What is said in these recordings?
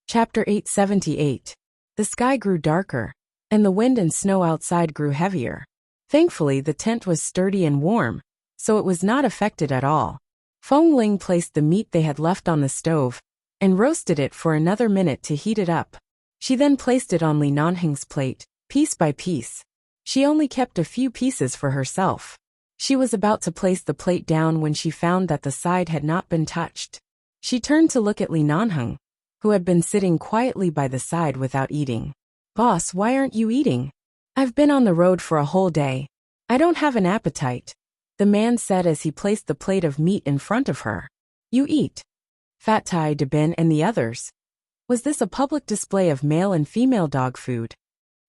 Chapter 878. The sky grew darker, and the wind and snow outside grew heavier. Thankfully, the tent was sturdy and warm, so it was not affected at all. Feng Ling placed the meat they had left on the stove and roasted it for another minute to heat it up. She then placed it on Li Nanheng's plate, piece by piece. She only kept a few pieces for herself. She was about to place the plate down when she found that the side had not been touched. She turned to look at Li Nanheng, who had been sitting quietly by the side without eating. "Boss, why aren't you eating?" "I've been on the road for a whole day. I don't have an appetite," the man said as he placed the plate of meat in front of her. "You eat." Fat Tai De Bin and the others. Was this a public display of male and female dog food?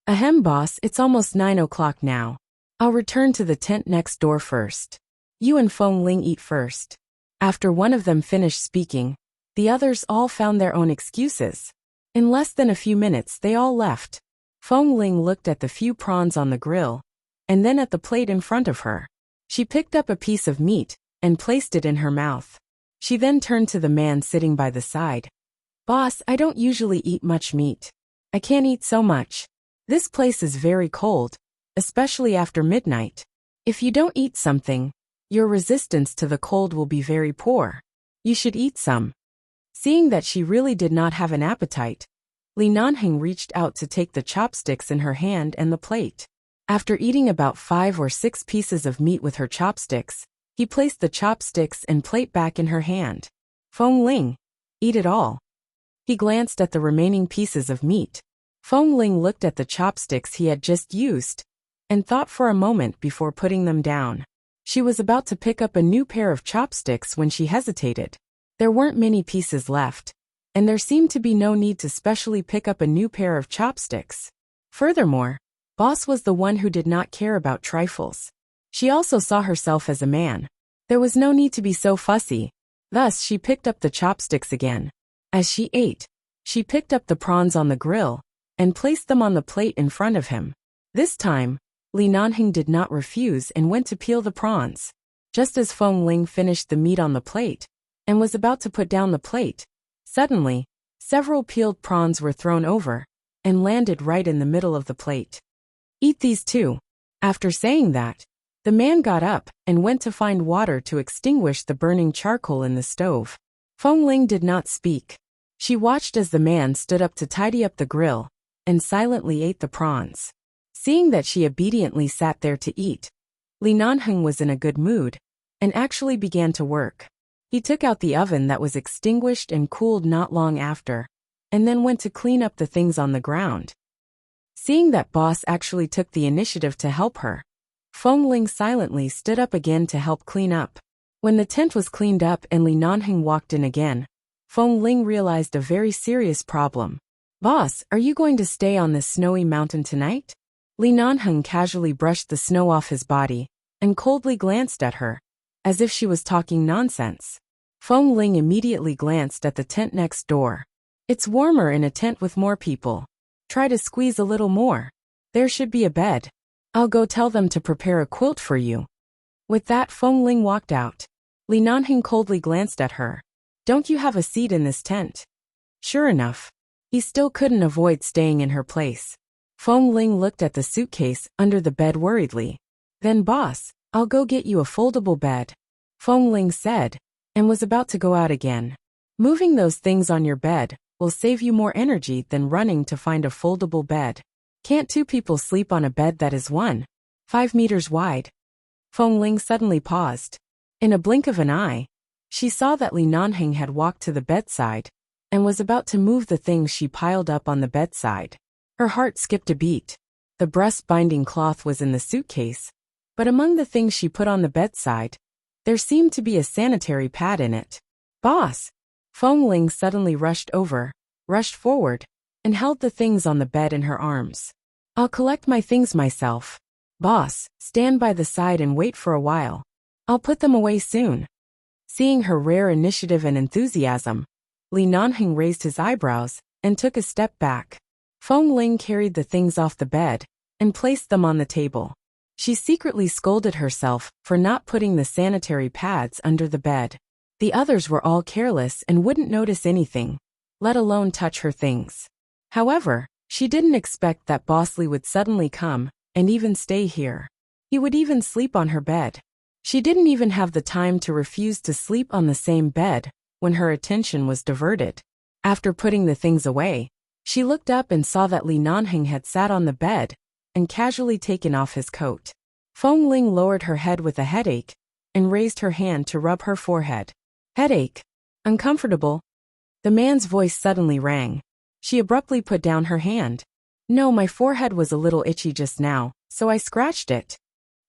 "Ahem, boss, it's almost 9 o'clock now. I'll return to the tent next door first. You and Feng Ling eat first." After one of them finished speaking, the others all found their own excuses. In less than a few minutes they all left. Feng Ling looked at the few prawns on the grill, and then at the plate in front of her. She picked up a piece of meat and placed it in her mouth. She then turned to the man sitting by the side. "Boss, I don't usually eat much meat. I can't eat so much. This place is very cold, especially after midnight. If you don't eat something, your resistance to the cold will be very poor. You should eat some." Seeing that she really did not have an appetite, Li Nanheng reached out to take the chopsticks in her hand and the plate. After eating about 5 or 6 pieces of meat with her chopsticks, he placed the chopsticks and plate back in her hand. "Feng Ling, eat it all." He glanced at the remaining pieces of meat. Feng Ling looked at the chopsticks he had just used and thought for a moment before putting them down. She was about to pick up a new pair of chopsticks when she hesitated. There weren't many pieces left, and there seemed to be no need to specially pick up a new pair of chopsticks. Furthermore, Boss was the one who did not care about trifles. She also saw herself as a man. There was no need to be so fussy. Thus, she picked up the chopsticks again. As she ate, she picked up the prawns on the grill and placed them on the plate in front of him. This time, Li Nanheng did not refuse and went to peel the prawns. Just as Feng Ling finished the meat on the plate and was about to put down the plate, suddenly, several peeled prawns were thrown over and landed right in the middle of the plate. "Eat these too." After saying that, the man got up and went to find water to extinguish the burning charcoal in the stove. Feng Ling did not speak. She watched as the man stood up to tidy up the grill and silently ate the prawns. Seeing that she obediently sat there to eat, Li Nanheng was in a good mood and actually began to work. He took out the oven that was extinguished and cooled not long after, and then went to clean up the things on the ground. Seeing that Boss actually took the initiative to help her, Feng Ling silently stood up again to help clean up. When the tent was cleaned up and Li Nanheng walked in again, Feng Ling realized a very serious problem. "Boss, are you going to stay on this snowy mountain tonight?" Li Nanheng casually brushed the snow off his body and coldly glanced at her, as if she was talking nonsense. Feng Ling immediately glanced at the tent next door. "It's warmer in a tent with more people. Try to squeeze a little more. There should be a bed. I'll go tell them to prepare a quilt for you." With that, Feng Ling walked out. Li Nanheng coldly glanced at her. "Don't you have a seat in this tent?" Sure enough, he still couldn't avoid staying in her place. Feng Ling looked at the suitcase under the bed worriedly. "Then boss, I'll go get you a foldable bed," Feng Ling said, and was about to go out again. "Moving those things on your bed will save you more energy than running to find a foldable bed. Can't 2 people sleep on a bed that is 1.5 meters wide?" Feng Ling suddenly paused. In a blink of an eye, she saw that Li Nanheng had walked to the bedside and was about to move the things she piled up on the bedside. Her heart skipped a beat. The breast-binding cloth was in the suitcase, but among the things she put on the bedside, there seemed to be a sanitary pad in it. "Boss!" Feng Ling suddenly rushed forward, and held the things on the bed in her arms. "I'll collect my things myself. Boss, stand by the side and wait for a while. I'll put them away soon." Seeing her rare initiative and enthusiasm, Li Nanheng raised his eyebrows and took a step back. Feng Ling carried the things off the bed and placed them on the table. She secretly scolded herself for not putting the sanitary pads under the bed. The others were all careless and wouldn't notice anything. let alone touch her things. However, she didn't expect that Bosley would suddenly come and even stay here. He would even sleep on her bed. She didn't even have the time to refuse to sleep on the same bed when her attention was diverted. After putting the things away, she looked up and saw that Li Nanheng had sat on the bed and casually taken off his coat. Feng Ling lowered her head with a headache and raised her hand to rub her forehead. Headache? Uncomfortable? The man's voice suddenly rang. She abruptly put down her hand. No, my forehead was a little itchy just now, so I scratched it.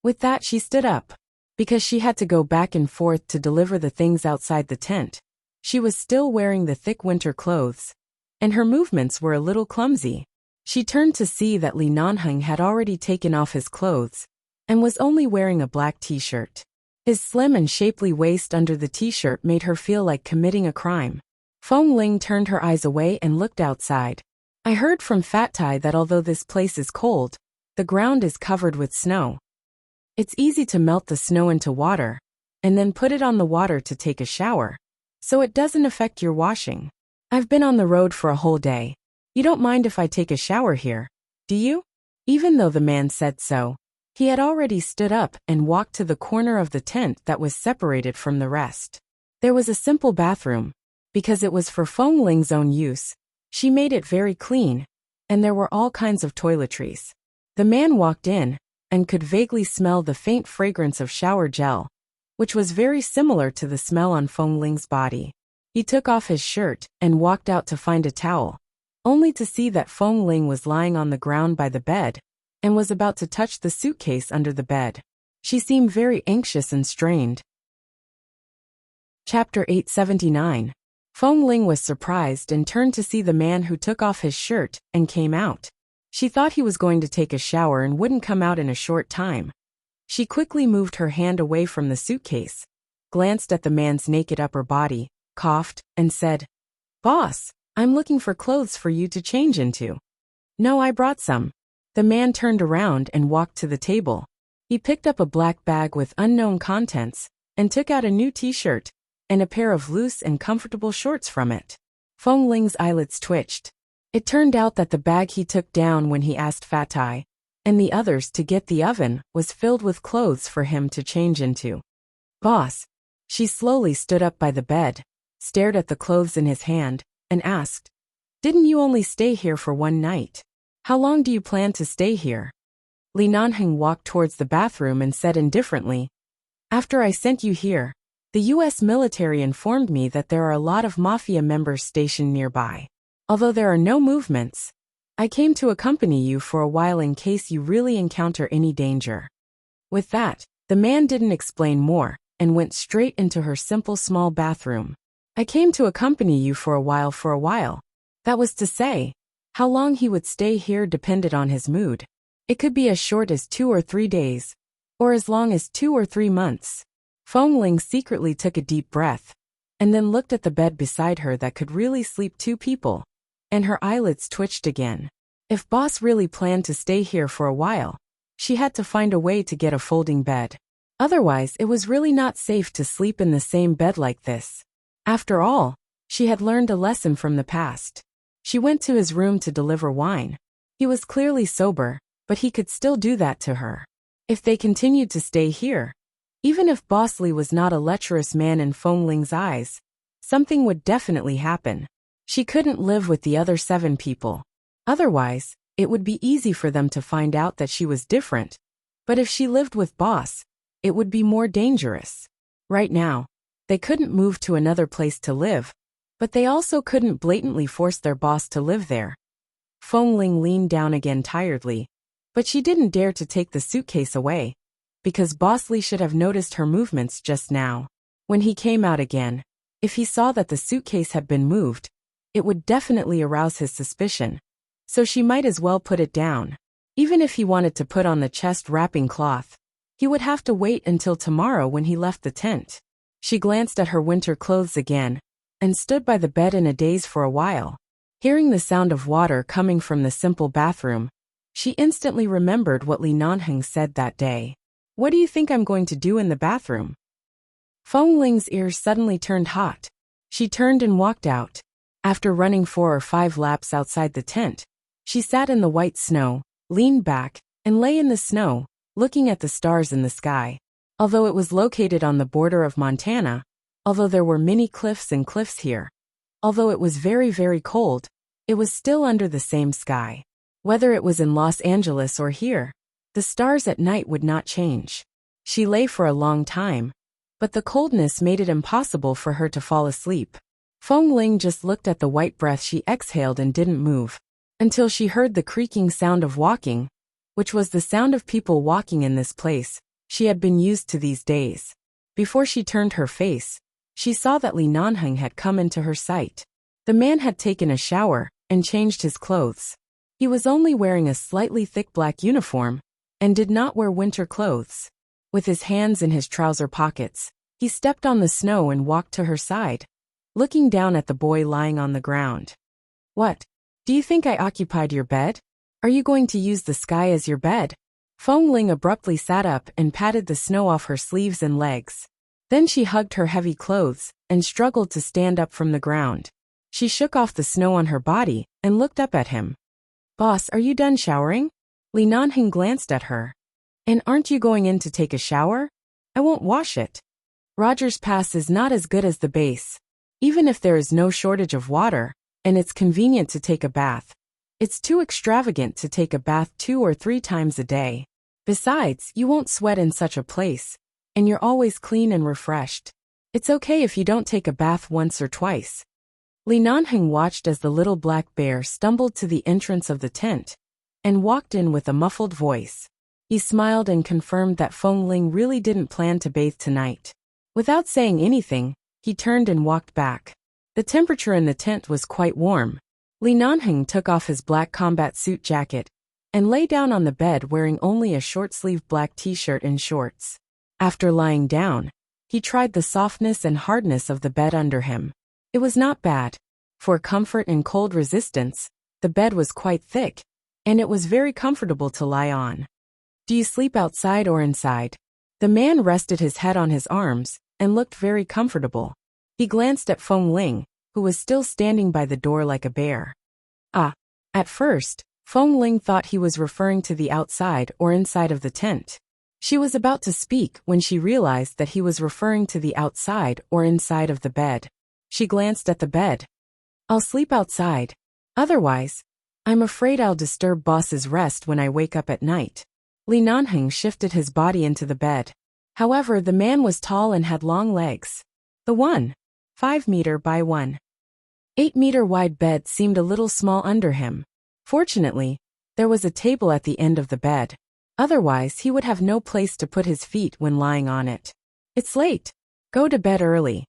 With that, she stood up. Because she had to go back and forth to deliver the things outside the tent. She was still wearing the thick winter clothes, and her movements were a little clumsy. She turned to see that Li Nanheng had already taken off his clothes and was only wearing a black t-shirt. His slim and shapely waist under the t-shirt made her feel like committing a crime. Feng Ling turned her eyes away and looked outside. I heard from Fat Tai that although this place is cold, the ground is covered with snow. It's easy to melt the snow into water and then put it on the water to take a shower, so it doesn't affect your washing. I've been on the road for a whole day. You don't mind if I take a shower here, do you? Even though the man said so, he had already stood up and walked to the corner of the tent that was separated from the rest. There was a simple bathroom. Because it was for Feng Ling's own use, she made it very clean, and there were all kinds of toiletries. The man walked in and could vaguely smell the faint fragrance of shower gel, which was very similar to the smell on Feng Ling's body. He took off his shirt and walked out to find a towel, only to see that Feng Ling was lying on the ground by the bed and was about to touch the suitcase under the bed. She seemed very anxious and strained. Chapter 879. Feng Ling was surprised and turned to see the man who took off his shirt and came out. She thought he was going to take a shower and wouldn't come out in a short time. She quickly moved her hand away from the suitcase, glanced at the man's naked upper body, coughed, and said, "Boss, I'm looking for clothes for you to change into." "No, I brought some." The man turned around and walked to the table. He picked up a black bag with unknown contents and took out a new t-shirt and a pair of loose and comfortable shorts from it. Feng Ling's eyelids twitched. It turned out that the bag he took down when he asked Fat Tai and the others to get the oven was filled with clothes for him to change into. "Boss." She slowly stood up by the bed, stared at the clothes in his hand, and asked, "Didn't you only stay here for one night? How long do you plan to stay here?" Li Nanheng walked towards the bathroom and said indifferently, "After I sent you here, the U.S. military informed me that there are a lot of mafia members stationed nearby. Although there are no movements, I came to accompany you for a while in case you really encounter any danger." With that, the man didn't explain more and went straight into her simple small bathroom. "I came to accompany you for a while. That was to say, how long he would stay here depended on his mood. It could be as short as 2 or 3 days, or as long as 2 or 3 months. Feng Ling secretly took a deep breath, and then looked at the bed beside her that could really sleep 2 people, and her eyelids twitched again. If Boss really planned to stay here for a while, she had to find a way to get a folding bed. Otherwise, it was really not safe to sleep in the same bed like this. After all, she had learned a lesson from the past. She went to his room to deliver wine. He was clearly sober, but he could still do that to her. If they continued to stay here, even if Bosley was not a lecherous man in Feng Ling's eyes, something would definitely happen. She couldn't live with the other 7 people. Otherwise, it would be easy for them to find out that she was different. But if she lived with Boss, it would be more dangerous. Right now, they couldn't move to another place to live, but they also couldn't blatantly force their boss to live there. Feng Ling leaned down again tiredly, but she didn't dare to take the suitcase away, because Bosley should have noticed her movements just now. When he came out again, if he saw that the suitcase had been moved, it would definitely arouse his suspicion, so she might as well put it down. Even if he wanted to put on the chest wrapping cloth, he would have to wait until tomorrow when he left the tent. She glanced at her winter clothes again, and stood by the bed in a daze for a while. Hearing the sound of water coming from the simple bathroom, she instantly remembered what Li Nanheng said that day. "What do you think I'm going to do in the bathroom?" Feng Ling's ears suddenly turned hot. She turned and walked out. After running 4 or 5 laps outside the tent, she sat in the white snow, leaned back, and lay in the snow, looking at the stars in the sky. Although it was located on the border of Montana, although there were many cliffs and cliffs here, although it was very, very cold, it was still under the same sky. Whether it was in Los Angeles or here, the stars at night would not change. She lay for a long time, but the coldness made it impossible for her to fall asleep. Feng Ling just looked at the white breath she exhaled and didn't move, until she heard the creaking sound of walking, which was the sound of people walking in this place. She had been used to these days. Before she turned her face, she saw that Li Nanheng had come into her sight. The man had taken a shower and changed his clothes. He was only wearing a slightly thick black uniform and did not wear winter clothes. With his hands in his trouser pockets, he stepped on the snow and walked to her side, looking down at the boy lying on the ground. "What? Do you think I occupied your bed? Are you going to use the sky as your bed?" Feng Ling abruptly sat up and patted the snow off her sleeves and legs. Then she hugged her heavy clothes and struggled to stand up from the ground. She shook off the snow on her body and looked up at him. "Boss, are you done showering?" Li Nanheng glanced at her. "And aren't you going in to take a shower? I won't wash it. Rogers Pass is not as good as the base. Even if there is no shortage of water, and it's convenient to take a bath, it's too extravagant to take a bath 2 or 3 times a day. Besides, you won't sweat in such a place, and you're always clean and refreshed. It's okay if you don't take a bath once or twice." Li Nanheng watched as the little black bear stumbled to the entrance of the tent and walked in with a muffled voice. He smiled and confirmed that Feng Ling really didn't plan to bathe tonight. Without saying anything, he turned and walked back. The temperature in the tent was quite warm. Li Nanheng took off his black combat suit jacket and lay down on the bed wearing only a short-sleeved black t-shirt and shorts. After lying down, he tried the softness and hardness of the bed under him. It was not bad. For comfort and cold resistance, the bed was quite thick, and it was very comfortable to lie on. "Do you sleep outside or inside?" The man rested his head on his arms and looked very comfortable. He glanced at Feng Ling, who was still standing by the door like a bear. At first, Feng Ling thought he was referring to the outside or inside of the tent. She was about to speak when she realized that he was referring to the outside or inside of the bed. She glanced at the bed. "I'll sleep outside. Otherwise, I'm afraid I'll disturb boss's rest when I wake up at night." Li Nanheng shifted his body into the bed. However, the man was tall and had long legs. The 1.5 meter by 1.8 meter wide bed seemed a little small under him. Fortunately, there was a table at the end of the bed. Otherwise, he would have no place to put his feet when lying on it. "It's late. Go to bed early."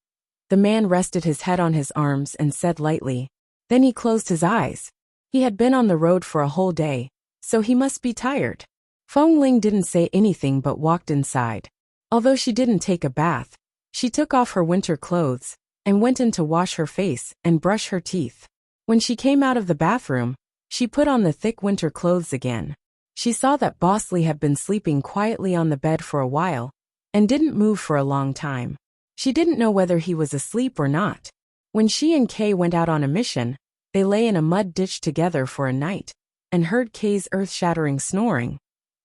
The man rested his head on his arms and said lightly. Then he closed his eyes. He had been on the road for a whole day, so he must be tired. Feng Ling didn't say anything but walked inside. Although she didn't take a bath, she took off her winter clothes and went in to wash her face and brush her teeth. When she came out of the bathroom, she put on the thick winter clothes again. She saw that Boss Lee had been sleeping quietly on the bed for a while and didn't move for a long time. She didn't know whether he was asleep or not. When she and Kay went out on a mission, they lay in a mud ditch together for a night and heard Kay's earth-shattering snoring.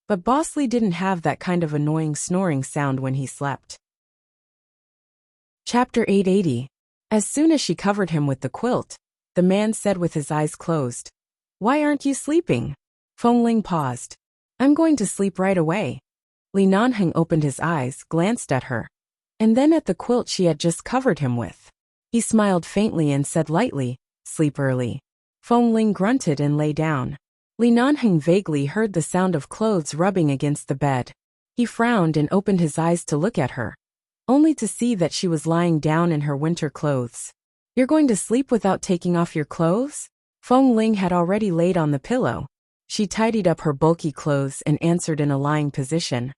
But Boss Lee didn't have that kind of annoying snoring sound when he slept. Chapter 880. As soon as she covered him with the quilt, the man said with his eyes closed, "Why aren't you sleeping?" Feng Ling paused. "I'm going to sleep right away." Li Nanheng opened his eyes, glanced at her, and then at the quilt she had just covered him with. He smiled faintly and said lightly, "Sleep early." Feng Ling grunted and lay down. Li Nanheng vaguely heard the sound of clothes rubbing against the bed. He frowned and opened his eyes to look at her, only to see that she was lying down in her winter clothes. "You're going to sleep without taking off your clothes?" Feng Ling had already laid on the pillow. She tidied up her bulky clothes and answered in a lying position.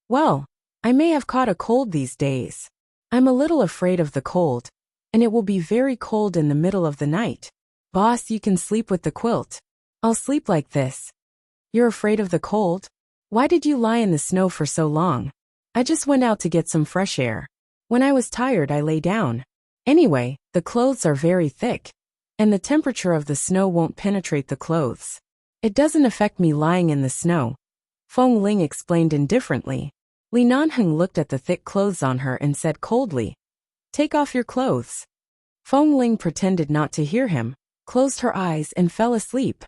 "Well, I may have caught a cold these days. I'm a little afraid of the cold, and it will be very cold in the middle of the night. Boss, you can sleep with the quilt. I'll sleep like this." "You're afraid of the cold? Why did you lie in the snow for so long?" "I just went out to get some fresh air. When I was tired, I lay down. Anyway, the clothes are very thick. and the temperature of the snow won't penetrate the clothes. It doesn't affect me lying in the snow, Feng Ling explained indifferently. Li Nanheng looked at the thick clothes on her and said coldly, "Take off your clothes." Feng Ling pretended not to hear him, closed her eyes and fell asleep.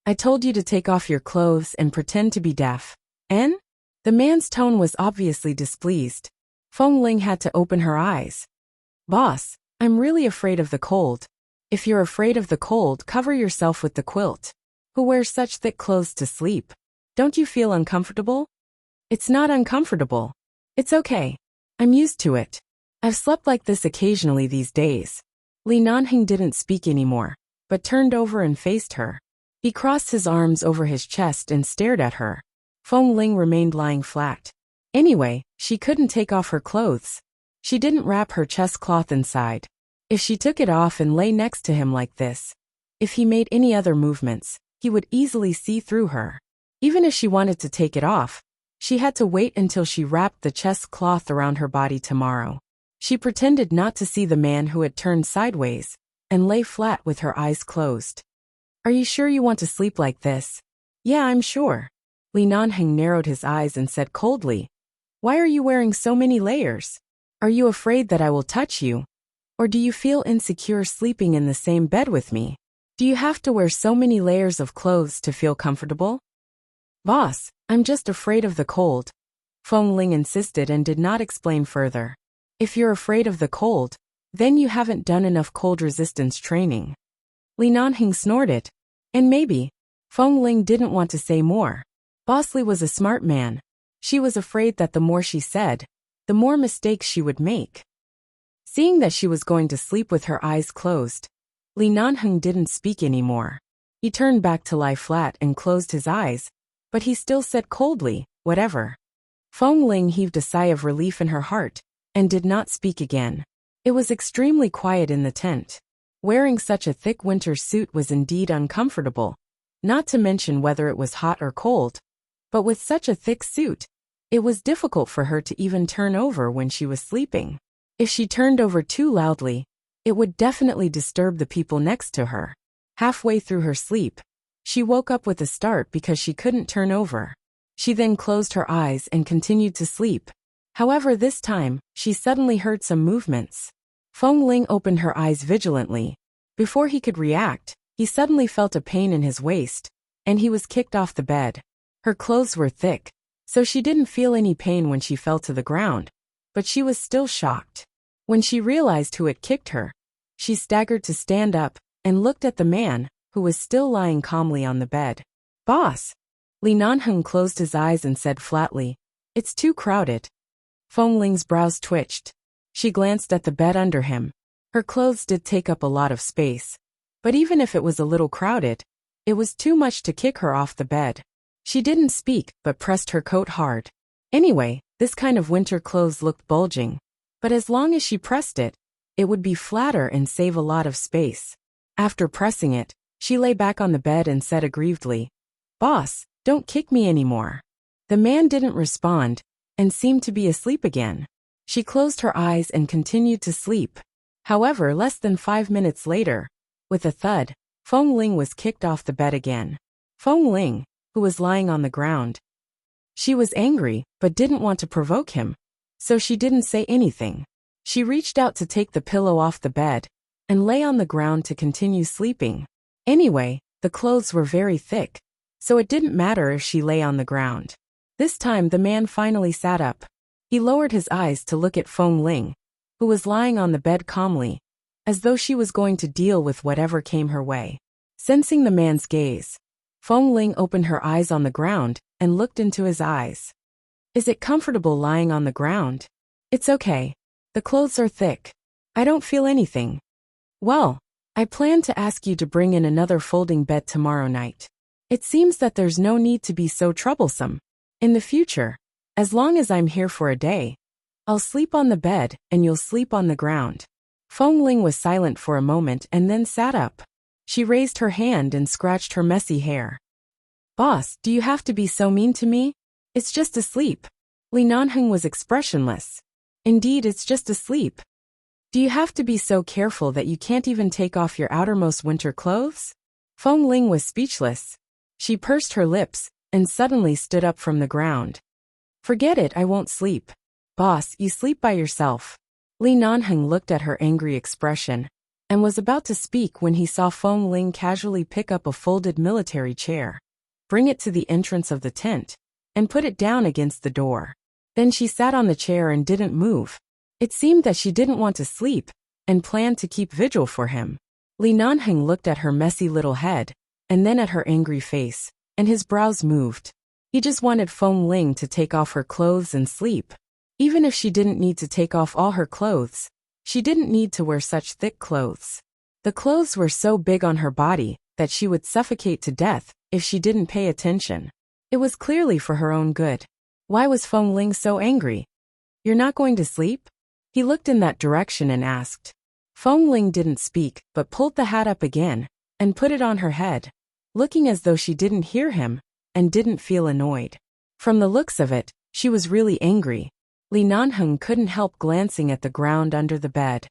"I told you to take off your clothes and pretend to be deaf. En?" The man's tone was obviously displeased. Feng Ling had to open her eyes. "Boss, I'm really afraid of the cold." "If you're afraid of the cold, cover yourself with the quilt. Who wears such thick clothes to sleep? Don't you feel uncomfortable?" "It's not uncomfortable. It's okay. I'm used to it. I've slept like this occasionally these days." Li Nanheng didn't speak anymore, but turned over and faced her. He crossed his arms over his chest and stared at her. Feng Ling remained lying flat. Anyway, she couldn't take off her clothes. She didn't wrap her chest cloth inside. If she took it off and lay next to him like this, if he made any other movements, he would easily see through her. Even if she wanted to take it off, she had to wait until she wrapped the chest cloth around her body tomorrow. She pretended not to see the man who had turned sideways, and lay flat with her eyes closed. "Are you sure you want to sleep like this?" "Yeah, I'm sure." Li Nanheng narrowed his eyes and said coldly, "Why are you wearing so many layers? Are you afraid that I will touch you? Or do you feel insecure sleeping in the same bed with me? Do you have to wear so many layers of clothes to feel comfortable?" "Boss, I'm just afraid of the cold." Feng Ling insisted and did not explain further. "If you're afraid of the cold, then you haven't done enough cold resistance training." Li Nanheng snorted. And maybe. Feng Ling didn't want to say more. Boss Li was a smart man. She was afraid that the more she said, the more mistakes she would make. Seeing that she was going to sleep with her eyes closed, Li Nanheng didn't speak anymore. He turned back to lie flat and closed his eyes, but he still said coldly, "Whatever." Feng Ling heaved a sigh of relief in her heart, and did not speak again. It was extremely quiet in the tent. Wearing such a thick winter suit was indeed uncomfortable, not to mention whether it was hot or cold. But with such a thick suit, it was difficult for her to even turn over when she was sleeping. If she turned over too loudly, it would definitely disturb the people next to her. Halfway through her sleep, she woke up with a start because she couldn't turn over. She then closed her eyes and continued to sleep. However, this time, she suddenly heard some movements. Feng Ling opened her eyes vigilantly. Before he could react, he suddenly felt a pain in his waist, and he was kicked off the bed. Her clothes were thick, so she didn't feel any pain when she fell to the ground, but she was still shocked. When she realized who had kicked her, she staggered to stand up and looked at the man, who was still lying calmly on the bed. "Boss!" Li Nanheng closed his eyes and said flatly, "It's too crowded." Feng Ling's brows twitched. She glanced at the bed under him. Her clothes did take up a lot of space, but even if it was a little crowded, it was too much to kick her off the bed. She didn't speak, but pressed her coat hard. Anyway, this kind of winter clothes looked bulging, but as long as she pressed it, it would be flatter and save a lot of space. After pressing it, she lay back on the bed and said aggrievedly, "Boss, don't kick me anymore." The man didn't respond, and seemed to be asleep again. She closed her eyes and continued to sleep. However, less than 5 minutes later, with a thud, Feng Ling was kicked off the bed again. Feng Ling, who was lying on the ground. She was angry, but didn't want to provoke him, so she didn't say anything. She reached out to take the pillow off the bed, and lay on the ground to continue sleeping. Anyway, the clothes were very thick, so it didn't matter if she lay on the ground. This time the man finally sat up. He lowered his eyes to look at Feng Ling, who was lying on the bed calmly, as though she was going to deal with whatever came her way. Sensing the man's gaze, Feng Ling opened her eyes on the ground and looked into his eyes. "Is it comfortable lying on the ground?" "It's okay. The clothes are thick. I don't feel anything." "Well, I plan to ask you to bring in another folding bed tomorrow night. It seems that there's no need to be so troublesome. In the future, as long as I'm here for a day, I'll sleep on the bed and you'll sleep on the ground." Feng Ling was silent for a moment and then sat up. She raised her hand and scratched her messy hair. "Boss, do you have to be so mean to me? It's just asleep." Li Nanheng was expressionless. "Indeed, it's just asleep." Do you have to be so careful that you can't even take off your outermost winter clothes? Feng Ling was speechless. She pursed her lips and suddenly stood up from the ground. Forget it, I won't sleep. Boss, you sleep by yourself. Li Nanheng looked at her angry expression and was about to speak when he saw Feng Ling casually pick up a folded military chair, bring it to the entrance of the tent, and put it down against the door. Then she sat on the chair and didn't move. It seemed that she didn't want to sleep and planned to keep vigil for him. Li Nanheng looked at her messy little head and then at her angry face, and his brows moved. He just wanted Feng Ling to take off her clothes and sleep. Even if she didn't need to take off all her clothes, she didn't need to wear such thick clothes. The clothes were so big on her body that she would suffocate to death if she didn't pay attention. It was clearly for her own good. Why was Feng Ling so angry? You're not going to sleep? He looked in that direction and asked. Feng Ling didn't speak, but pulled the hat up again and put it on her head, looking as though she didn't hear him and didn't feel annoyed. From the looks of it, she was really angry. Li Nanheng couldn't help glancing at the ground under the bed.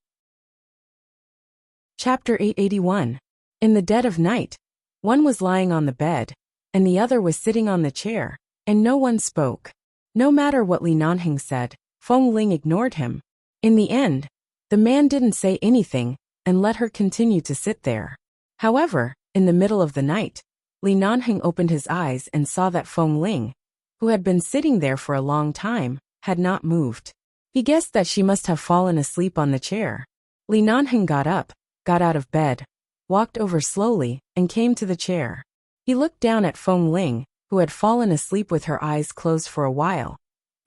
Chapter 881. In the dead of night, one was lying on the bed, and the other was sitting on the chair, and no one spoke. No matter what Li Nanheng said, Feng Ling ignored him. In the end, the man didn't say anything and let her continue to sit there. However, in the middle of the night, Li Nanheng opened his eyes and saw that Feng Ling, who had been sitting there for a long time, had not moved. He guessed that she must have fallen asleep on the chair. Li Nanheng got up, got out of bed, walked over slowly, and came to the chair. He looked down at Feng Ling, who had fallen asleep with her eyes closed for a while,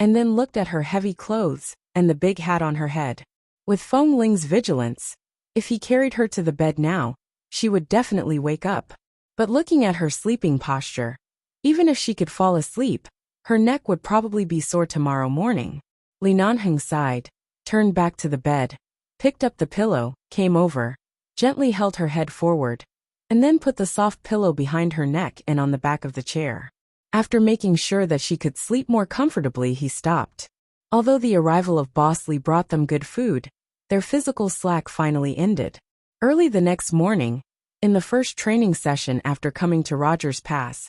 and then looked at her heavy clothes and the big hat on her head. With Feng Ling's vigilance, if he carried her to the bed now, she would definitely wake up. But looking at her sleeping posture, even if she could fall asleep, her neck would probably be sore tomorrow morning. Li Nanheng sighed, turned back to the bed, picked up the pillow, came over, gently held her head forward, and then put the soft pillow behind her neck and on the back of the chair. After making sure that she could sleep more comfortably, he stopped. Although the arrival of Boss Li brought them good food, their physical slack finally ended. Early the next morning, in the first training session after coming to Rogers Pass,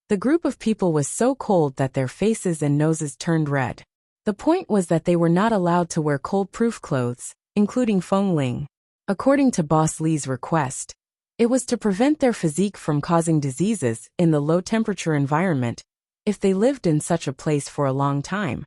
the group of people was so cold that their faces and noses turned red. The point was that they were not allowed to wear cold-proof clothes, including Feng Ling. According to Boss Li's request, it was to prevent their physique from causing diseases in the low-temperature environment if they lived in such a place for a long time.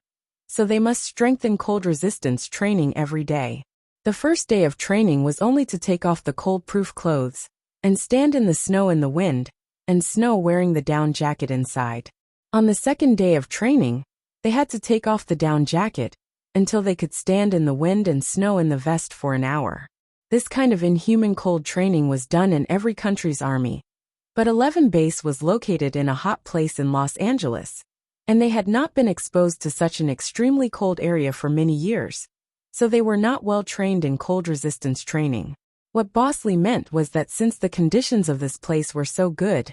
So they must strengthen cold resistance training every day. The first day of training was only to take off the cold-proof clothes and stand in the snow and the wind, and snow wearing the down jacket inside. On the second day of training, they had to take off the down jacket until they could stand in the wind and snow in the vest for an hour. This kind of inhuman cold training was done in every country's army. But 11 Base was located in a hot place in Los Angeles, and they had not been exposed to such an extremely cold area for many years, so they were not well trained in cold resistance training. What Boss Li meant was that since the conditions of this place were so good,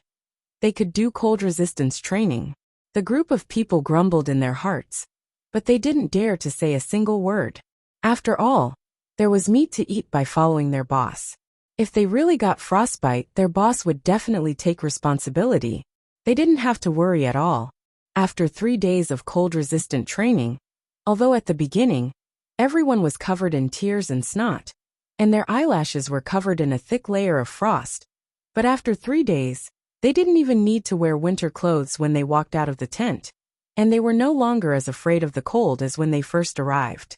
they could do cold resistance training. The group of people grumbled in their hearts, but they didn't dare to say a single word. After all, there was meat to eat by following their boss. If they really got frostbite, their boss would definitely take responsibility. They didn't have to worry at all. After 3 days of cold-resistant training, although at the beginning, everyone was covered in tears and snot, and their eyelashes were covered in a thick layer of frost, but after 3 days, they didn't even need to wear winter clothes when they walked out of the tent, and they were no longer as afraid of the cold as when they first arrived.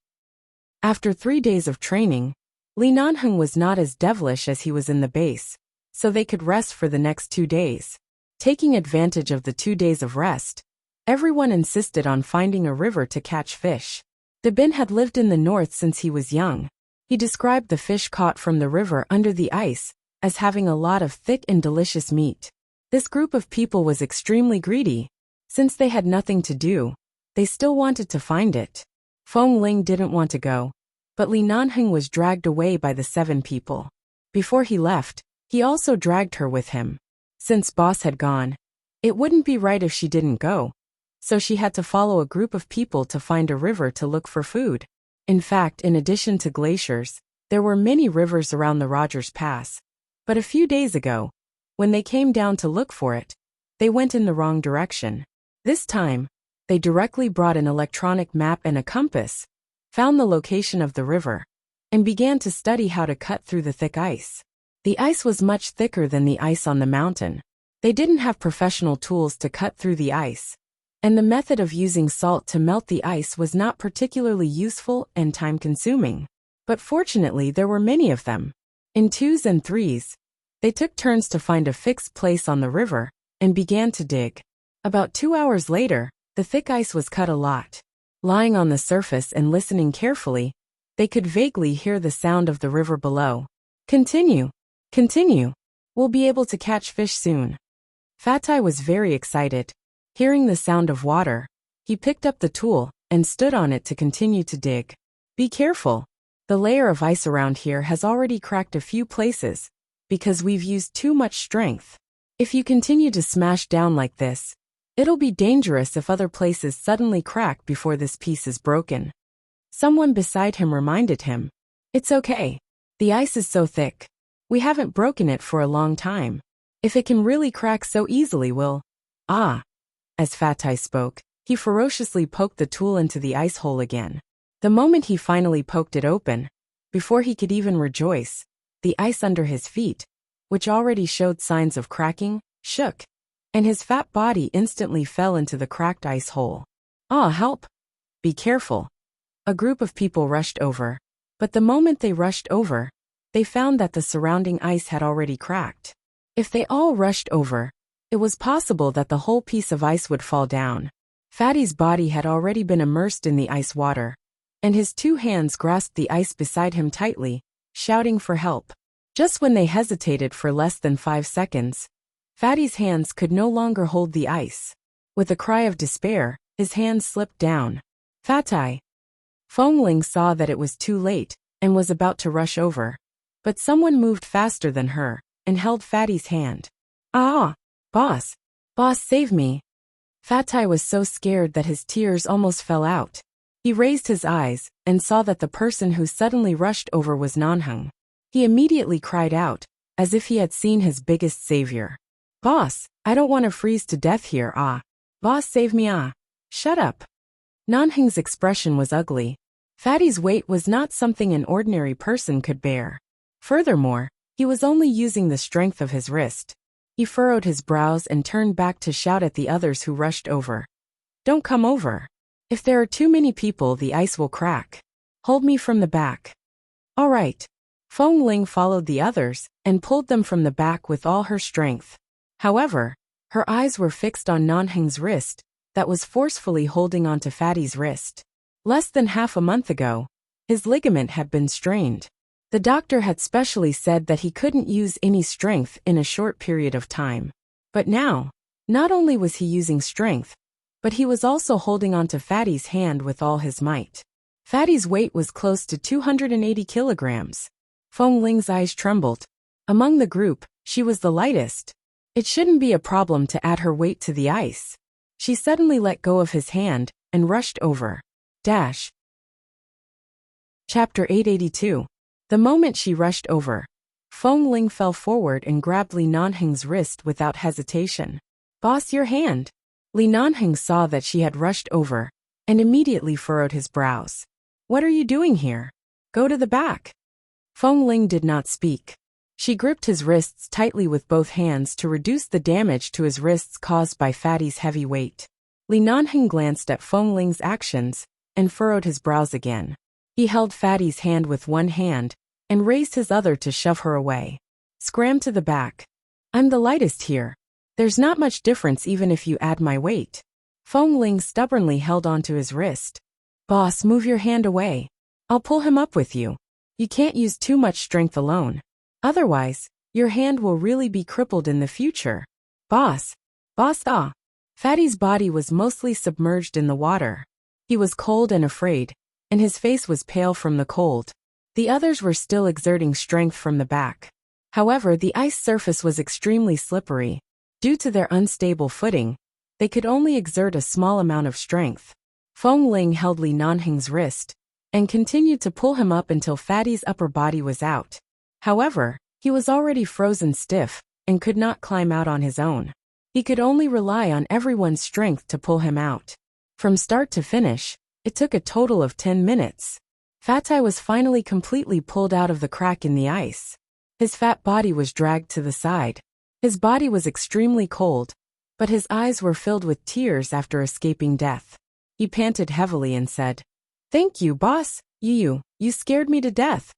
After 3 days of training, Li Nanheng was not as devilish as he was in the base, so they could rest for the next 2 days. Taking advantage of the 2 days of rest, everyone insisted on finding a river to catch fish. The Bin had lived in the north since he was young. He described the fish caught from the river under the ice as having a lot of thick and delicious meat. This group of people was extremely greedy. Since they had nothing to do, they still wanted to find it. Feng Ling didn't want to go, but Li Nanheng was dragged away by the 7 people. Before he left, he also dragged her with him. Since Boss had gone, it wouldn't be right if she didn't go, so she had to follow a group of people to find a river to look for food. In fact, in addition to glaciers, There were many rivers around the Rogers Pass, but a few days ago, when they came down to look for it, they went in the wrong direction. This time, they directly brought an electronic map and a compass, found the location of the river, and began to study how to cut through the thick ice. The ice was much thicker than the ice on the mountain. They didn't have professional tools to cut through the ice, and the method of using salt to melt the ice was not particularly useful and time-consuming. But fortunately there were many of them. In twos and threes, they took turns to find a fixed place on the river, and began to dig. About 2 hours later, the thick ice was cut a lot. Lying on the surface and listening carefully, they could vaguely hear the sound of the river below. Continue. Continue. We'll be able to catch fish soon. Fatai was very excited. Hearing the sound of water, he picked up the tool and stood on it to continue to dig. Be careful. The layer of ice around here has already cracked a few places, because we've used too much strength. If you continue to smash down like this, it'll be dangerous if other places suddenly crack before this piece is broken. Someone beside him reminded him. It's okay. The ice is so thick. We haven't broken it for a long time. If it can really crack so easily, we'll... Ah. As Fatai spoke, he ferociously poked the tool into the ice hole again. The moment he finally poked it open, before he could even rejoice, the ice under his feet, which already showed signs of cracking, shook, and his fat body instantly fell into the cracked ice hole. Ah, help! Be careful. A group of people rushed over, but the moment they rushed over, they found that the surrounding ice had already cracked. If they all rushed over, it was possible that the whole piece of ice would fall down. Fatty's body had already been immersed in the ice water, and his 2 hands grasped the ice beside him tightly, shouting for help. Just when they hesitated for less than 5 seconds, Fatty's hands could no longer hold the ice. With a cry of despair, his hands slipped down. Fatai. Fengling saw that it was too late, and was about to rush over. But someone moved faster than her, and held Fatty's hand. Ah! Boss! Boss, save me! Fatai was so scared that his tears almost fell out. He raised his eyes, and saw that the person who suddenly rushed over was Nanheng. He immediately cried out, as if he had seen his biggest savior. Boss, I don't want to freeze to death here, ah. Boss, save me, ah. Shut up. Nanheng's expression was ugly. Fatty's weight was not something an ordinary person could bear. Furthermore, he was only using the strength of his wrist. He furrowed his brows and turned back to shout at the others who rushed over. Don't come over. If there are too many people, the ice will crack. Hold me from the back. All right. Fengling followed the others, and pulled them from the back with all her strength. However, her eyes were fixed on Nanheng's wrist, that was forcefully holding onto Fatty's wrist. Less than half a month ago, his ligament had been strained. The doctor had specially said that he couldn't use any strength in a short period of time. But now, not only was he using strength, but he was also holding onto Fatty's hand with all his might. Fatty's weight was close to 280 kilograms. Fengling's eyes trembled. Among the group, she was the lightest. It shouldn't be a problem to add her weight to the ice. She suddenly let go of his hand and rushed over. Dash. Chapter 882. The moment she rushed over, Fengling fell forward and grabbed Li Nanheng's wrist without hesitation. Boss, your hand. Li Nanheng saw that she had rushed over, and immediately furrowed his brows. What are you doing here? Go to the back. Fengling did not speak. She gripped his wrists tightly with both hands to reduce the damage to his wrists caused by Fatty's heavy weight. Li Nanheng glanced at Fengling's actions, and furrowed his brows again. He held Fatty's hand with one hand, and raised his other to shove her away. Scram to the back. I'm the lightest here. There's not much difference even if you add my weight. Fengling stubbornly held onto his wrist. Boss, move your hand away. I'll pull him up with you. You can't use too much strength alone. Otherwise, your hand will really be crippled in the future. Boss. Boss, ah. Fatty's body was mostly submerged in the water. He was cold and afraid, and his face was pale from the cold. The others were still exerting strength from the back. However, the ice surface was extremely slippery. Due to their unstable footing, they could only exert a small amount of strength. Fengling held Li Nanheng's wrist, and continued to pull him up until Fatty's upper body was out. However, he was already frozen stiff and could not climb out on his own. He could only rely on everyone's strength to pull him out. From start to finish, it took a total of 10 minutes. Fatty was finally completely pulled out of the crack in the ice. His fat body was dragged to the side. His body was extremely cold, but his eyes were filled with tears after escaping death. He panted heavily and said, "Thank you, boss. You scared me to death."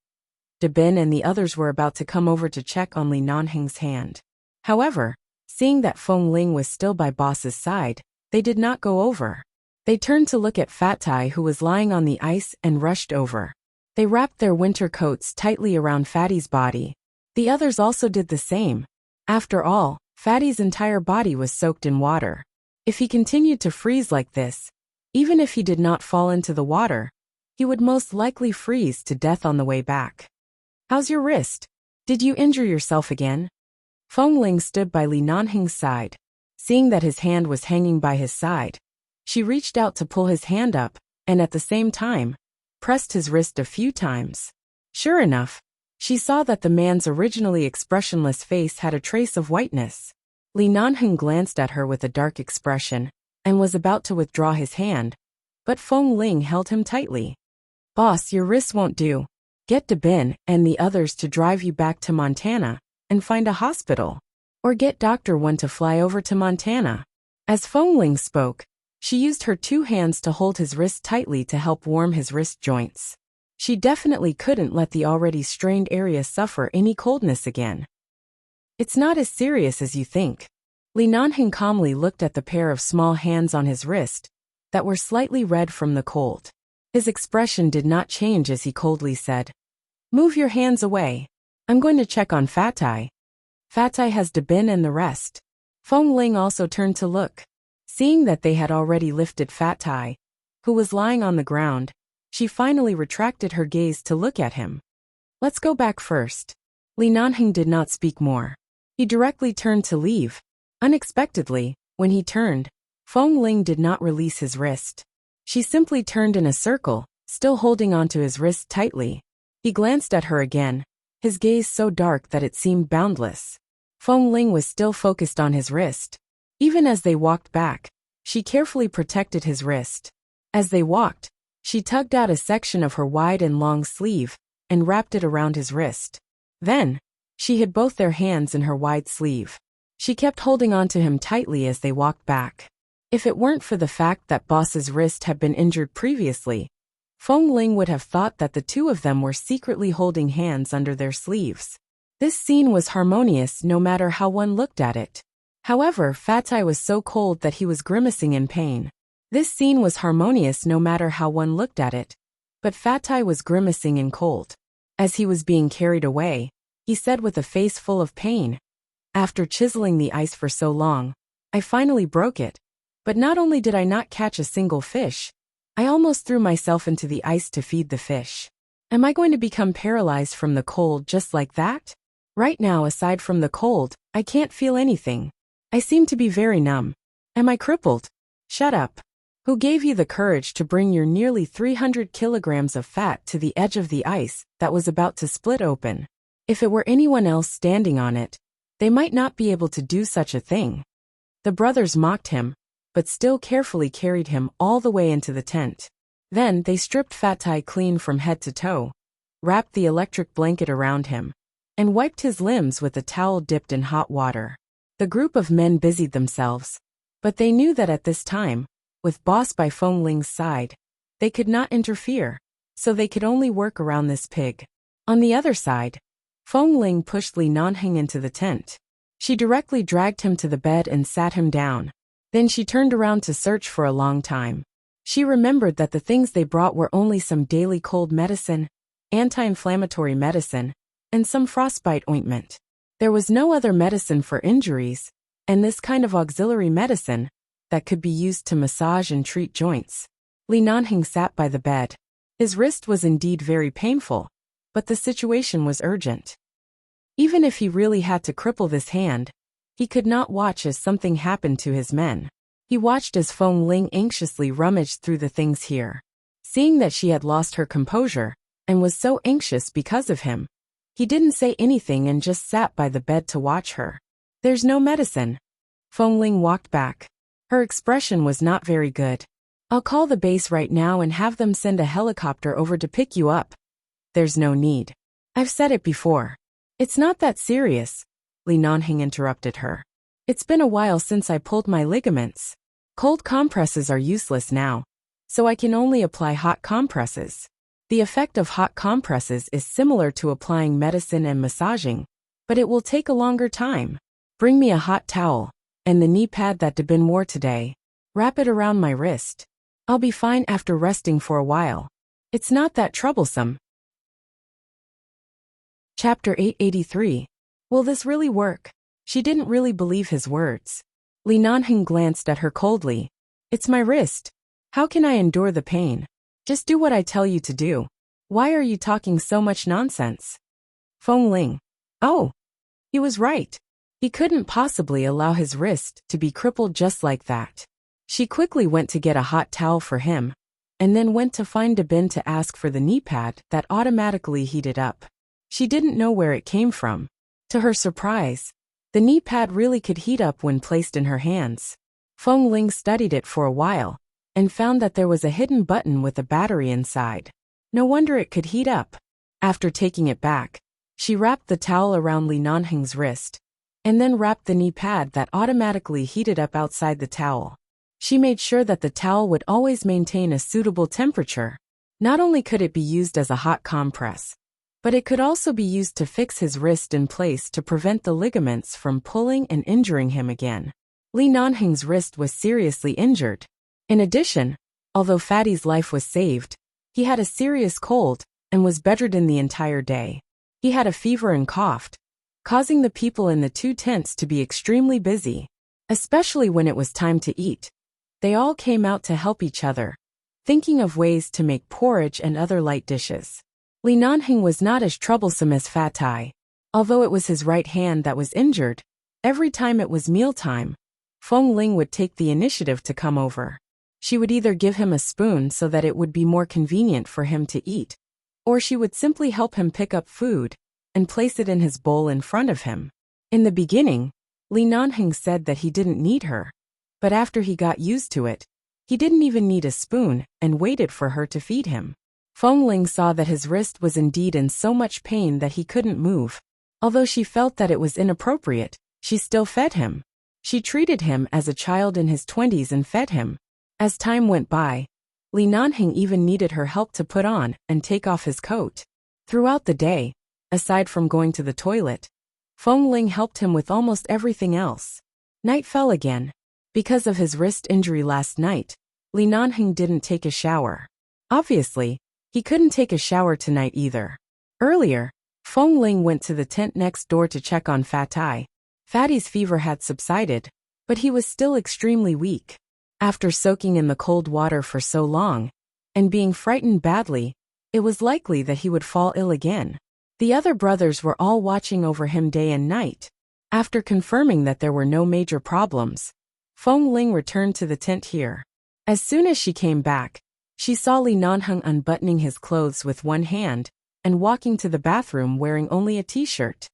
Dabin and the others were about to come over to check on Li Nanheng's hand. However, seeing that Feng Ling was still by boss's side, they did not go over. They turned to look at Fatty, who was lying on the ice, and rushed over. They wrapped their winter coats tightly around Fatty's body. The others also did the same. After all, Fatty's entire body was soaked in water. If he continued to freeze like this, even if he did not fall into the water, he would most likely freeze to death on the way back. "How's your wrist? Did you injure yourself again?" Feng Ling stood by Li Nanheng's side. Seeing that his hand was hanging by his side, she reached out to pull his hand up, and at the same time, pressed his wrist a few times. Sure enough, she saw that the man's originally expressionless face had a trace of whiteness. Li Nanheng glanced at her with a dark expression, and was about to withdraw his hand, but Feng Ling held him tightly. "Boss, your wrist won't do. Get Dabin and the others to drive you back to Montana and find a hospital. Or get Dr. One to fly over to Montana." As Feng Ling spoke, she used her 2 hands to hold his wrist tightly to help warm his wrist joints. She definitely couldn't let the already strained area suffer any coldness again. "It's not as serious as you think." Li Nanheng calmly looked at the pair of small hands on his wrist that were slightly red from the cold. His expression did not change as he coldly said, "Move your hands away. I'm going to check on Fatty. Fatty has Dabin and the rest." Feng Ling also turned to look. Seeing that they had already lifted Fatty, who was lying on the ground, she finally retracted her gaze to look at him. "Let's go back first." Li Nanheng did not speak more. He directly turned to leave. Unexpectedly, when he turned, Feng Ling did not release his wrist. She simply turned in a circle, still holding onto his wrist tightly. He glanced at her again, his gaze so dark that it seemed boundless. Feng Ling was still focused on his wrist. Even as they walked back, she carefully protected his wrist. As they walked, she tugged out a section of her wide and long sleeve and wrapped it around his wrist. Then, she hid both their hands in her wide sleeve. She kept holding on to him tightly as they walked back. If it weren't for the fact that Boss's wrist had been injured previously, Feng Ling would have thought that the two of them were secretly holding hands under their sleeves. This scene was harmonious no matter how one looked at it. However, Fatty was so cold that he was grimacing in pain. This scene was harmonious no matter how one looked at it, but Fatty was grimacing in cold. As he was being carried away, he said with a face full of pain, "After chiseling the ice for so long, I finally broke it. But not only did I not catch a single fish, I almost threw myself into the ice to feed the fish. Am I going to become paralyzed from the cold just like that? Right now, aside from the cold, I can't feel anything. I seem to be very numb. Am I crippled? Shut up. Who gave you the courage to bring your nearly 300 kilograms of fat to the edge of the ice that was about to split open? If it were anyone else standing on it, they might not be able to do such a thing." The brothers mocked him, but still carefully carried him all the way into the tent. Then they stripped Fatty clean from head to toe, wrapped the electric blanket around him, and wiped his limbs with a towel dipped in hot water. The group of men busied themselves, but they knew that at this time, with Boss by Feng Ling's side, they could not interfere, so they could only work around this pig. On the other side, Feng Ling pushed Li Nanheng into the tent. She directly dragged him to the bed and sat him down. Then she turned around to search for a long time. She remembered that the things they brought were only some daily cold medicine, anti-inflammatory medicine, and some frostbite ointment. There was no other medicine for injuries, and this kind of auxiliary medicine that could be used to massage and treat joints. Li Nanheng sat by the bed. His wrist was indeed very painful, but the situation was urgent. Even if he really had to cripple this hand, he could not watch as something happened to his men. He watched as Feng Ling anxiously rummaged through the things here. Seeing that she had lost her composure and was so anxious because of him, he didn't say anything and just sat by the bed to watch her. "There's no medicine." Fengling walked back. Her expression was not very good. "I'll call the base right now and have them send a helicopter over to pick you up." "There's no need. I've said it before. It's not that serious," Li Nanhing interrupted her. "It's been a while since I pulled my ligaments. Cold compresses are useless now, so I can only apply hot compresses. The effect of hot compresses is similar to applying medicine and massaging, but it will take a longer time. Bring me a hot towel, and the knee pad that Dabin wore today. Wrap it around my wrist. I'll be fine after resting for a while. It's not that troublesome." Chapter 883. Will this really work? She didn't really believe his words. Li Nanhing glanced at her coldly. "It's my wrist. How can I endure the pain? Just do what I tell you to do. Why are you talking so much nonsense?" Fengling. Oh, he was right. He couldn't possibly allow his wrist to be crippled just like that. She quickly went to get a hot towel for him, and then went to find Dabin to ask for the knee pad that automatically heated up. She didn't know where it came from. To her surprise, the knee pad really could heat up when placed in her hands. Fengling studied it for a while, and found that there was a hidden button with a battery inside. No wonder it could heat up. After taking it back, she wrapped the towel around Li Nanhing's wrist, and then wrapped the knee pad that automatically heated up outside the towel. She made sure that the towel would always maintain a suitable temperature. Not only could it be used as a hot compress, but it could also be used to fix his wrist in place to prevent the ligaments from pulling and injuring him again. Li Nanhing's wrist was seriously injured. In addition, although Fatty's life was saved, he had a serious cold and was bedridden the entire day. He had a fever and coughed, causing the people in the two tents to be extremely busy, especially when it was time to eat. They all came out to help each other, thinking of ways to make porridge and other light dishes. Li Nanhing was not as troublesome as Fatty. Although it was his right hand that was injured, every time it was mealtime, Fengling would take the initiative to come over. She would either give him a spoon so that it would be more convenient for him to eat, or she would simply help him pick up food and place it in his bowl in front of him. In the beginning, Li Nanhing said that he didn't need her, but after he got used to it, he didn't even need a spoon and waited for her to feed him. Fengling saw that his wrist was indeed in so much pain that he couldn't move. Although she felt that it was inappropriate, she still fed him. She treated him as a child in his 20s and fed him. As time went by, Li Nanhing even needed her help to put on and take off his coat. Throughout the day, aside from going to the toilet, Fengling helped him with almost everything else. Night fell again. Because of his wrist injury last night, Li Nanhing didn't take a shower. Obviously, he couldn't take a shower tonight either. Earlier, Fengling went to the tent next door to check on Fatty. Fatty's fever had subsided, but he was still extremely weak. After soaking in the cold water for so long, and being frightened badly, it was likely that he would fall ill again. The other brothers were all watching over him day and night. After confirming that there were no major problems, Fengling returned to the tent here. As soon as she came back, she saw Li Nanhing unbuttoning his clothes with one hand and walking to the bathroom wearing only a t-shirt.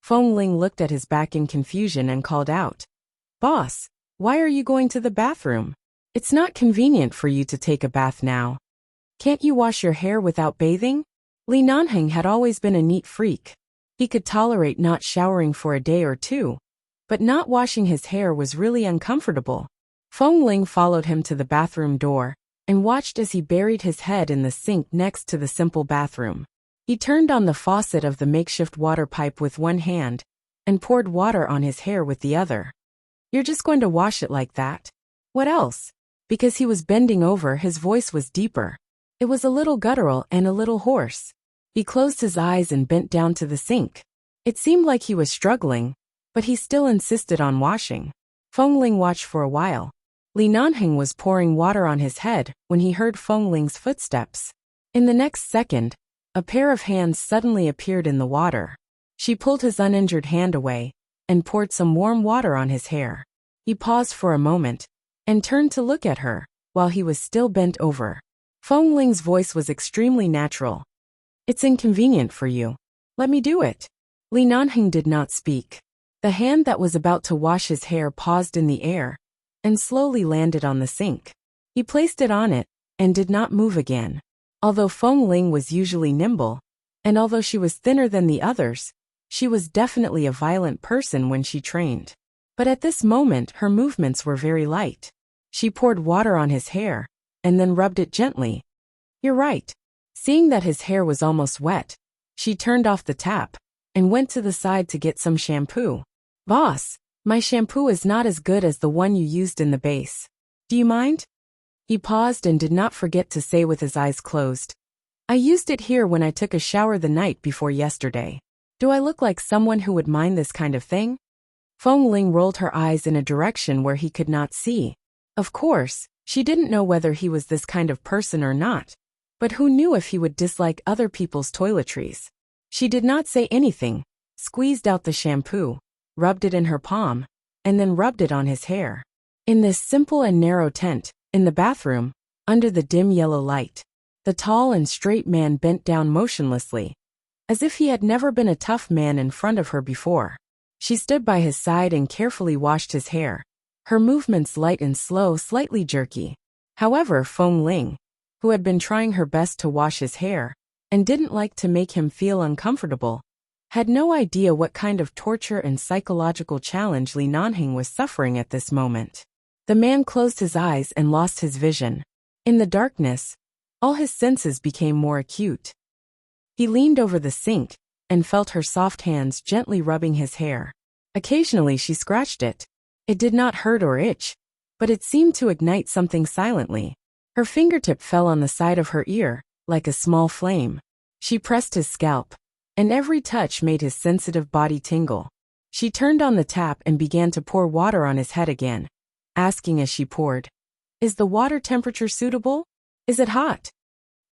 Fengling looked at his back in confusion and called out, "Boss, why are you going to the bathroom? It's not convenient for you to take a bath now. Can't you wash your hair without bathing?" Li Nanhing had always been a neat freak. He could tolerate not showering for a day or two, but not washing his hair was really uncomfortable. Fengling followed him to the bathroom door and watched as he buried his head in the sink next to the simple bathroom. He turned on the faucet of the makeshift water pipe with one hand and poured water on his hair with the other. "You're just going to wash it like that? What else?" Because he was bending over, his voice was deeper. It was a little guttural and a little hoarse. He closed his eyes and bent down to the sink. It seemed like he was struggling, but he still insisted on washing. Fengling watched for a while. Li Nanhing was pouring water on his head when he heard Fengling's footsteps. In the next second, a pair of hands suddenly appeared in the water. She pulled his uninjured hand away and poured some warm water on his hair. He paused for a moment and turned to look at her while he was still bent over. Feng Ling's voice was extremely natural. It's inconvenient for you. Let me do it. Li Nanheng did not speak. The hand that was about to wash his hair paused in the air and slowly landed on the sink. He placed it on it and did not move again. Although Feng Ling was usually nimble, and although she was thinner than the others, she was definitely a violent person when she trained. But at this moment her movements were very light. She poured water on his hair and then rubbed it gently. You're right. Seeing that his hair was almost wet, she turned off the tap and went to the side to get some shampoo. Boss, my shampoo is not as good as the one you used in the base. Do you mind? He paused and did not forget to say with his eyes closed. I used it here when I took a shower the night before yesterday. Do I look like someone who would mind this kind of thing? Feng Ling rolled her eyes in a direction where he could not see. Of course, she didn't know whether he was this kind of person or not. But who knew if he would dislike other people's toiletries? She did not say anything, squeezed out the shampoo, rubbed it in her palm, and then rubbed it on his hair. In this simple and narrow tent, in the bathroom, under the dim yellow light, the tall and straight man bent down motionlessly, as if he had never been a tough man in front of her before. She stood by his side and carefully washed his hair, her movements light and slow, slightly jerky. However, Feng Ling, who had been trying her best to wash his hair, and didn't like to make him feel uncomfortable, had no idea what kind of torture and psychological challenge Li Nanheng was suffering at this moment. The man closed his eyes and lost his vision. In the darkness, all his senses became more acute. He leaned over the sink and felt her soft hands gently rubbing his hair. Occasionally she scratched it. It did not hurt or itch, but it seemed to ignite something silently. Her fingertip fell on the side of her ear, like a small flame. She pressed his scalp, and every touch made his sensitive body tingle. She turned on the tap and began to pour water on his head again, asking as she poured, "Is the water temperature suitable? Is it hot?"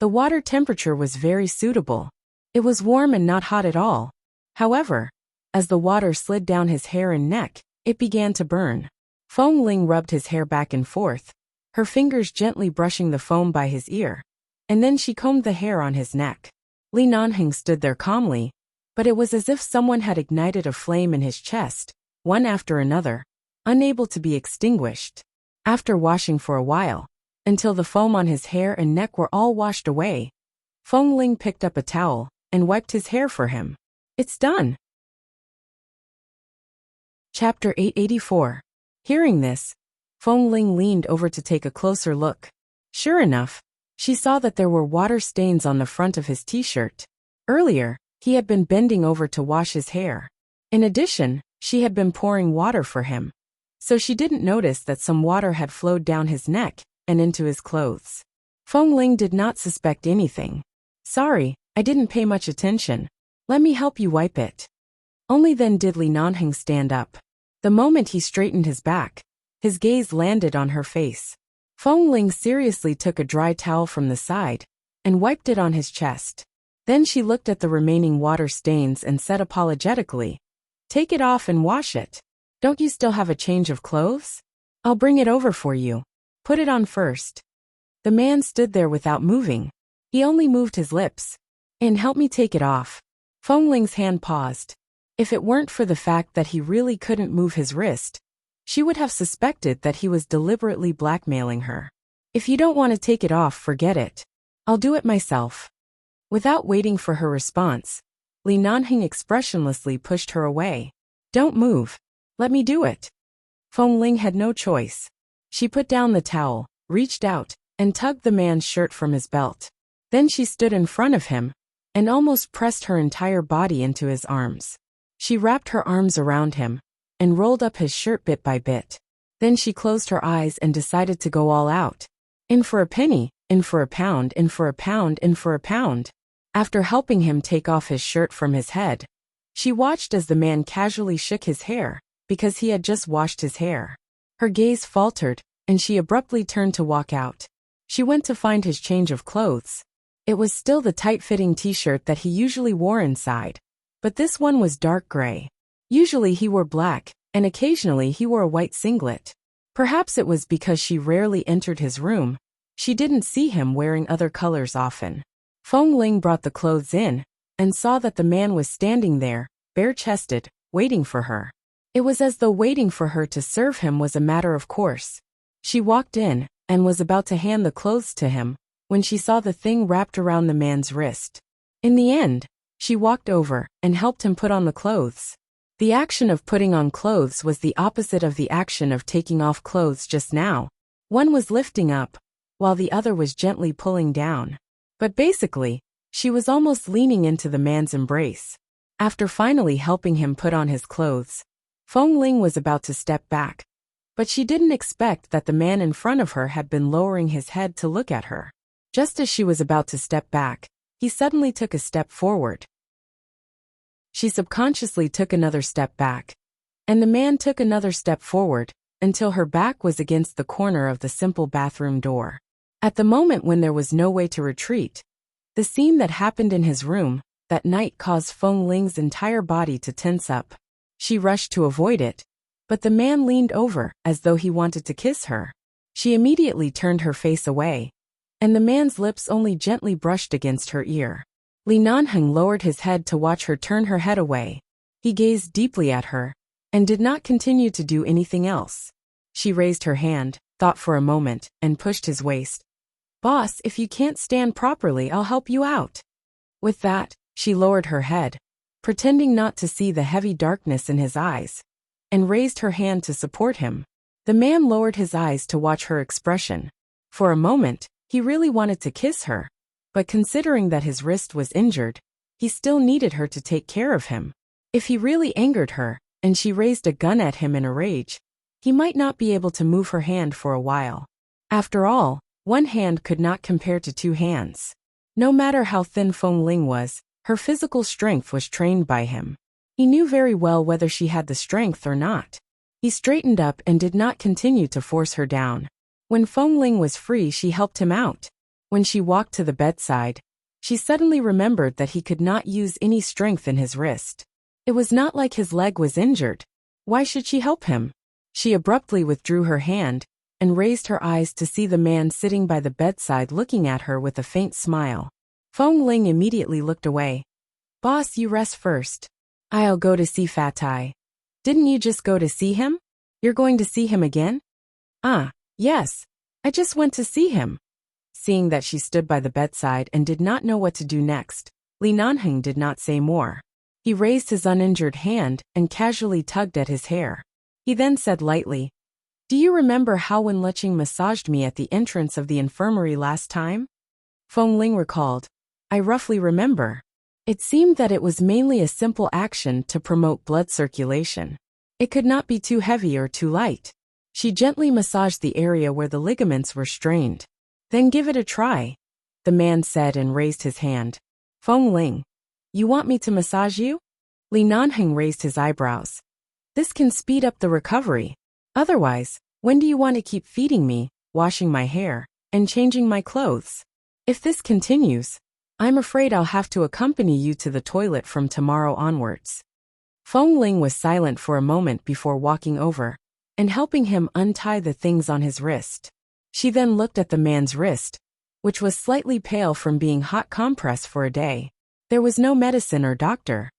The water temperature was very suitable. It was warm and not hot at all. However, as the water slid down his hair and neck, it began to burn. Feng Ling rubbed his hair back and forth, her fingers gently brushing the foam by his ear, and then she combed the hair on his neck. Li Nanheng stood there calmly, but it was as if someone had ignited a flame in his chest, one after another, unable to be extinguished. After washing for a while, until the foam on his hair and neck were all washed away, Feng Ling picked up a towel and wiped his hair for him. It's done. Chapter 884. Hearing this, Feng Ling leaned over to take a closer look. Sure enough, she saw that there were water stains on the front of his t-shirt. Earlier, he had been bending over to wash his hair. In addition, she had been pouring water for him, so she didn't notice that some water had flowed down his neck and into his clothes. Feng Ling did not suspect anything. Sorry, I didn't pay much attention. Let me help you wipe it. Only then did Li Nanheng stand up. The moment he straightened his back, his gaze landed on her face. Feng Ling seriously took a dry towel from the side and wiped it on his chest. Then she looked at the remaining water stains and said apologetically, "Take it off and wash it. Don't you still have a change of clothes? I'll bring it over for you. Put it on first." The man stood there without moving. He only moved his lips. "And help me take it off." Feng Ling's hand paused. If it weren't for the fact that he really couldn't move his wrist, she would have suspected that he was deliberately blackmailing her. "If you don't want to take it off, forget it. I'll do it myself." Without waiting for her response, Li Nanheng expressionlessly pushed her away. "Don't move. Let me do it." Feng Ling had no choice. She put down the towel, reached out, and tugged the man's shirt from his belt. Then she stood in front of him and almost pressed her entire body into his arms. She wrapped her arms around him and rolled up his shirt bit by bit. Then she closed her eyes and decided to go all out. In for a penny, in for a pound, in for a pound, in for a pound. After helping him take off his shirt from his head, she watched as the man casually shook his hair, because he had just washed his hair. Her gaze faltered, and she abruptly turned to walk out. She went to find his change of clothes. It was still the tight-fitting t-shirt that he usually wore inside, but this one was dark gray. Usually he wore black, and occasionally he wore a white singlet. Perhaps it was because she rarely entered his room, She didn't see him wearing other colors often. Feng Ling brought the clothes in and saw that the man was standing there, bare-chested, waiting for her. It was as though waiting for her to serve him was a matter of course. She walked in and was about to hand the clothes to him when she saw the thing wrapped around the man's wrist. In the end, she walked over and helped him put on the clothes. The action of putting on clothes was the opposite of the action of taking off clothes just now. One was lifting up, while the other was gently pulling down. But basically, she was almost leaning into the man's embrace. After finally helping him put on his clothes, Feng Ling was about to step back. But she didn't expect that the man in front of her had been lowering his head to look at her. Just as she was about to step back, he suddenly took a step forward. She subconsciously took another step back, and the man took another step forward until her back was against the corner of the simple bathroom door. At the moment when there was no way to retreat, the scene that happened in his room that night caused Feng Ling's entire body to tense up. She rushed to avoid it, but the man leaned over as though he wanted to kiss her. She immediately turned her face away, and the man's lips only gently brushed against her ear. Li Nanheng lowered his head to watch her turn her head away. He gazed deeply at her and did not continue to do anything else. She raised her hand, thought for a moment, and pushed his waist. "Boss, if you can't stand properly, I'll help you out." With that, she lowered her head, pretending not to see the heavy darkness in his eyes, and raised her hand to support him. The man lowered his eyes to watch her expression. For a moment, he really wanted to kiss her, but considering that his wrist was injured, he still needed her to take care of him. If he really angered her, and she raised a gun at him in a rage, he might not be able to move her hand for a while. After all, one hand could not compare to two hands. No matter how thin Feng Ling was, her physical strength was trained by him. He knew very well whether she had the strength or not. He straightened up and did not continue to force her down. When Feng Ling was free, she helped him out. When she walked to the bedside, she suddenly remembered that he could not use any strength in his wrist. It was not like his leg was injured. Why should she help him? She abruptly withdrew her hand and raised her eyes to see the man sitting by the bedside looking at her with a faint smile. Feng Ling immediately looked away. "Boss, you rest first. I'll go to see Fatai." "Didn't you just go to see him? You're going to see him again?" "Ah, yes. I just went to see him." Seeing that she stood by the bedside and did not know what to do next, Li Nanheng did not say more. He raised his uninjured hand and casually tugged at his hair. He then said lightly, "Do you remember how when Leching massaged me at the entrance of the infirmary last time?" Feng Ling recalled. "I roughly remember." It seemed that it was mainly a simple action to promote blood circulation. It could not be too heavy or too light. She gently massaged the area where the ligaments were strained. "Then give it a try," the man said and raised his hand. "Feng Ling, you want me to massage you?" Li Nanheng raised his eyebrows. "This can speed up the recovery. Otherwise, when do you want to keep feeding me, washing my hair, and changing my clothes? If this continues, I'm afraid I'll have to accompany you to the toilet from tomorrow onwards." Feng Ling was silent for a moment before walking over and helping him untie the things on his wrist. She then looked at the man's wrist, which was slightly pale from being hot compressed for a day. There was no medicine or doctor.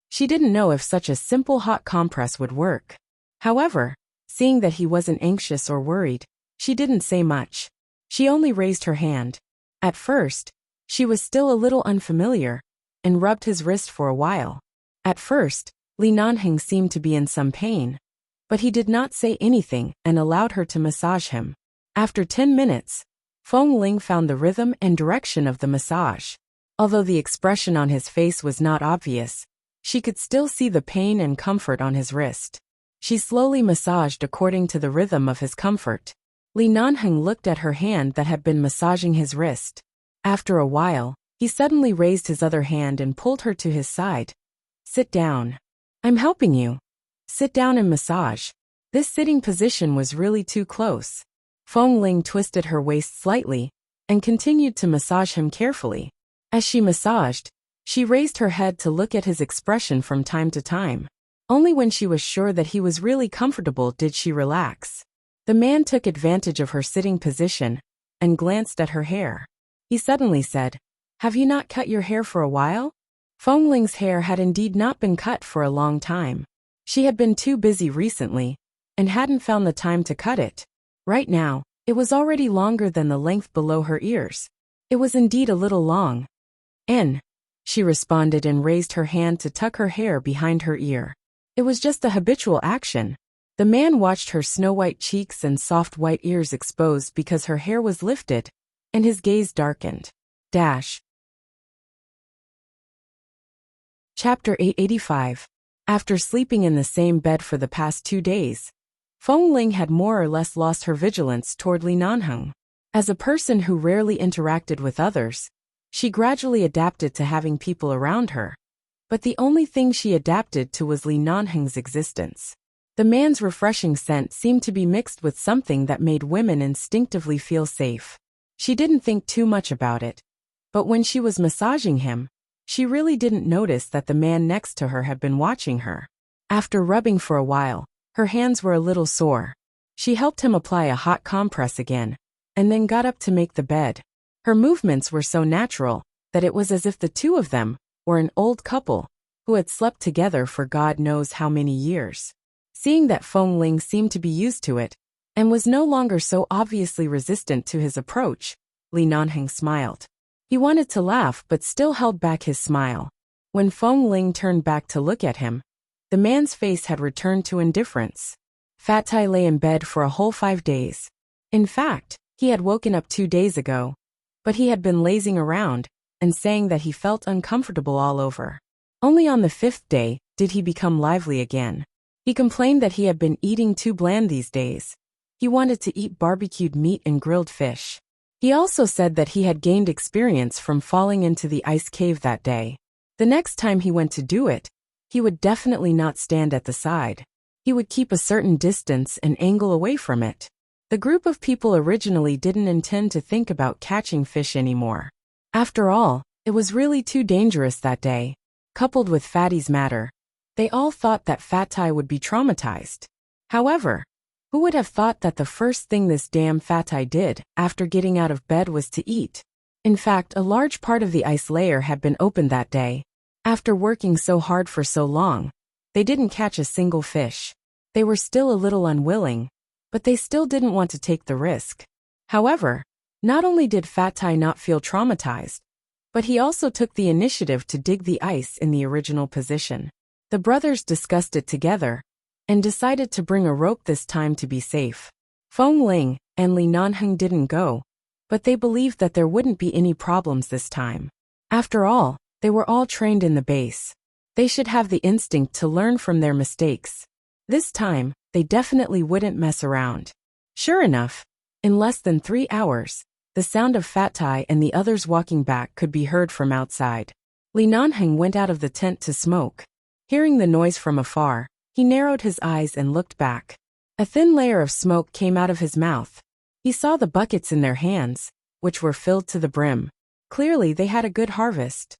She didn't know if such a simple hot compress would work. However, seeing that he wasn't anxious or worried, she didn't say much. She only raised her hand. At first, she was still a little unfamiliar and rubbed his wrist for a while. At first, Li Nanheng seemed to be in some pain, but he did not say anything and allowed her to massage him. After 10 minutes, Feng Ling found the rhythm and direction of the massage. Although the expression on his face was not obvious, she could still see the pain and comfort on his wrist. She slowly massaged according to the rhythm of his comfort. Li Nanheng looked at her hand that had been massaging his wrist. After a while, he suddenly raised his other hand and pulled her to his side. "Sit down. I'm helping you. Sit down and massage." This sitting position was really too close. Feng Ling twisted her waist slightly and continued to massage him carefully. As she massaged, she raised her head to look at his expression from time to time. Only when she was sure that he was really comfortable did she relax. The man took advantage of her sitting position and glanced at her hair. He suddenly said, "Have you not cut your hair for a while?" Feng Ling's hair had indeed not been cut for a long time. She had been too busy recently and hadn't found the time to cut it. Right now, it was already longer than the length below her ears. It was indeed a little long. She responded and raised her hand to tuck her hair behind her ear. It was just a habitual action. The man watched her snow-white cheeks and soft white ears exposed because her hair was lifted, and his gaze darkened. Chapter 885. After sleeping in the same bed for the past 2 days, Feng Ling had more or less lost her vigilance toward Li Nanheng. As a person who rarely interacted with others, she gradually adapted to having people around her. But the only thing she adapted to was Li Nanheng's existence. The man's refreshing scent seemed to be mixed with something that made women instinctively feel safe. She didn't think too much about it. But when she was massaging him, she really didn't notice that the man next to her had been watching her. After rubbing for a while, her hands were a little sore. She helped him apply a hot compress again, and then got up to make the bed. Her movements were so natural that it was as if the two of them were an old couple who had slept together for God knows how many years. Seeing that Feng Ling seemed to be used to it and was no longer so obviously resistant to his approach, Li Nanheng smiled. He wanted to laugh but still held back his smile. When Feng Ling turned back to look at him, the man's face had returned to indifference. Fat Tai lay in bed for a whole 5 days. In fact, he had woken up 2 days ago, but he had been lazing around and saying that he felt uncomfortable all over. Only on the 5th day did he become lively again. He complained that he had been eating too bland these days. He wanted to eat barbecued meat and grilled fish. He also said that he had gained experience from falling into the ice cave that day. The next time he went to do it, he would definitely not stand at the side. He would keep a certain distance and angle away from it. The group of people originally didn't intend to think about catching fish anymore. After all, it was really too dangerous that day. Coupled with Fatty's matter, they all thought that Fat Tai would be traumatized. However, who would have thought that the first thing this damn Fat Tai did after getting out of bed was to eat? In fact, a large part of the ice layer had been opened that day. After working so hard for so long, they didn't catch a single fish. They were still a little unwilling, but they still didn't want to take the risk. However, not only did Fat Tai not feel traumatized, but he also took the initiative to dig the ice in the original position. The brothers discussed it together and decided to bring a rope this time to be safe. Feng Ling and Li Nanheng didn't go, but they believed that there wouldn't be any problems this time. After all, they were all trained in the base. They should have the instinct to learn from their mistakes. This time, they definitely wouldn't mess around. Sure enough, in less than 3 hours, the sound of Fat Tai and the others walking back could be heard from outside. Li Nanheng went out of the tent to smoke. Hearing the noise from afar, he narrowed his eyes and looked back. A thin layer of smoke came out of his mouth. He saw the buckets in their hands, which were filled to the brim. Clearly they had a good harvest.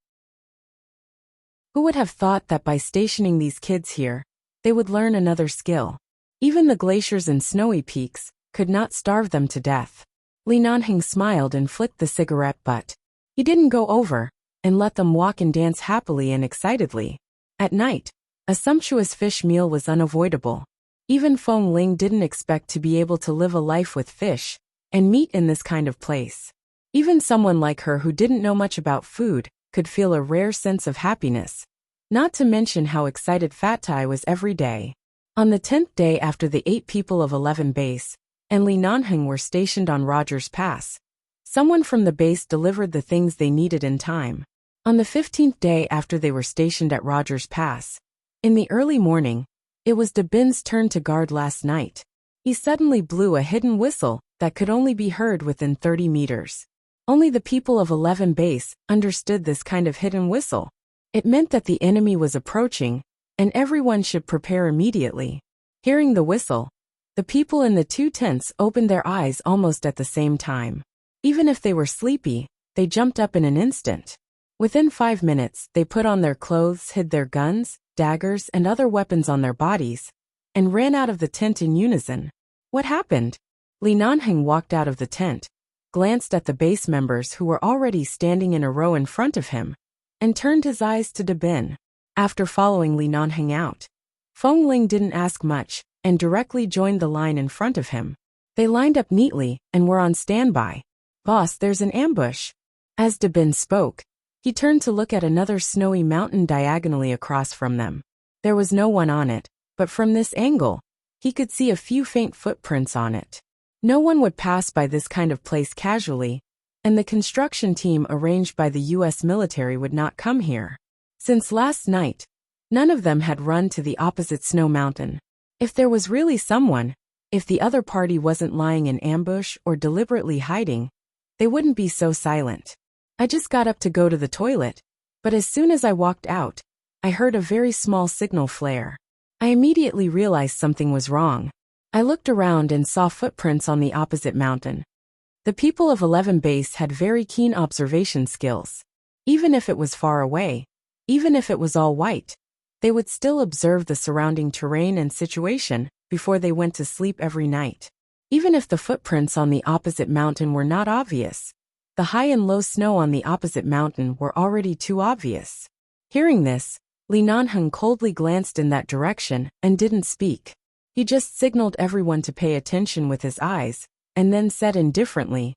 Who would have thought that by stationing these kids here, they would learn another skill? Even the glaciers and snowy peaks could not starve them to death. Li Nanheng smiled and flicked the cigarette butt. He didn't go over and let them walk and dance happily and excitedly. At night, a sumptuous fish meal was unavoidable. Even Feng Ling didn't expect to be able to live a life with fish and meat in this kind of place. Even someone like her who didn't know much about food could feel a rare sense of happiness. Not to mention how excited Fat Tai was every day. On the 10th day after the 8 people of 11 base and Li Nanheng were stationed on Rogers Pass, someone from the base delivered the things they needed in time. On the 15th day after they were stationed at Rogers Pass, in the early morning, it was De Bin's turn to guard last night. He suddenly blew a hidden whistle that could only be heard within 30 meters. Only the people of 11 base understood this kind of hidden whistle. It meant that the enemy was approaching, and everyone should prepare immediately. Hearing the whistle, the people in the 2 tents opened their eyes almost at the same time. Even if they were sleepy, they jumped up in an instant. Within 5 minutes, they put on their clothes, hid their guns, daggers, and other weapons on their bodies, and ran out of the tent in unison. What happened? Li Nanheng walked out of the tent, glanced at the base members who were already standing in a row in front of him, and turned his eyes to Dabin. After following Li Nanheng out, Feng Ling didn't ask much and directly joined the line in front of him. They lined up neatly and were on standby. Boss, there's an ambush. As Dabin spoke, he turned to look at another snowy mountain diagonally across from them. There was no one on it, but from this angle, he could see a few faint footprints on it. No one would pass by this kind of place casually, and the construction team arranged by the U.S. military would not come here. Since last night, none of them had run to the opposite snow mountain. If there was really someone, if the other party wasn't lying in ambush or deliberately hiding, they wouldn't be so silent. I just got up to go to the toilet, but as soon as I walked out, I heard a very small signal flare. I immediately realized something was wrong. I looked around and saw footprints on the opposite mountain. The people of 11 Base had very keen observation skills. Even if it was far away, even if it was all white, they would still observe the surrounding terrain and situation before they went to sleep every night. Even if the footprints on the opposite mountain were not obvious, the high and low snow on the opposite mountain were already too obvious. Hearing this, Li Nanheng coldly glanced in that direction and didn't speak. He just signaled everyone to pay attention with his eyes, and then said indifferently,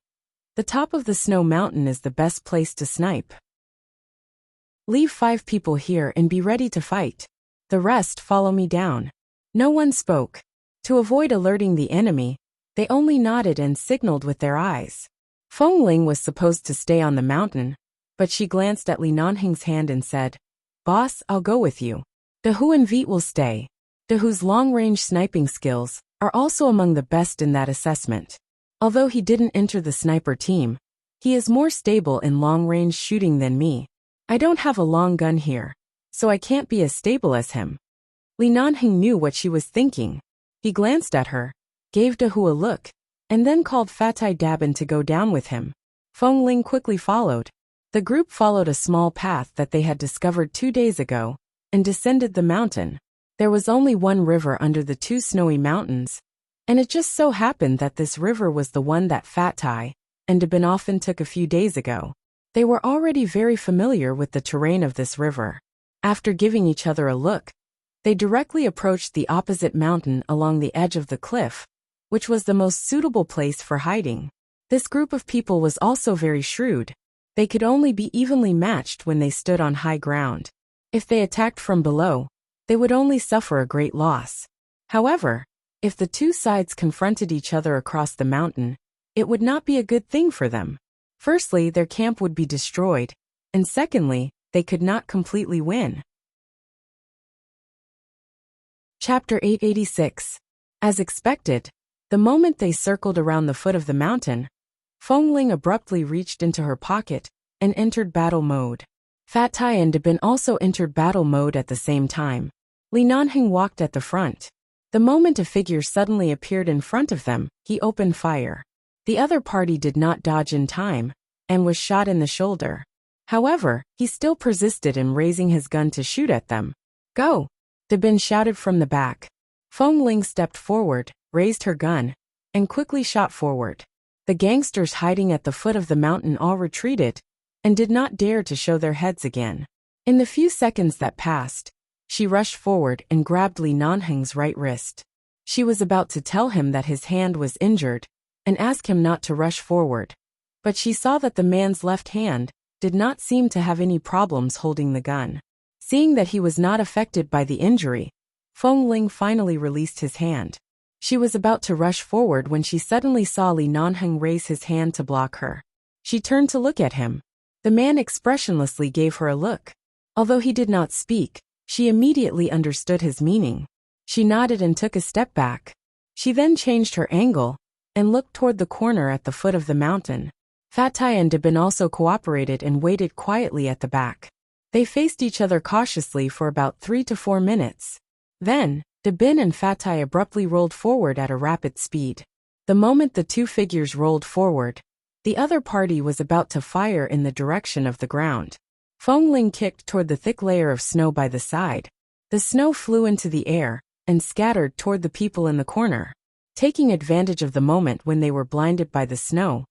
"The top of the snow mountain is the best place to snipe. Leave 5 people here and be ready to fight. The rest follow me down." No one spoke. To avoid alerting the enemy, they only nodded and signaled with their eyes. Feng Ling was supposed to stay on the mountain, but she glanced at Li Nanheng's hand and said, "Boss, I'll go with you. De Hu and Vite will stay." De Hu's long-range sniping skills are also among the best in that assessment. Although he didn't enter the sniper team, he is more stable in long-range shooting than me. I don't have a long gun here, so I can't be as stable as him. Li Nanheng knew what she was thinking. He glanced at her, gave De Hu a look, and then called Fatai Dabin to go down with him. Feng Ling quickly followed. The group followed a small path that they had discovered 2 days ago and descended the mountain. There was only one river under the 2 snowy mountains, and it just so happened that this river was the one that Fatai and Dabin often took a few days ago. They were already very familiar with the terrain of this river. After giving each other a look, they directly approached the opposite mountain along the edge of the cliff, which was the most suitable place for hiding. This group of people was also very shrewd. They could only be evenly matched when they stood on high ground. If they attacked from below, they would only suffer a great loss. However, if the 2 sides confronted each other across the mountain, it would not be a good thing for them. Firstly, their camp would be destroyed, and secondly, they could not completely win. Chapter 886. As expected, the moment they circled around the foot of the mountain, Feng Ling abruptly reached into her pocket and entered battle mode. Fatai and Dabin also entered battle mode at the same time. Li Nanheng walked at the front. The moment a figure suddenly appeared in front of them, he opened fire. The other party did not dodge in time, and was shot in the shoulder. However, he still persisted in raising his gun to shoot at them. "Go!" Dabin shouted from the back. Feng Ling stepped forward, raised her gun, and quickly shot forward. The gangsters hiding at the foot of the mountain all retreated, and did not dare to show their heads again. In the few seconds that passed, she rushed forward and grabbed Li Nanheng's right wrist. She was about to tell him that his hand was injured, and ask him not to rush forward. But she saw that the man's left hand did not seem to have any problems holding the gun. Seeing that he was not affected by the injury, Feng Ling finally released his hand. She was about to rush forward when she suddenly saw Li Nanheng raise his hand to block her. She turned to look at him. The man expressionlessly gave her a look. Although he did not speak, she immediately understood his meaning. She nodded and took a step back. She then changed her angle and looked toward the corner at the foot of the mountain. Fatai and Dabin also cooperated and waited quietly at the back. They faced each other cautiously for about 3 to 4 minutes. Then, Dabin and Fatai abruptly rolled forward at a rapid speed. The moment the 2 figures rolled forward, the other party was about to fire in the direction of the ground. Feng Ling kicked toward the thick layer of snow by the side. The snow flew into the air and scattered toward the people in the corner. Taking advantage of the moment when they were blinded by the snow,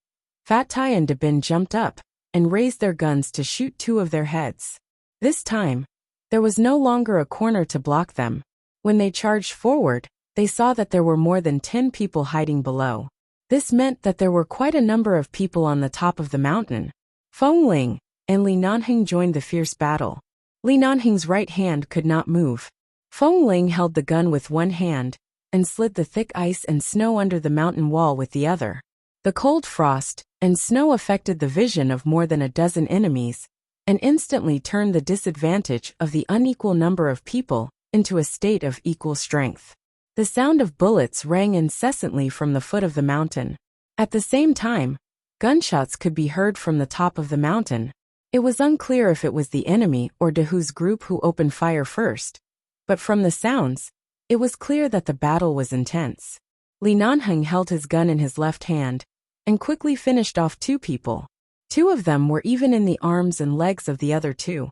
Fat Tai and Dabin jumped up and raised their guns to shoot 2 of their heads. This time, there was no longer a corner to block them. When they charged forward, they saw that there were more than 10 people hiding below. This meant that there were quite a number of people on the top of the mountain. Feng Ling and Li Nanheng joined the fierce battle. Li Nanheng's right hand could not move. Feng Ling held the gun with one hand and slid the thick ice and snow under the mountain wall with the other. The cold frost and snow affected the vision of more than a dozen enemies and instantly turned the disadvantage of the unequal number of people into a state of equal strength. The sound of bullets rang incessantly from the foot of the mountain. At the same time, gunshots could be heard from the top of the mountain. It was unclear if it was the enemy or Dahu's group who opened fire first, but from the sounds, it was clear that the battle was intense. Li Nanheng held his gun in his left hand and quickly finished off 2 people. 2 of them were even in the arms and legs of the other 2.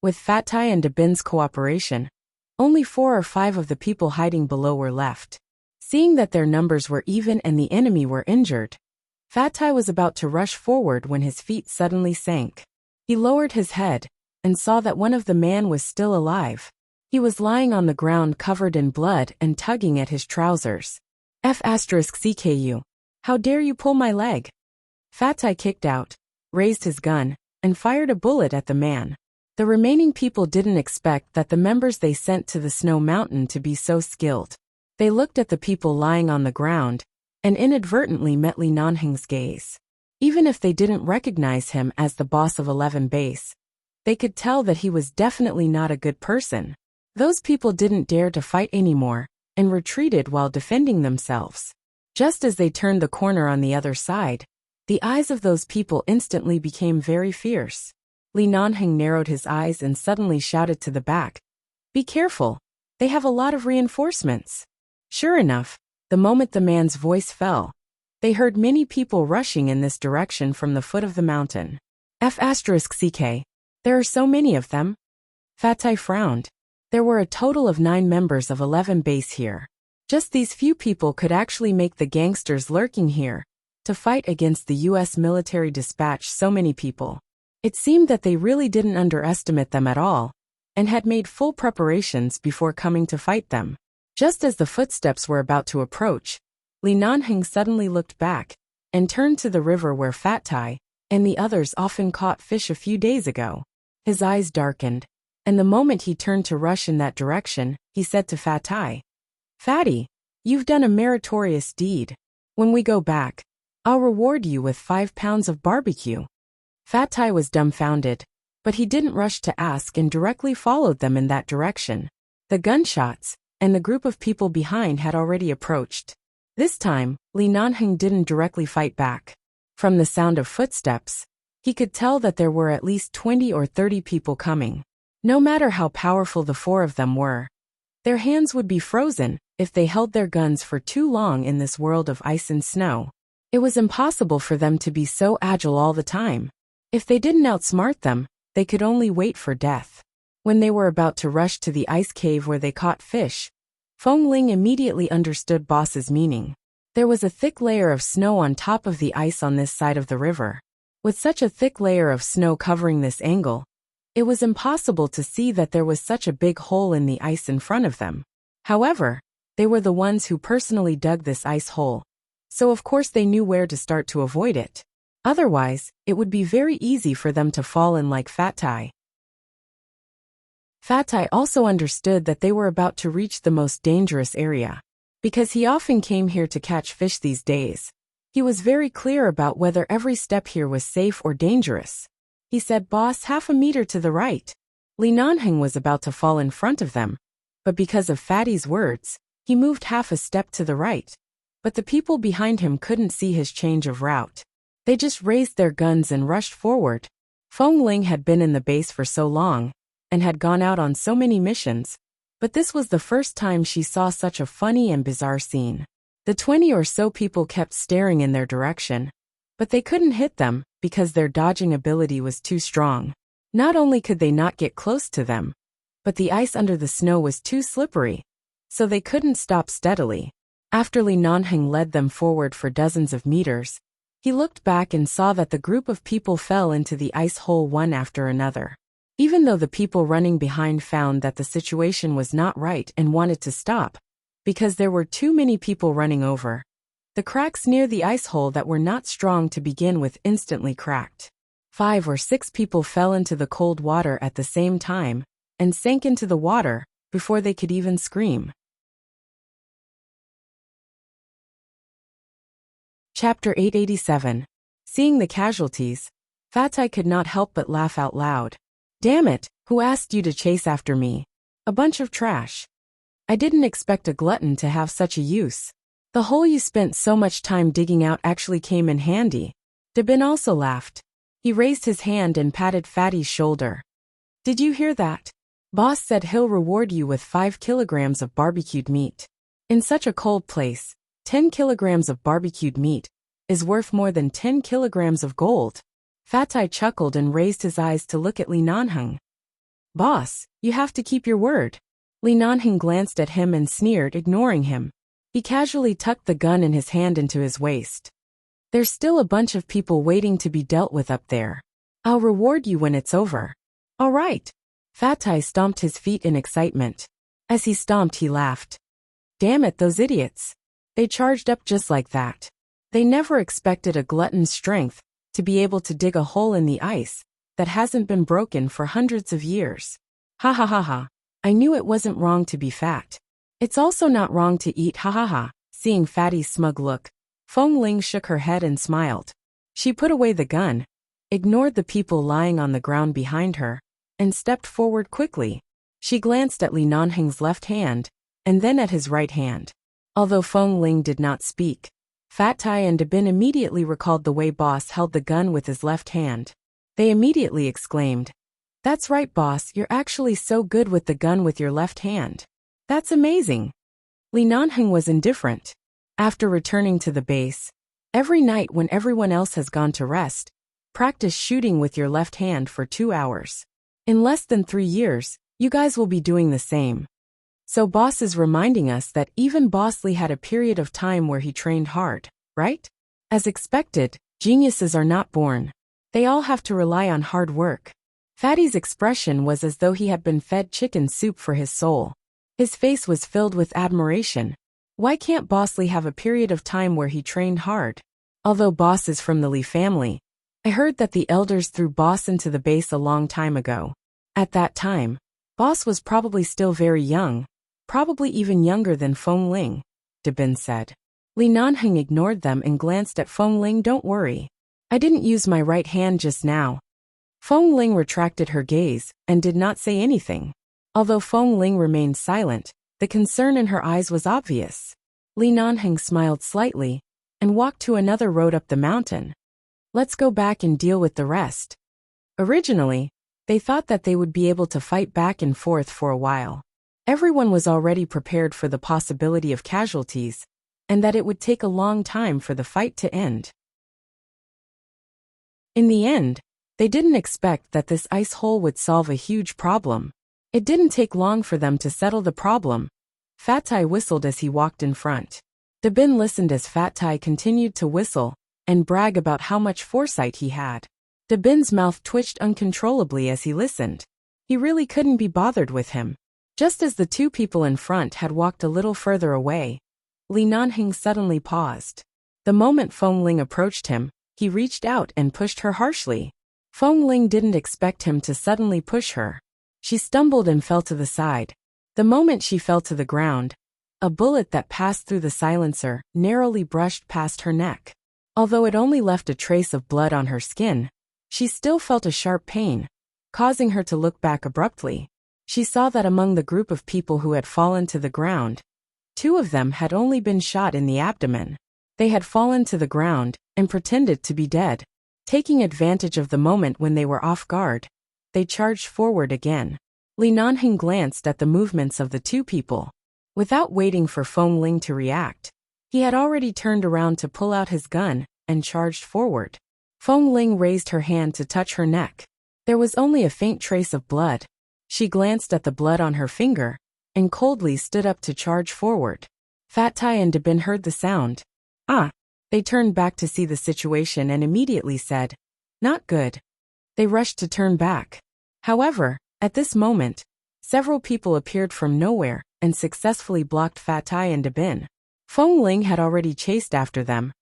With Fat Tai and Dabin's cooperation, only 4 or 5 of the people hiding below were left. Seeing that their numbers were even and the enemy were injured, Fat Tai was about to rush forward when his feet suddenly sank. He lowered his head and saw that one of the men was still alive. He was lying on the ground covered in blood and tugging at his trousers. F***CKU. How dare you pull my leg? Fat Tai kicked out, raised his gun, and fired a bullet at the man. The remaining people didn't expect that the members they sent to the snow mountain to be so skilled. They looked at the people lying on the ground and inadvertently met Li Nanheng's gaze. Even if they didn't recognize him as the boss of 11 Base, they could tell that he was definitely not a good person. Those people didn't dare to fight anymore and retreated while defending themselves. Just as they turned the corner on the other side, the eyes of those people instantly became very fierce. Li Nanheng narrowed his eyes and suddenly shouted to the back, "Be careful, they have a lot of reinforcements." Sure enough, the moment the man's voice fell, they heard many people rushing in this direction from the foot of the mountain. F***CK. There are so many of them. Fat Tai frowned. There were a total of 9 members of 11 Base here. Just these few people could actually make the gangsters lurking here to fight against the U.S. military dispatch so many people. It seemed that they really didn't underestimate them at all and had made full preparations before coming to fight them. Just as the footsteps were about to approach, Li Nanheng suddenly looked back and turned to the river where Fat Tai and the others often caught fish a few days ago. His eyes darkened, and the moment he turned to rush in that direction, he said to Fat Tai, "Fatty, you've done a meritorious deed. When we go back, I'll reward you with 5 pounds of barbecue." Fat Tai was dumbfounded, but he didn't rush to ask and directly followed them in that direction. The gunshots and the group of people behind had already approached. This time, Li Nanheng didn't directly fight back. From the sound of footsteps, he could tell that there were at least 20 or 30 people coming. No matter how powerful the 4 of them were, their hands would be frozen if they held their guns for too long in this world of ice and snow. It was impossible for them to be so agile all the time. If they didn't outsmart them, they could only wait for death. When they were about to rush to the ice cave where they caught fish, Feng Ling immediately understood Boss's meaning. There was a thick layer of snow on top of the ice on this side of the river. With such a thick layer of snow covering this angle, it was impossible to see that there was such a big hole in the ice in front of them. However, they were the ones who personally dug this ice hole, so of course they knew where to start to avoid it. Otherwise, it would be very easy for them to fall in like Fat Tai. Fat Tai also understood that they were about to reach the most dangerous area. Because he often came here to catch fish these days, he was very clear about whether every step here was safe or dangerous. He said, "Boss, half a meter to the right." Li Nanheng was about to fall in front of them, but because of Fatty's words, he moved half a step to the right. But the people behind him couldn't see his change of route. They just raised their guns and rushed forward. Feng Ling had been in the base for so long and had gone out on so many missions, but this was the first time she saw such a funny and bizarre scene. The 20 or so people kept staring in their direction, but they couldn't hit them because their dodging ability was too strong. Not only could they not get close to them, but the ice under the snow was too slippery, so they couldn't stop steadily. After Li Nanheng led them forward for dozens of meters, he looked back and saw that the group of people fell into the ice hole one after another. Even though the people running behind found that the situation was not right and wanted to stop, because there were too many people running over, the cracks near the ice hole that were not strong to begin with instantly cracked. 5 or 6 people fell into the cold water at the same time and sank into the water before they could even scream. Chapter 887. Seeing the casualties, Fatai could not help but laugh out loud. Damn it, who asked you to chase after me? A bunch of trash. I didn't expect a glutton to have such a use. The hole you spent so much time digging out actually came in handy. Dabin also laughed. He raised his hand and patted Fatty's shoulder. Did you hear that? Boss said he'll reward you with 5 kilograms of barbecued meat. In such a cold place, 10 kilograms of barbecued meat is worth more than 10 kilograms of gold. Fatai chuckled and raised his eyes to look at Li Nanheng. Boss, you have to keep your word. Li Nanheng glanced at him and sneered, ignoring him. He casually tucked the gun in his hand into his waist. There's still a bunch of people waiting to be dealt with up there. I'll reward you when it's over. All right. Fatai stomped his feet in excitement. As he stomped, he laughed. Damn it, those idiots. They charged up just like that. They never expected a glutton's strength to be able to dig a hole in the ice that hasn't been broken for hundreds of years. Ha ha ha ha. I knew it wasn't wrong to be fat. It's also not wrong to eat, ha ha ha. Seeing Fatty's smug look, Feng Ling shook her head and smiled. She put away the gun, ignored the people lying on the ground behind her, and stepped forward quickly. She glanced at Li Nanheng's left hand, and then at his right hand. Although Feng Ling did not speak, Fatai and Dabin immediately recalled the way Boss held the gun with his left hand. They immediately exclaimed, That's right, boss, you're actually so good with the gun with your left hand. That's amazing. Li Nanheng was indifferent. After returning to the base, every night when everyone else has gone to rest, practice shooting with your left hand for 2 hours. In less than 3 years, you guys will be doing the same. So Boss is reminding us that even Boss Li had a period of time where he trained hard, right? As expected, geniuses are not born. They all have to rely on hard work. Fatty's expression was as though he had been fed chicken soup for his soul. His face was filled with admiration. Why can't Boss Li have a period of time where he trained hard? Although Boss is from the Li family, I heard that the elders threw Boss into the base a long time ago. At that time, Boss was probably still very young, probably even younger than Feng Ling, Dabin said. Li Nanheng ignored them and glanced at Feng Ling. Don't worry. I didn't use my right hand just now. Feng Ling retracted her gaze and did not say anything. Although Feng Ling remained silent, the concern in her eyes was obvious. Li Nanheng smiled slightly and walked to another road up the mountain. Let's go back and deal with the rest. Originally, they thought that they would be able to fight back and forth for a while. Everyone was already prepared for the possibility of casualties, and that it would take a long time for the fight to end. In the end, they didn't expect that this ice hole would solve a huge problem. It didn't take long for them to settle the problem. Fatai whistled as he walked in front. Dabin listened as Fatai continued to whistle and brag about how much foresight he had. Dabin's mouth twitched uncontrollably as he listened. He really couldn't be bothered with him. Just as the 2 people in front had walked a little further away, Li Nanheng suddenly paused. The moment Feng Ling approached him, he reached out and pushed her harshly. Feng Ling didn't expect him to suddenly push her. She stumbled and fell to the side. The moment she fell to the ground, a bullet that passed through the silencer narrowly brushed past her neck. Although it only left a trace of blood on her skin, she still felt a sharp pain, causing her to look back abruptly. She saw that among the group of people who had fallen to the ground, 2 of them had only been shot in the abdomen. They had fallen to the ground and pretended to be dead. Taking advantage of the moment when they were off guard, they charged forward again. Li Nanheng glanced at the movements of the 2 people. Without waiting for Feng Ling to react, he had already turned around to pull out his gun and charged forward. Feng Ling raised her hand to touch her neck. There was only a faint trace of blood. She glanced at the blood on her finger and coldly stood up to charge forward. Fat Tai and Dabin heard the sound. Ah! They turned back to see the situation and immediately said, "Not good." They rushed to turn back. However, at this moment, several people appeared from nowhere and successfully blocked Fat Tai and Dabin. Feng Ling had already chased after them,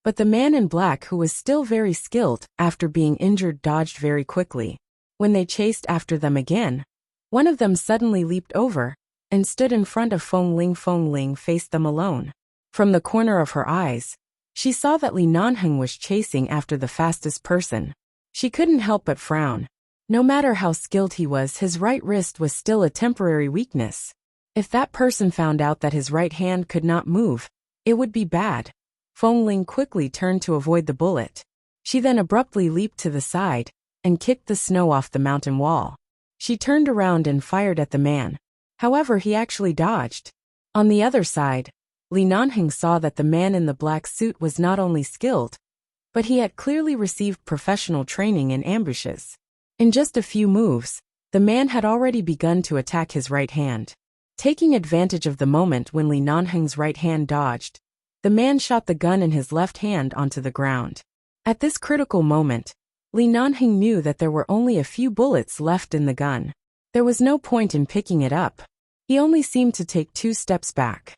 but the man in black, who was still very skilled after being injured, dodged very quickly. When they chased after them again, one of them suddenly leaped over and stood in front of Feng Ling. Feng Ling faced them alone. From the corner of her eyes, she saw that Li Nanheng was chasing after the fastest person. She couldn't help but frown. No matter how skilled he was, his right wrist was still a temporary weakness. If that person found out that his right hand could not move, it would be bad. Feng Ling quickly turned to avoid the bullet. She then abruptly leaped to the side and kicked the snow off the mountain wall. She turned around and fired at the man. However, he actually dodged. On the other side, Li Nanheng saw that the man in the black suit was not only skilled, but he had clearly received professional training in ambushes. In just a few moves, the man had already begun to attack his right hand. Taking advantage of the moment when Li Nanheng's right hand dodged, the man shot the gun in his left hand onto the ground. At this critical moment, Li Nanheng knew that there were only a few bullets left in the gun. There was no point in picking it up. He only seemed to take 2 steps back.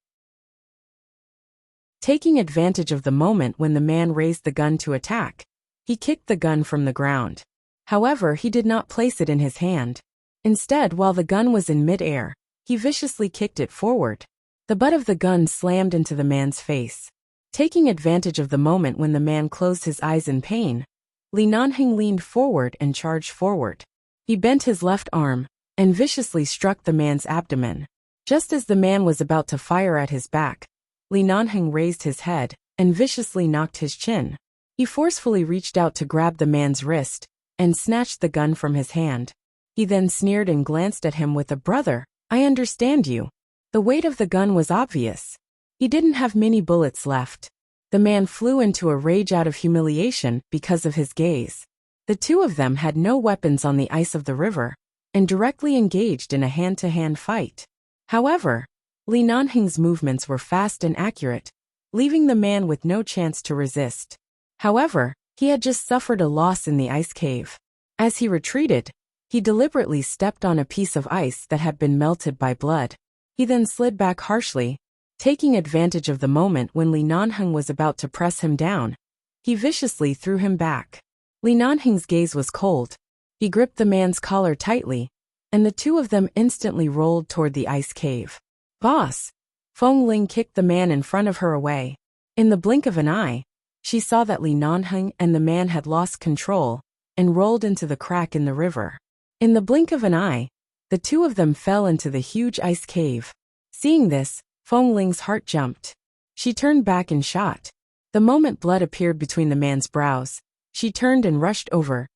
Taking advantage of the moment when the man raised the gun to attack, he kicked the gun from the ground. However, he did not place it in his hand. Instead, while the gun was in mid-air, he viciously kicked it forward. The butt of the gun slammed into the man's face. Taking advantage of the moment when the man closed his eyes in pain, Li Nanheng leaned forward and charged forward. He bent his left arm and viciously struck the man's abdomen. Just as the man was about to fire at his back, Li Nanheng raised his head and viciously knocked his chin. He forcefully reached out to grab the man's wrist and snatched the gun from his hand. He then sneered and glanced at him with a "Brother, I understand you." The weight of the gun was obvious. He didn't have many bullets left. The man flew into a rage out of humiliation because of his gaze. The two of them had no weapons on the ice of the river and directly engaged in a hand-to-hand fight. However, Li Nanheng's movements were fast and accurate, leaving the man with no chance to resist. However, he had just suffered a loss in the ice cave. As he retreated, he deliberately stepped on a piece of ice that had been melted by blood. He then slid back harshly. Taking advantage of the moment when Li Nanheng was about to press him down, he viciously threw him back. Li Nanheng's gaze was cold. He gripped the man's collar tightly, and the two of them instantly rolled toward the ice cave. "Boss!" Feng Ling kicked the man in front of her away. In the blink of an eye, she saw that Li Nanheng and the man had lost control and rolled into the crack in the river. In the blink of an eye, the two of them fell into the huge ice cave. Seeing this, Feng Ling's heart jumped. She turned back and shot. The moment blood appeared between the man's brows, she turned and rushed over.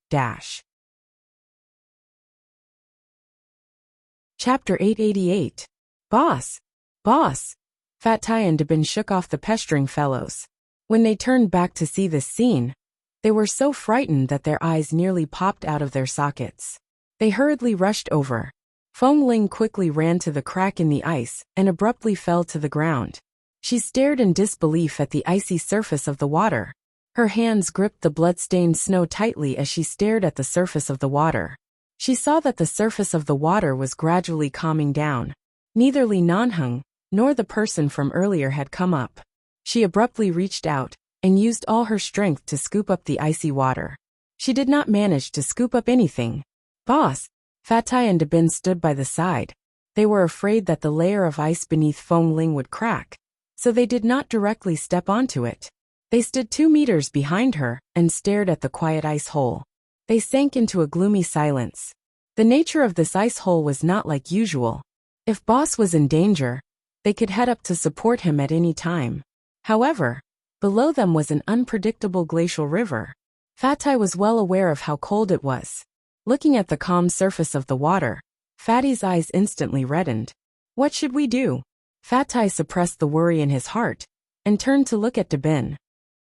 Chapter 888. Boss! Boss! Fat Tai and Dabin shook off the pestering fellows. When they turned back to see this scene, they were so frightened that their eyes nearly popped out of their sockets. They hurriedly rushed over. Feng Ling quickly ran to the crack in the ice and abruptly fell to the ground. She stared in disbelief at the icy surface of the water. Her hands gripped the blood-stained snow tightly as she stared at the surface of the water. She saw that the surface of the water was gradually calming down. Neither Li Nanheng nor the person from earlier had come up. She abruptly reached out and used all her strength to scoop up the icy water. She did not manage to scoop up anything. "Boss!" Fat Tai and Dabin stood by the side. They were afraid that the layer of ice beneath Feng Ling would crack, so they did not directly step onto it. They stood 2 meters behind her and stared at the quiet ice hole. They sank into a gloomy silence. The nature of this ice hole was not like usual. If Boss was in danger, they could head up to support him at any time. However, below them was an unpredictable glacial river. Fat Tai was well aware of how cold it was. Looking at the calm surface of the water, Fatty's eyes instantly reddened. "What should we do?" Fat Tai suppressed the worry in his heart and turned to look at Dabin.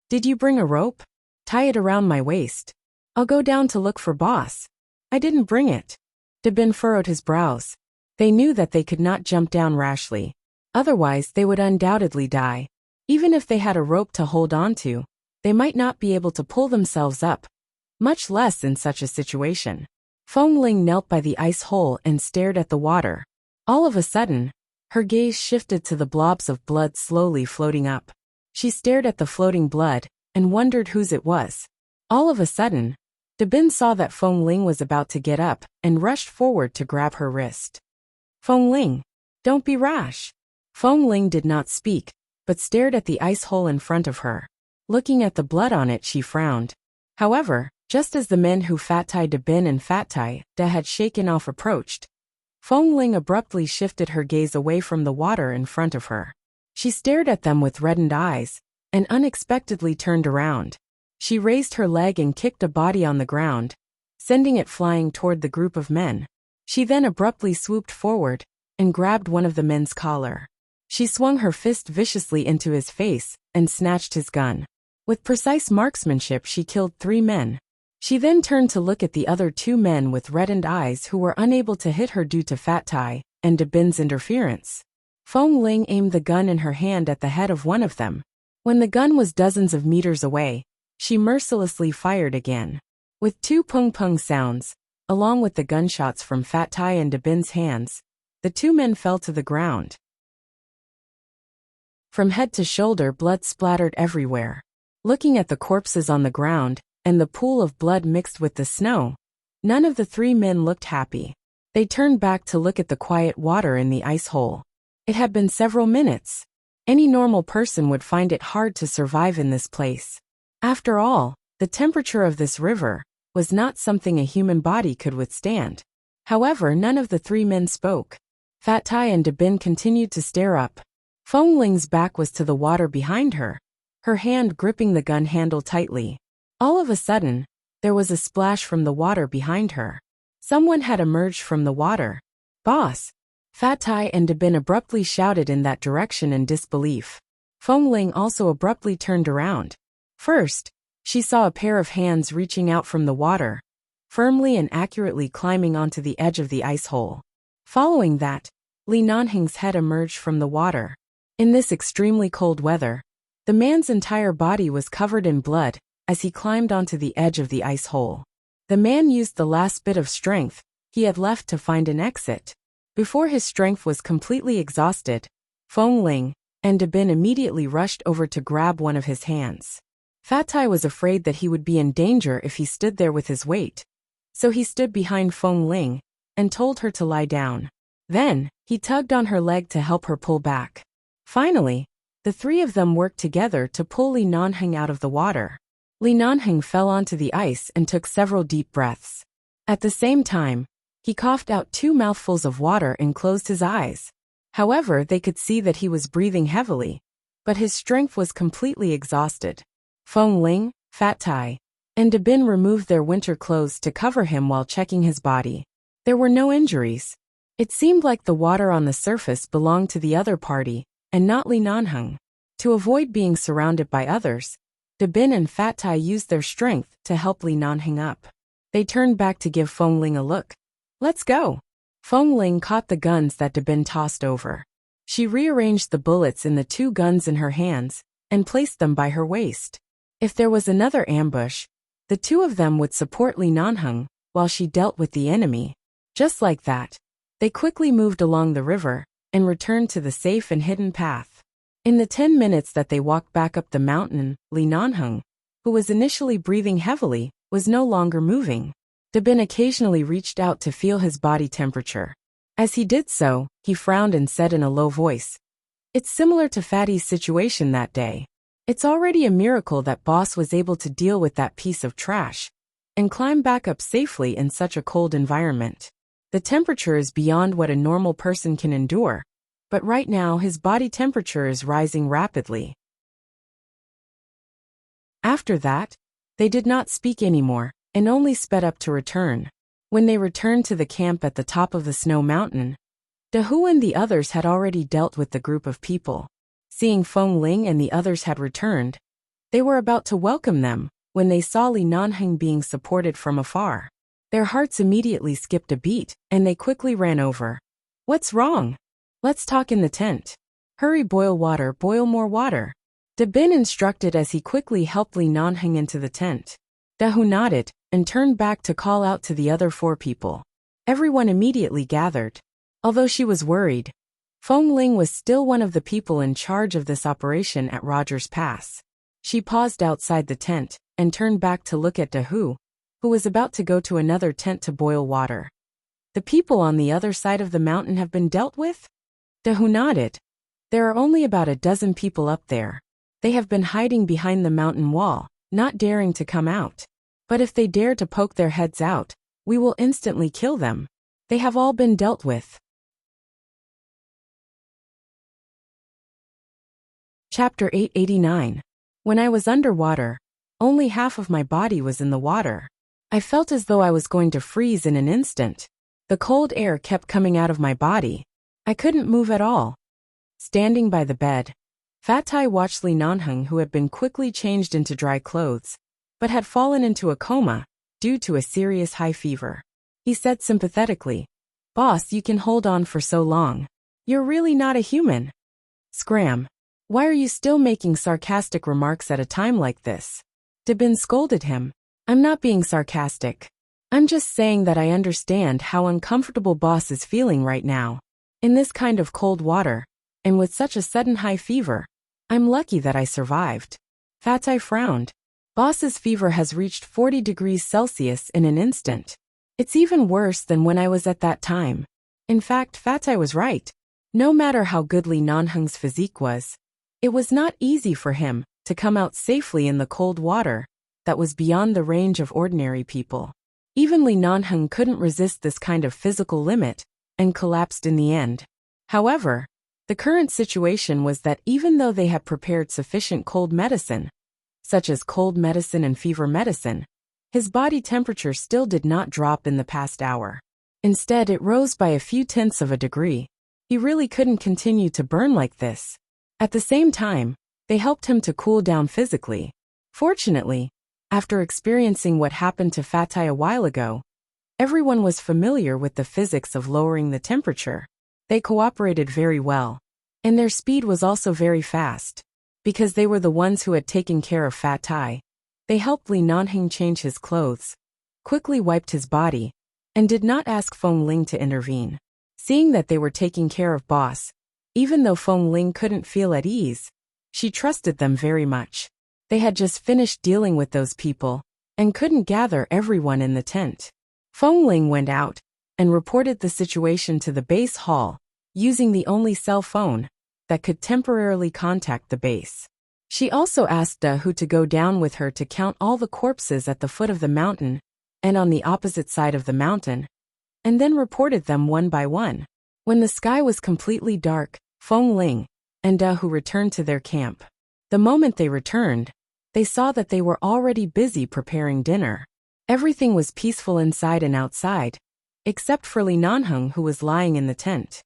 "Did you bring a rope? Tie it around my waist. I'll go down to look for Boss." "I didn't bring it." Dabin furrowed his brows. They knew that they could not jump down rashly. Otherwise, they would undoubtedly die. Even if they had a rope to hold onto, they might not be able to pull themselves up, much less in such a situation. Feng Ling knelt by the ice hole and stared at the water. All of a sudden, her gaze shifted to the blobs of blood slowly floating up. She stared at the floating blood and wondered whose it was. All of a sudden, Dabin saw that Feng Ling was about to get up and rushed forward to grab her wrist. Feng Ling, don't be rash. Feng Ling did not speak, but stared at the ice hole in front of her. Looking at the blood on it, she frowned. However, just as the men who Fatai Dabin and Fatai Da had shaken off approached, Feng Ling abruptly shifted her gaze away from the water in front of her. She stared at them with reddened eyes, and unexpectedly turned around. She raised her leg and kicked a body on the ground, sending it flying toward the group of men. She then abruptly swooped forward and grabbed one of the men's collar. She swung her fist viciously into his face and snatched his gun. With precise marksmanship, she killed 3 men. She then turned to look at the other 2 men with reddened eyes who were unable to hit her due to Fatai and Dabin's interference. Feng Ling aimed the gun in her hand at the head of one of them. When the gun was dozens of meters away, she mercilessly fired again. With 2 pung-pung sounds, along with the gunshots from Fatai and Dabin's hands, the 2 men fell to the ground. From head to shoulder, blood splattered everywhere. Looking at the corpses on the ground, and the pool of blood mixed with the snow, none of the 3 men looked happy. They turned back to look at the quiet water in the ice hole. It had been several minutes. Any normal person would find it hard to survive in this place. After all, the temperature of this river was not something a human body could withstand. However, none of the 3 men spoke. Fatai and Dabin continued to stare up. Feng Ling's back was to the water behind her, her hand gripping the gun handle tightly. All of a sudden, there was a splash from the water behind her. Someone had emerged from the water. "Boss!" Fatai and Dabin abruptly shouted in that direction in disbelief. Feng Ling also abruptly turned around. First, she saw a pair of hands reaching out from the water, firmly and accurately climbing onto the edge of the ice hole. Following that, Li Nanhing's head emerged from the water. In this extremely cold weather, the man's entire body was covered in blood as he climbed onto the edge of the ice hole. The man used the last bit of strength he had left to find an exit. Before his strength was completely exhausted, Feng Ling and Dabin immediately rushed over to grab one of his hands. Fatai was afraid that he would be in danger if he stood there with his weight, so he stood behind Feng Ling and told her to lie down. Then, he tugged on her leg to help her pull back. Finally, the 3 of them worked together to pull Li Nanhing out of the water. Li Nanhing fell onto the ice and took several deep breaths. At the same time, he coughed out 2 mouthfuls of water and closed his eyes. However, they could see that he was breathing heavily, but his strength was completely exhausted. Feng Ling, Fatai, and Dabin removed their winter clothes to cover him while checking his body. There were no injuries. It seemed like the water on the surface belonged to the other party, and not Li Nanhing. To avoid being surrounded by others, Dabin and Fatai used their strength to help Li Nanhing up. They turned back to give Feng Ling a look. "Let's go." Feng Ling caught the guns that Dabin tossed over. She rearranged the bullets in the 2 guns in her hands and placed them by her waist. If there was another ambush, the 2 of them would support Li Nanhing while she dealt with the enemy. Just like that, they quickly moved along the river and returned to the safe and hidden path. In the 10 minutes that they walked back up the mountain, Li Nanhing, who was initially breathing heavily, was no longer moving. Dabin occasionally reached out to feel his body temperature. As he did so, he frowned and said in a low voice, "It's similar to Fatty's situation that day. It's already a miracle that boss was able to deal with that piece of trash and climb back up safely in such a cold environment. The temperature is beyond what a normal person can endure, but right now his body temperature is rising rapidly." After that, they did not speak anymore and only sped up to return. When they returned to the camp at the top of the snow mountain, Dahu and the others had already dealt with the group of people. Seeing Feng Ling and the others had returned, they were about to welcome them when they saw Li Nanhing being supported from afar. Their hearts immediately skipped a beat, and they quickly ran over. What's wrong? Let's talk in the tent. Hurry, boil water, boil more water. Da Bin instructed as he quickly helped Li Nanheng into the tent. Dahu nodded and turned back to call out to the other 4 people. Everyone immediately gathered. Although she was worried, Feng Ling was still one of the people in charge of this operation at Rogers Pass. She paused outside the tent and turned back to look at Dahu, who was about to go to another tent to boil water. The people on the other side of the mountain have been dealt with? Dahu nodded. There are only about a dozen people up there. They have been hiding behind the mountain wall, not daring to come out. But if they dare to poke their heads out, we will instantly kill them. They have all been dealt with. Chapter 889. When I was underwater, only half of my body was in the water. I felt as though I was going to freeze in an instant. The cold air kept coming out of my body. I couldn't move at all. Standing by the bed, Fatai watched Li Nanheng, who had been quickly changed into dry clothes, but had fallen into a coma due to a serious high fever. He said sympathetically, "Boss, you can hold on for so long. You're really not a human." Scram. Why are you still making sarcastic remarks at a time like this? Da Bin scolded him. I'm not being sarcastic. I'm just saying that I understand how uncomfortable Boss is feeling right now. In this kind of cold water, and with such a sudden high fever, I'm lucky that I survived. Fatai frowned. Boss's fever has reached 40 degrees Celsius in an instant. It's even worse than when I was at that time. In fact, Fatai was right. No matter how good Li Nanheng's physique was, it was not easy for him to come out safely in the cold water that was beyond the range of ordinary people. Even Li Nanheng couldn't resist this kind of physical limit and collapsed in the end. However, the current situation was that even though they had prepared sufficient cold medicine, such as cold medicine and fever medicine, his body temperature still did not drop in the past hour. Instead, it rose by a few tenths of a degree. He really couldn't continue to burn like this. At the same time, they helped him to cool down physically. Fortunately, after experiencing what happened to Fatai a while ago, everyone was familiar with the physics of lowering the temperature. They cooperated very well, and their speed was also very fast. Because they were the ones who had taken care of Fatai, they helped Li Nanheng change his clothes, quickly wiped his body, and did not ask Feng Ling to intervene. Seeing that they were taking care of Boss, even though Feng Ling couldn't feel at ease, she trusted them very much. They had just finished dealing with those people, and couldn't gather everyone in the tent. Feng Ling went out, and reported the situation to the base hall, using the only cell phone that could temporarily contact the base. She also asked Dahu to go down with her to count all the corpses at the foot of the mountain, and on the opposite side of the mountain, and then reported them one by one. When the sky was completely dark, Feng Ling and Dahu returned to their camp. The moment they returned, they saw that they were already busy preparing dinner. Everything was peaceful inside and outside, except for Li Nanheng, who was lying in the tent.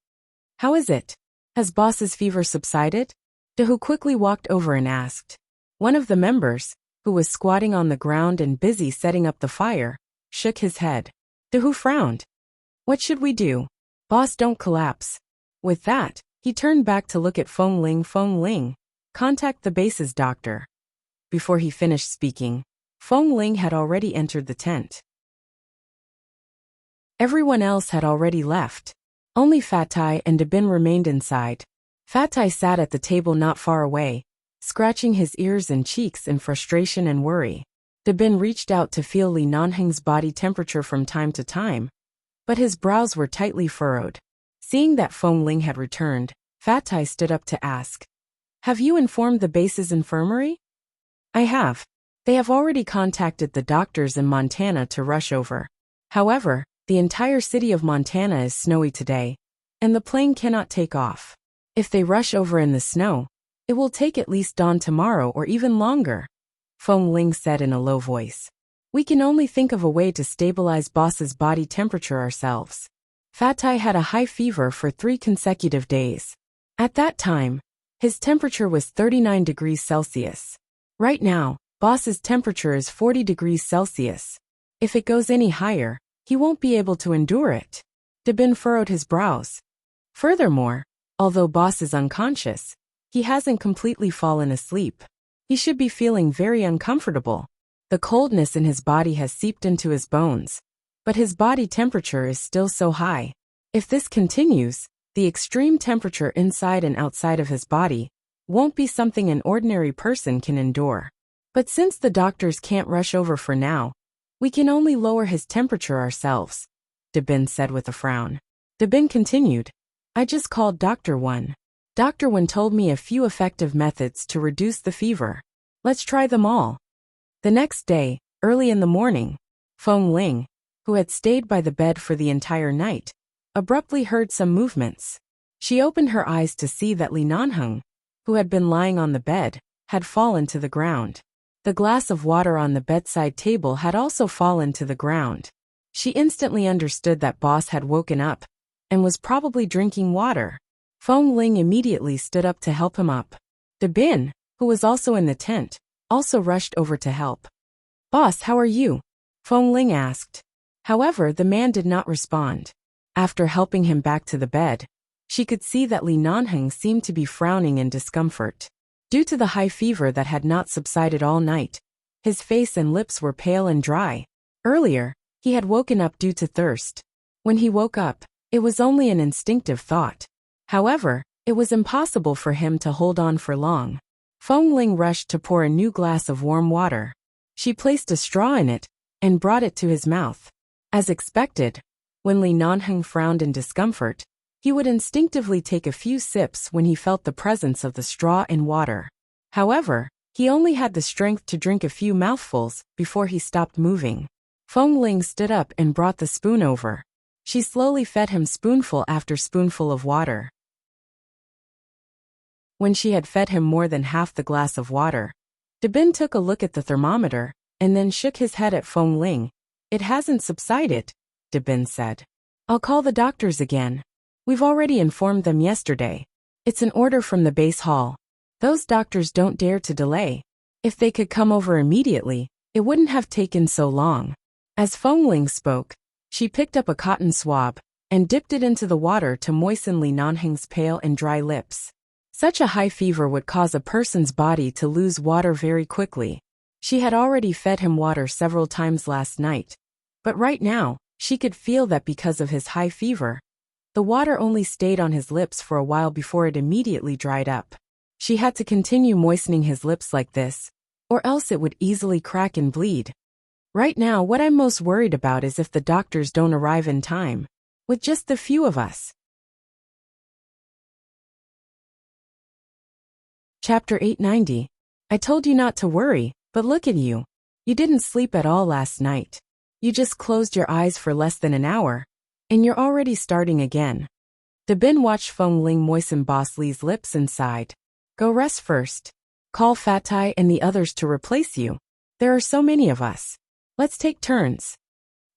How is it? Has Boss's fever subsided? Dahu quickly walked over and asked. One of the members, who was squatting on the ground and busy setting up the fire, shook his head. Dahu frowned. What should we do? Boss, don't collapse. With that, he turned back to look at Feng Ling. Feng Ling, contact the base's doctor. Before he finished speaking, Feng Ling had already entered the tent. Everyone else had already left. Only Fatai and Da Bin remained inside. Fatai sat at the table not far away, scratching his ears and cheeks in frustration and worry. Da Bin reached out to feel Li Nanheng's body temperature from time to time, but his brows were tightly furrowed. Seeing that Feng Ling had returned, Fatai stood up to ask, "Have you informed the base's infirmary?" "I have. They have already contacted the doctors in Montana to rush over. However, the entire city of Montana is snowy today, and the plane cannot take off. If they rush over in the snow, it will take at least dawn tomorrow or even longer," Feng Ling said in a low voice. "We can only think of a way to stabilize Boss's body temperature ourselves." Fatai had a high fever for 3 consecutive days. At that time, his temperature was 39 degrees Celsius. Right now, Boss's temperature is 40 degrees Celsius. If it goes any higher, he won't be able to endure it. Da Bin furrowed his brows. Furthermore, although Boss is unconscious, he hasn't completely fallen asleep. He should be feeling very uncomfortable. The coldness in his body has seeped into his bones, but his body temperature is still so high. If this continues, the extreme temperature inside and outside of his body won't be something an ordinary person can endure. But since the doctors can't rush over for now, we can only lower his temperature ourselves, Dabin said with a frown. Dabin continued, I just called Dr. Wan. Dr. Wan told me a few effective methods to reduce the fever. Let's try them all. The next day, early in the morning, Feng Ling, who had stayed by the bed for the entire night, abruptly heard some movements. She opened her eyes to see that Li Nanheng, who had been lying on the bed, had fallen to the ground. The glass of water on the bedside table had also fallen to the ground. She instantly understood that Boss had woken up and was probably drinking water. Feng Ling immediately stood up to help him up. Dabin, who was also in the tent, also rushed over to help. Boss, how are you? Feng Ling asked. However, the man did not respond. After helping him back to the bed, she could see that Li Nanheng seemed to be frowning in discomfort. Due to the high fever that had not subsided all night, his face and lips were pale and dry. Earlier, he had woken up due to thirst. When he woke up, it was only an instinctive thought. However, it was impossible for him to hold on for long. Feng Ling rushed to pour a new glass of warm water. She placed a straw in it and brought it to his mouth. As expected, when Li Nanheng frowned in discomfort, he would instinctively take a few sips when he felt the presence of the straw and water. However, he only had the strength to drink a few mouthfuls before he stopped moving. Feng Ling stood up and brought the spoon over. She slowly fed him spoonful after spoonful of water. When she had fed him more than half the glass of water, Dabin took a look at the thermometer and then shook his head at Feng Ling. It hasn't subsided, Dabin said. I'll call the doctors again. We've already informed them yesterday. It's an order from the base hall. Those doctors don't dare to delay. If they could come over immediately, it wouldn't have taken so long. As Feng Ling spoke, she picked up a cotton swab and dipped it into the water to moisten Li Nanheng's pale and dry lips. Such a high fever would cause a person's body to lose water very quickly. She had already fed him water several times last night, but right now, she could feel that because of his high fever, the water only stayed on his lips for a while before it immediately dried up. She had to continue moistening his lips like this, or else it would easily crack and bleed. Right now, what I'm most worried about is if the doctors don't arrive in time, with just the few of us. Chapter 890. I told you not to worry, but look at you. You didn't sleep at all last night. You just closed your eyes for less than an hour, and you're already starting again. Dabin watched Feng Ling moisten Boss Li's lips and sighed. Go rest first. Call Fatai and the others to replace you. There are so many of us. Let's take turns.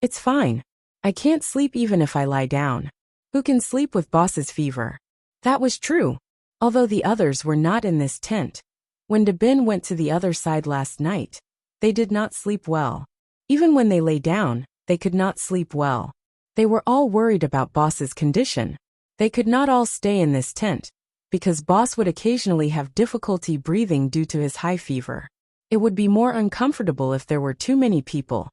It's fine. I can't sleep even if I lie down. Who can sleep with Boss's fever? That was true. Although the others were not in this tent, when Dabin went to the other side last night, they did not sleep well. Even when they lay down, they could not sleep well. They were all worried about Boss's condition. They could not all stay in this tent, because Boss would occasionally have difficulty breathing due to his high fever. It would be more uncomfortable if there were too many people.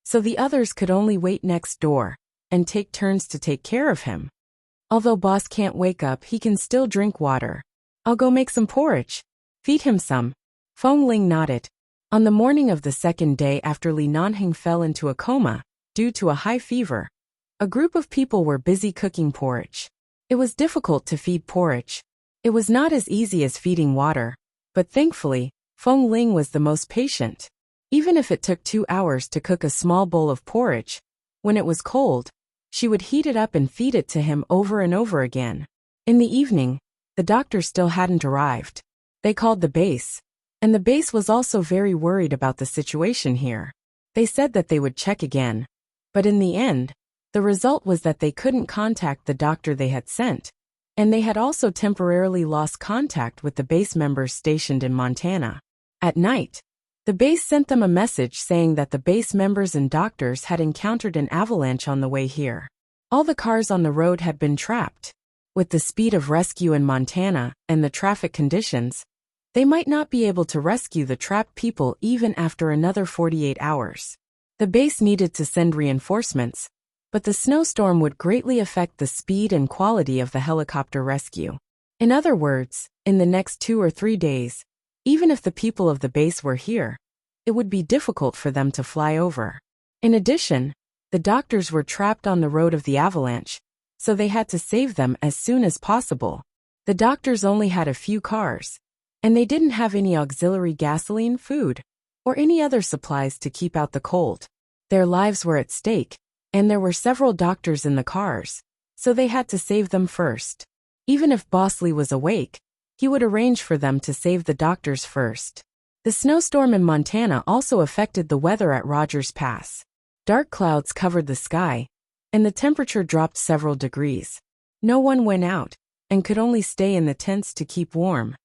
So the others could only wait next door and take turns to take care of him. Although Boss can't wake up, he can still drink water. I'll go make some porridge. Feed him some. Feng Ling nodded. On the morning of the second day after Li Nanheng fell into a coma, due to a high fever, a group of people were busy cooking porridge. It was difficult to feed porridge. It was not as easy as feeding water, but thankfully, Feng Ling was the most patient. Even if it took 2 hours to cook a small bowl of porridge, when it was cold, she would heat it up and feed it to him over and over again. In the evening, the doctor still hadn't arrived. They called the base, and the base was also very worried about the situation here. They said that they would check again, but in the end, the result was that they couldn't contact the doctor they had sent, and they had also temporarily lost contact with the base members stationed in Montana. At night, the base sent them a message saying that the base members and doctors had encountered an avalanche on the way here. All the cars on the road had been trapped. With the speed of rescue in Montana and the traffic conditions, they might not be able to rescue the trapped people even after another 48 hours. The base needed to send reinforcements, but the snowstorm would greatly affect the speed and quality of the helicopter rescue. In other words, in the next 2 or 3 days, even if the people of the base were here, it would be difficult for them to fly over. In addition, the doctors were trapped on the road of the avalanche, so they had to save them as soon as possible. The doctors only had a few cars, and they didn't have any auxiliary gasoline, food, or any other supplies to keep out the cold. Their lives were at stake, and there were several doctors in the cars, so they had to save them first. Even if Bosley was awake, he would arrange for them to save the doctors first. The snowstorm in Montana also affected the weather at Rogers Pass. Dark clouds covered the sky, and the temperature dropped several degrees. No one went out, and could only stay in the tents to keep warm.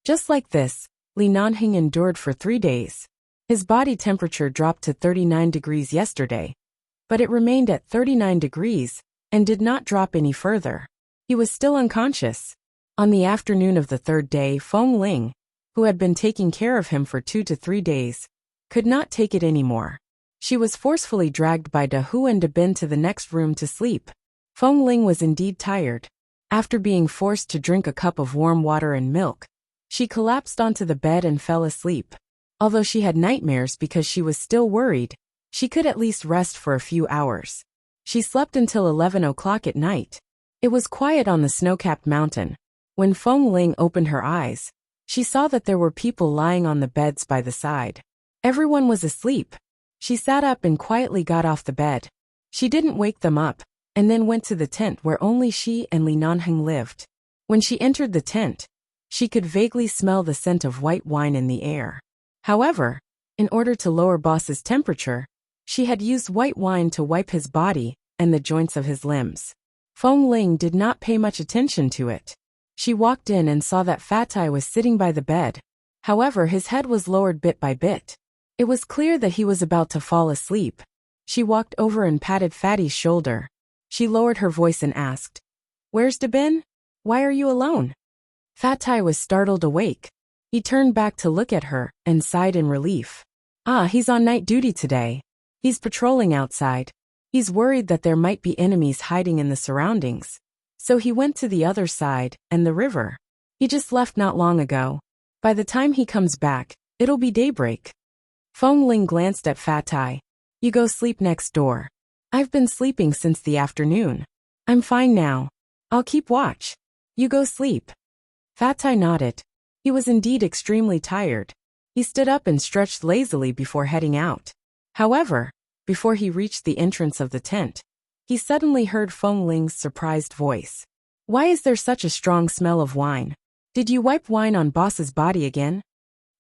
Just like this, Li Nanhing endured for 3 days. His body temperature dropped to 39 degrees yesterday, but it remained at 39 degrees and did not drop any further. He was still unconscious. On the afternoon of the 3rd day, Feng Ling, who had been taking care of him for 2 to 3 days, could not take it anymore. She was forcefully dragged by Da Hu and Da Bin to the next room to sleep. Feng Ling was indeed tired. After being forced to drink a cup of warm water and milk, she collapsed onto the bed and fell asleep. Although she had nightmares because she was still worried, she could at least rest for a few hours. She slept until 11 o'clock at night. It was quiet on the snow-capped mountain. When Feng Ling opened her eyes, she saw that there were people lying on the beds by the side. Everyone was asleep. She sat up and quietly got off the bed. She didn't wake them up, and then went to the tent where only she and Li Nanheng lived. When she entered the tent, she could vaguely smell the scent of white wine in the air. However, in order to lower Boss's temperature, she had used white wine to wipe his body and the joints of his limbs. Feng Ling did not pay much attention to it. She walked in and saw that Fatai was sitting by the bed. However, his head was lowered bit by bit. It was clear that he was about to fall asleep. She walked over and patted Fatty's shoulder. She lowered her voice and asked, "Where's Da Bin? Why are you alone?" Fatai was startled awake. He turned back to look at her and sighed in relief. He's on night duty today. He's patrolling outside. He's worried that there might be enemies hiding in the surroundings. So he went to the other side and the river. He just left not long ago. By the time he comes back, it'll be daybreak. Feng Ling glanced at Fatai. "You go sleep next door. I've been sleeping since the afternoon. I'm fine now. I'll keep watch. You go sleep." Fatai nodded. He was indeed extremely tired. He stood up and stretched lazily before heading out. However, before he reached the entrance of the tent, he suddenly heard Feng Ling's surprised voice. "Why is there such a strong smell of wine? Did you wipe wine on Boss's body again?"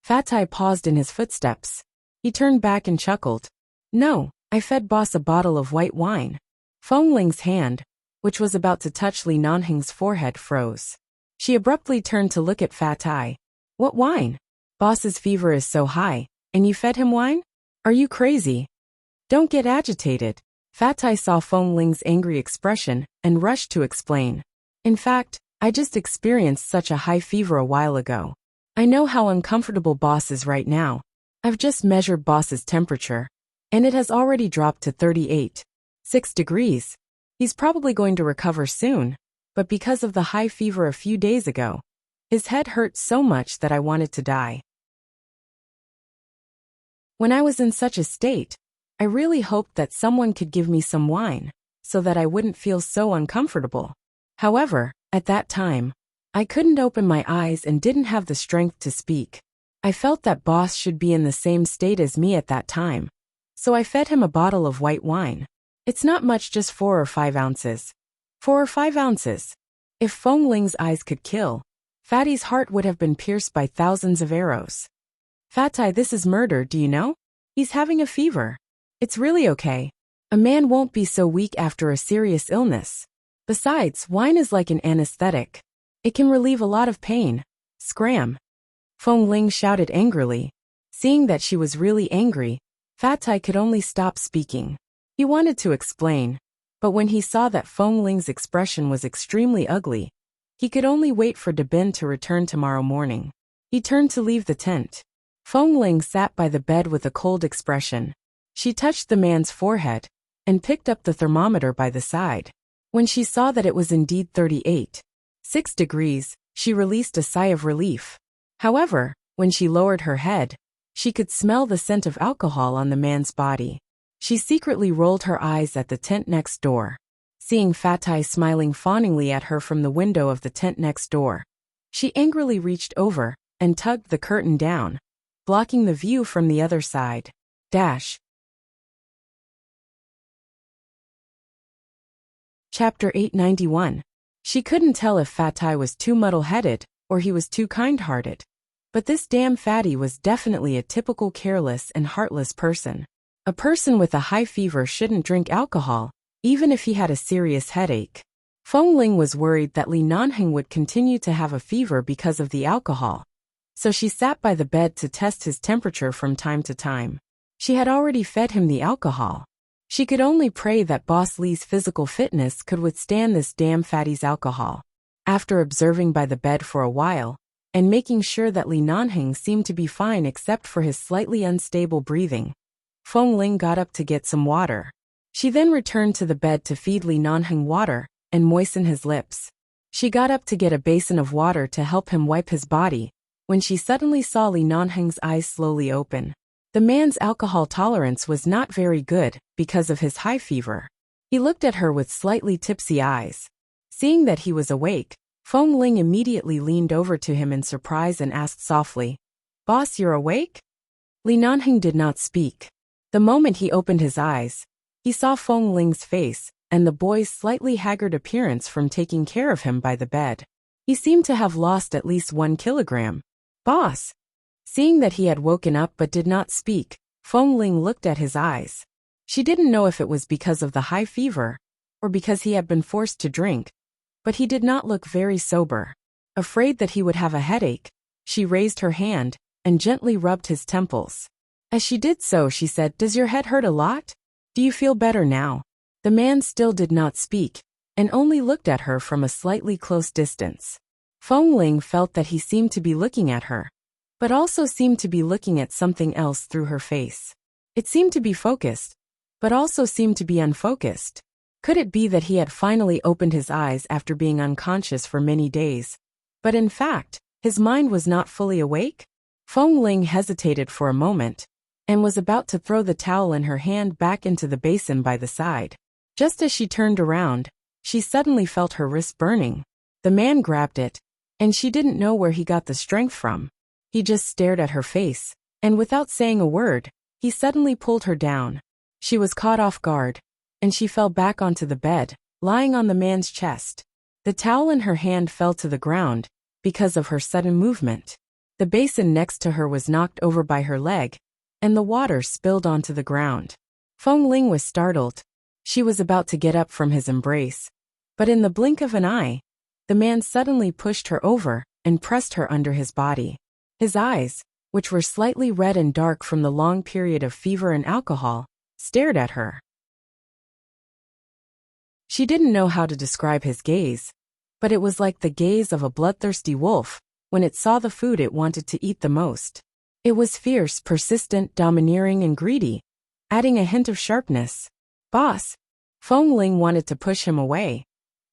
Fatai paused in his footsteps. He turned back and chuckled. "No, I fed Boss a bottle of white wine." Feng Ling's hand, which was about to touch Li Nanheng's forehead, froze. She abruptly turned to look at Fatai. "What wine? Boss's fever is so high, and you fed him wine? Are you crazy?" "Don't get agitated." Fatai saw Feng Ling's angry expression and rushed to explain. "In fact, I just experienced such a high fever a while ago. I know how uncomfortable Boss is right now. I've just measured Boss's temperature, and it has already dropped to 38.6 degrees. He's probably going to recover soon, but because of the high fever a few days ago, his head hurt so much that I wanted to die. When I was in such a state, I really hoped that someone could give me some wine, so that I wouldn't feel so uncomfortable. However, at that time, I couldn't open my eyes and didn't have the strength to speak. I felt that Boss should be in the same state as me at that time, so I fed him a bottle of white wine. It's not much, just 4 or 5 ounces. 4 or 5 ounces. If Feng Ling's eyes could kill, Fatty's heart would have been pierced by thousands of arrows. Fatai, this is murder, do you know? He's having a fever. It's really okay. A man won't be so weak after a serious illness. Besides, wine is like an anesthetic. It can relieve a lot of pain. Scram. Feng Ling shouted angrily. Seeing that she was really angry, Fatai could only stop speaking. He wanted to explain, But when he saw that Feng Ling's expression was extremely ugly, he could only wait for Dabin to return tomorrow morning. He turned to leave the tent. Feng Ling sat by the bed with a cold expression. She touched the man's forehead and picked up the thermometer by the side. When she saw that it was indeed 38.6 degrees, she released a sigh of relief. However, when she lowered her head, she could smell the scent of alcohol on the man's body. She secretly rolled her eyes at the tent next door. Seeing Fatai smiling fawningly at her from the window of the tent next door, she angrily reached over and tugged the curtain down, blocking the view from the other side. Chapter 891. She couldn't tell if Fatai was too muddle-headed or he was too kind-hearted. But this damn fatty was definitely a typical careless and heartless person. A person with a high fever shouldn't drink alcohol, even if he had a serious headache. Feng Ling was worried that Li Nanheng would continue to have a fever because of the alcohol, so she sat by the bed to test his temperature from time to time. She had already fed him the alcohol. She could only pray that Boss Li's physical fitness could withstand this damn fatty's alcohol. After observing by the bed for a while, and making sure that Li Nanheng seemed to be fine except for his slightly unstable breathing, Feng Ling got up to get some water. She then returned to the bed to feed Li Nanheng water and moisten his lips. She got up to get a basin of water to help him wipe his body, when she suddenly saw Li Nanheng's eyes slowly open. The man's alcohol tolerance was not very good because of his high fever. He looked at her with slightly tipsy eyes. Seeing that he was awake, Feng Ling immediately leaned over to him in surprise and asked softly, "Boss, you're awake?" Li Nanheng did not speak. The moment he opened his eyes, he saw Feng Ling's face and the boy's slightly haggard appearance from taking care of him by the bed. He seemed to have lost at least 1 kilogram. "Boss!" Seeing that he had woken up but did not speak, Feng Ling looked at his eyes. She didn't know if it was because of the high fever or because he had been forced to drink, but he did not look very sober. Afraid that he would have a headache, she raised her hand and gently rubbed his temples. As she did so, she said, "Does your head hurt a lot? Do you feel better now?" The man still did not speak, and only looked at her from a slightly close distance. Feng Ling felt that he seemed to be looking at her, but also seemed to be looking at something else through her face. It seemed to be focused, but also seemed to be unfocused. Could it be that he had finally opened his eyes after being unconscious for many days, but in fact, his mind was not fully awake? Feng Ling hesitated for a moment, and was about to throw the towel in her hand back into the basin by the side. Just as she turned around, she suddenly felt her wrist burning. The man grabbed it, and she didn't know where he got the strength from. He just stared at her face, and without saying a word, he suddenly pulled her down. She was caught off guard, and she fell back onto the bed, lying on the man's chest. The towel in her hand fell to the ground because of her sudden movement. The basin next to her was knocked over by her leg, and the water spilled onto the ground. Feng Ling was startled. She was about to get up from his embrace, but in the blink of an eye, the man suddenly pushed her over and pressed her under his body. His eyes, which were slightly red and dark from the long period of fever and alcohol, stared at her. She didn't know how to describe his gaze, but it was like the gaze of a bloodthirsty wolf when it saw the food it wanted to eat the most. It was fierce, persistent, domineering, and greedy, adding a hint of sharpness. "Boss!" Feng Ling wanted to push him away,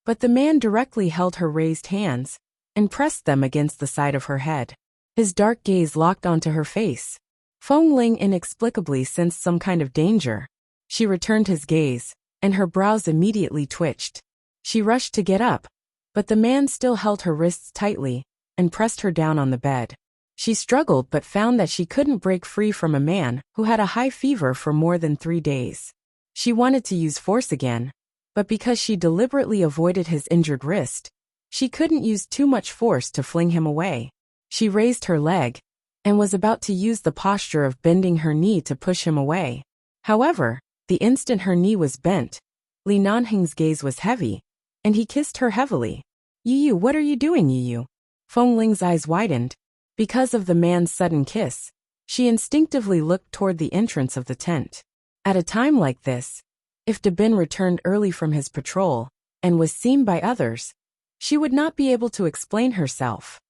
but the man directly held her raised hands and pressed them against the side of her head. His dark gaze locked onto her face. Feng Ling inexplicably sensed some kind of danger. She returned his gaze, and her brows immediately twitched. She rushed to get up, but the man still held her wrists tightly and pressed her down on the bed. She struggled but found that she couldn't break free from a man who had a high fever for more than 3 days. She wanted to use force again, but because she deliberately avoided his injured wrist, she couldn't use too much force to fling him away. She raised her leg and was about to use the posture of bending her knee to push him away. However, the instant her knee was bent, Li Nanheng's gaze was heavy, and he kissed her heavily. "Yu, what are you doing, Yu?" Feng Ling's eyes widened. Because of the man's sudden kiss, she instinctively looked toward the entrance of the tent. At a time like this, If De Bin returned early from his patrol and was seen by others, she would not be able to explain herself.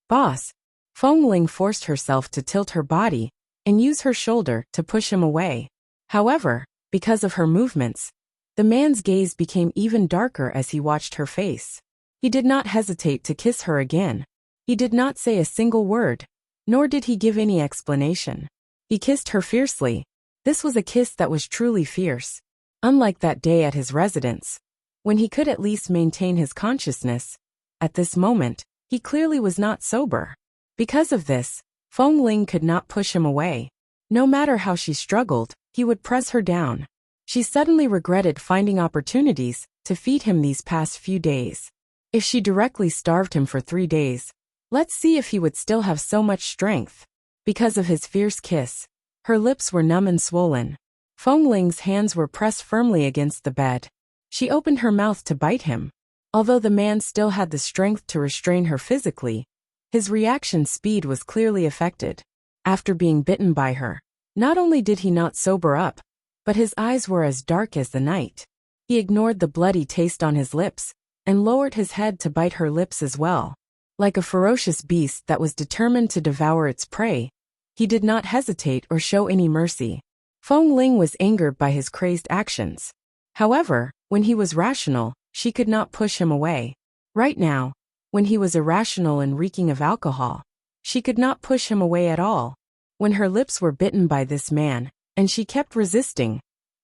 Boss, Feng Ling forced herself to tilt her body and use her shoulder to push him away. However, because of her movements, the man's gaze became even darker as he watched her face. He did not hesitate to kiss her again. He did not say a single word, nor did he give any explanation. He kissed her fiercely. This was a kiss that was truly fierce. Unlike that day at his residence, when he could at least maintain his consciousness, at this moment, he clearly was not sober. Because of this, Feng Ling could not push him away. No matter how she struggled, he would press her down. She suddenly regretted finding opportunities to feed him these past few days. If she directly starved him for 3 days, let's see if he would still have so much strength. Because of his fierce kiss, her lips were numb and swollen. Feng Ling's hands were pressed firmly against the bed. She opened her mouth to bite him. Although the man still had the strength to restrain her physically, his reaction speed was clearly affected. After being bitten by her, not only did he not sober up, but his eyes were as dark as the night. He ignored the bloody taste on his lips and lowered his head to bite her lips as well. Like a ferocious beast that was determined to devour its prey, he did not hesitate or show any mercy. Feng Ling was angered by his crazed actions. However, when he was rational, she could not push him away. Right now, when he was irrational and reeking of alcohol, she could not push him away at all. When her lips were bitten by this man, and she kept resisting,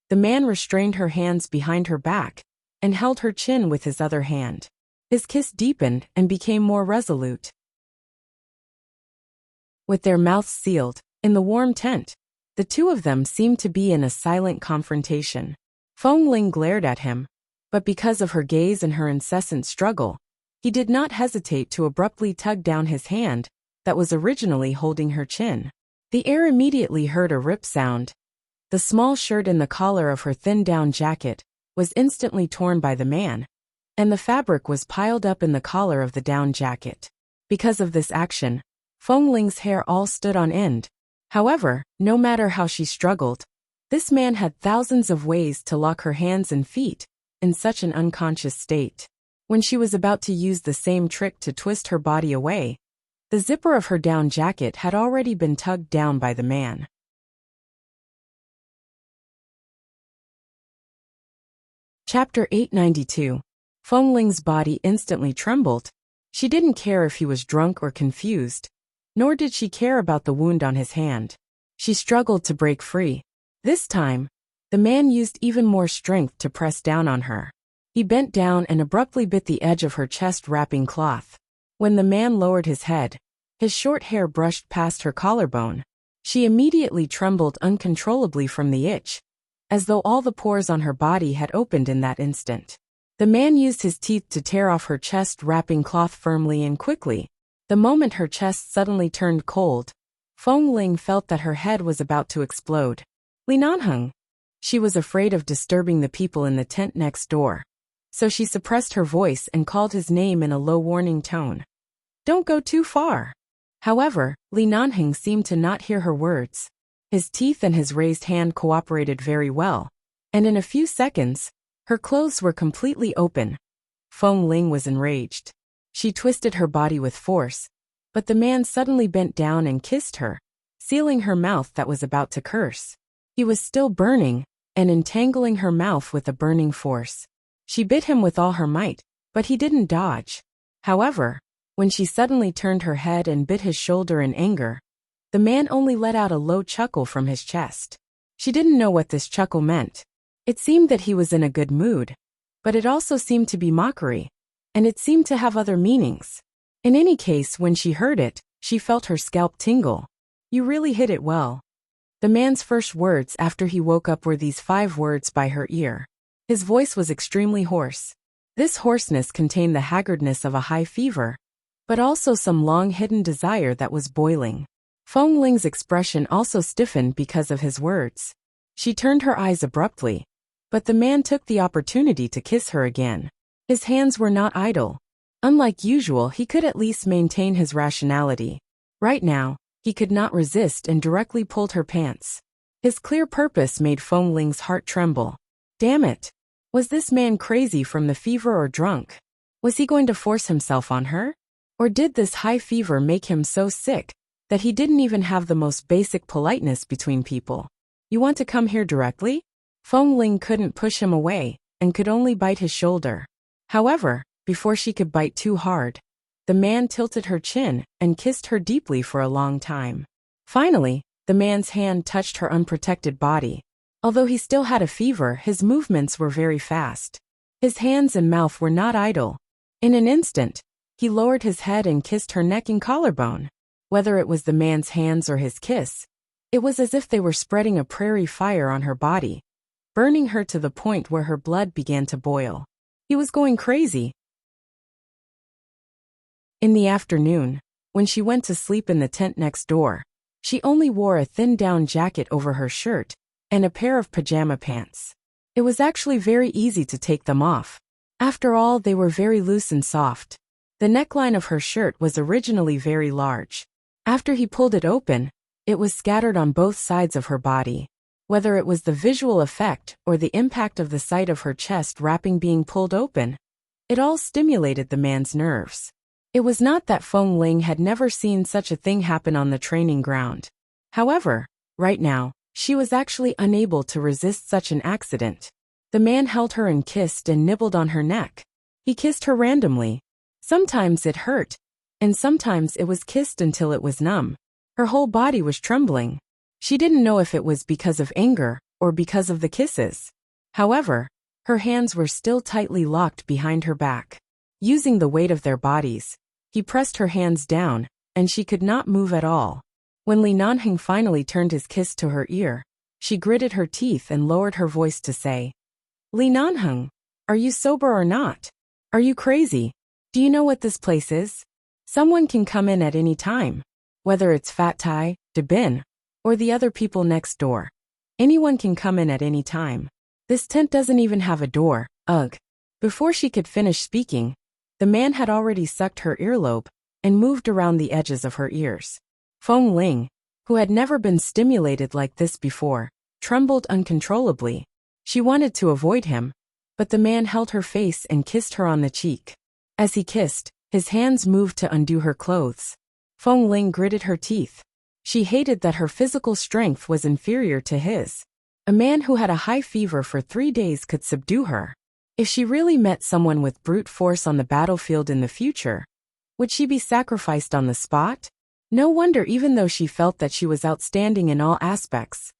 the man restrained her hands behind her back and held her chin with his other hand. His kiss deepened and became more resolute. With their mouths sealed, in the warm tent, the two of them seemed to be in a silent confrontation. Feng Ling glared at him, but because of her gaze and her incessant struggle, he did not hesitate to abruptly tug down his hand that was originally holding her chin. The air immediately heard a rip sound. The small shirt and the collar of her thin down jacket was instantly torn by the man, and the fabric was piled up in the collar of the down jacket. Because of this action, Feng Ling's hair all stood on end. However, no matter how she struggled, this man had thousands of ways to lock her hands and feet in such an unconscious state. When she was about to use the same trick to twist her body away, the zipper of her down jacket had already been tugged down by the man. Chapter 892. Feng Ling's body instantly trembled. She didn't care if he was drunk or confused, nor did she care about the wound on his hand. She struggled to break free. This time, the man used even more strength to press down on her. He bent down and abruptly bit the edge of her chest-wrapping cloth. When the man lowered his head, his short hair brushed past her collarbone. She immediately trembled uncontrollably from the itch, as though all the pores on her body had opened in that instant. The man used his teeth to tear off her chest-wrapping cloth firmly and quickly. The moment her chest suddenly turned cold, Feng Ling felt that her head was about to explode. Li Nanheng. She was afraid of disturbing the people in the tent next door, so she suppressed her voice and called his name in a low warning tone. Don't go too far. However, Li Nanheng seemed to not hear her words. His teeth and his raised hand cooperated very well, and in a few seconds, her clothes were completely open. Feng Ling was enraged. She twisted her body with force, but the man suddenly bent down and kissed her, sealing her mouth that was about to curse. He was still burning and entangling her mouth with a burning force. She bit him with all her might, but he didn't dodge. However, when she suddenly turned her head and bit his shoulder in anger, the man only let out a low chuckle from his chest. She didn't know what this chuckle meant. It seemed that he was in a good mood, but it also seemed to be mockery, and it seemed to have other meanings. In any case, when she heard it, she felt her scalp tingle. You really hit it well. The man's first words after he woke up were these 5 words by her ear. His voice was extremely hoarse. This hoarseness contained the haggardness of a high fever, but also some long-hidden desire that was boiling. Feng Ling's expression also stiffened because of his words. She turned her eyes abruptly, but the man took the opportunity to kiss her again. His hands were not idle. Unlike usual, he could at least maintain his rationality. Right now, he could not resist and directly pulled her pants. His clear purpose made Feng Ling's heart tremble. Damn it! Was this man crazy from the fever or drunk? Was he going to force himself on her? Or did this high fever make him so sick that he didn't even have the most basic politeness between people? You want to come here directly? Feng Ling couldn't push him away and could only bite his shoulder. However, before she could bite too hard, the man tilted her chin and kissed her deeply for a long time. Finally, the man's hand touched her unprotected body. Although he still had a fever, his movements were very fast. His hands and mouth were not idle. In an instant, he lowered his head and kissed her neck and collarbone. Whether it was the man's hands or his kiss, it was as if they were spreading a prairie fire on her body, burning her to the point where her blood began to boil. He was going crazy. In the afternoon, when she went to sleep in the tent next door, she only wore a thin down jacket over her shirt and a pair of pajama pants. It was actually very easy to take them off. After all, they were very loose and soft. The neckline of her shirt was originally very large. After he pulled it open, it was scattered on both sides of her body. Whether it was the visual effect or the impact of the sight of her chest wrapping being pulled open, it all stimulated the man's nerves. It was not that Feng Ling had never seen such a thing happen on the training ground. However, right now, she was actually unable to resist such an accident. The man held her and kissed and nibbled on her neck. He kissed her randomly. Sometimes it hurt, and sometimes it was kissed until it was numb. Her whole body was trembling. She didn't know if it was because of anger or because of the kisses. However, her hands were still tightly locked behind her back. Using the weight of their bodies, he pressed her hands down, and she could not move at all. When Li Nanheng finally turned his kiss to her ear, she gritted her teeth and lowered her voice to say, "Li Nanheng, are you sober or not? Are you crazy? Do you know what this place is? Someone can come in at any time. Whether it's Fat Tai, De Bin, or the other people next door. Anyone can come in at any time. This tent doesn't even have a door, ugh." Before she could finish speaking, the man had already sucked her earlobe and moved around the edges of her ears. Feng Ling, who had never been stimulated like this before, trembled uncontrollably. She wanted to avoid him, but the man held her face and kissed her on the cheek. As he kissed, his hands moved to undo her clothes. Feng Ling gritted her teeth. She hated that her physical strength was inferior to his. A man who had a high fever for 3 days could subdue her. If she really met someone with brute force on the battlefield in the future, would she be sacrificed on the spot? No wonder, even though she felt that she was outstanding in all aspects,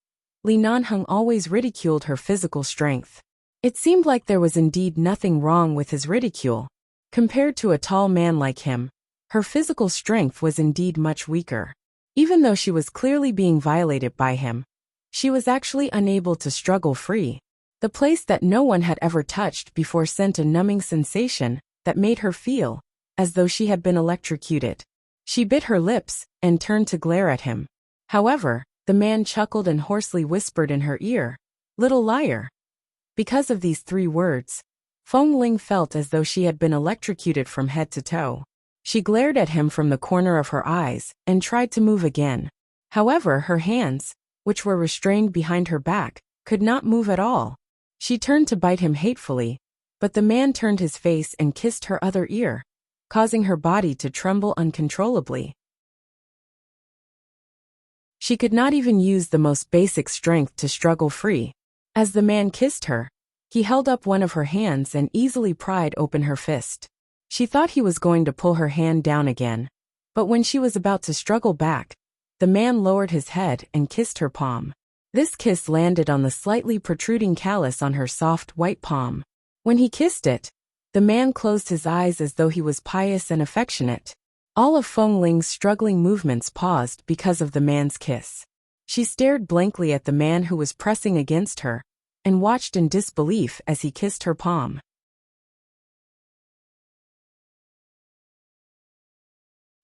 Li Nanheng always ridiculed her physical strength. It seemed like there was indeed nothing wrong with his ridicule. Compared to a tall man like him, her physical strength was indeed much weaker. Even though she was clearly being violated by him, she was actually unable to struggle free. The place that no one had ever touched before sent a numbing sensation that made her feel as though she had been electrocuted. She bit her lips and turned to glare at him. However, the man chuckled and hoarsely whispered in her ear, "Little liar." Because of these 3 words, Feng Ling felt as though she had been electrocuted from head to toe. She glared at him from the corner of her eyes and tried to move again. However, her hands, which were restrained behind her back, could not move at all. She turned to bite him hatefully, but the man turned his face and kissed her other ear, causing her body to tremble uncontrollably. She could not even use the most basic strength to struggle free. As the man kissed her, he held up one of her hands and easily pried open her fist. She thought he was going to pull her hand down again, but when she was about to struggle back, the man lowered his head and kissed her palm. This kiss landed on the slightly protruding callus on her soft white palm. When he kissed it, the man closed his eyes as though he was pious and affectionate. All of Feng Ling's struggling movements paused because of the man's kiss. She stared blankly at the man who was pressing against her and watched in disbelief as he kissed her palm.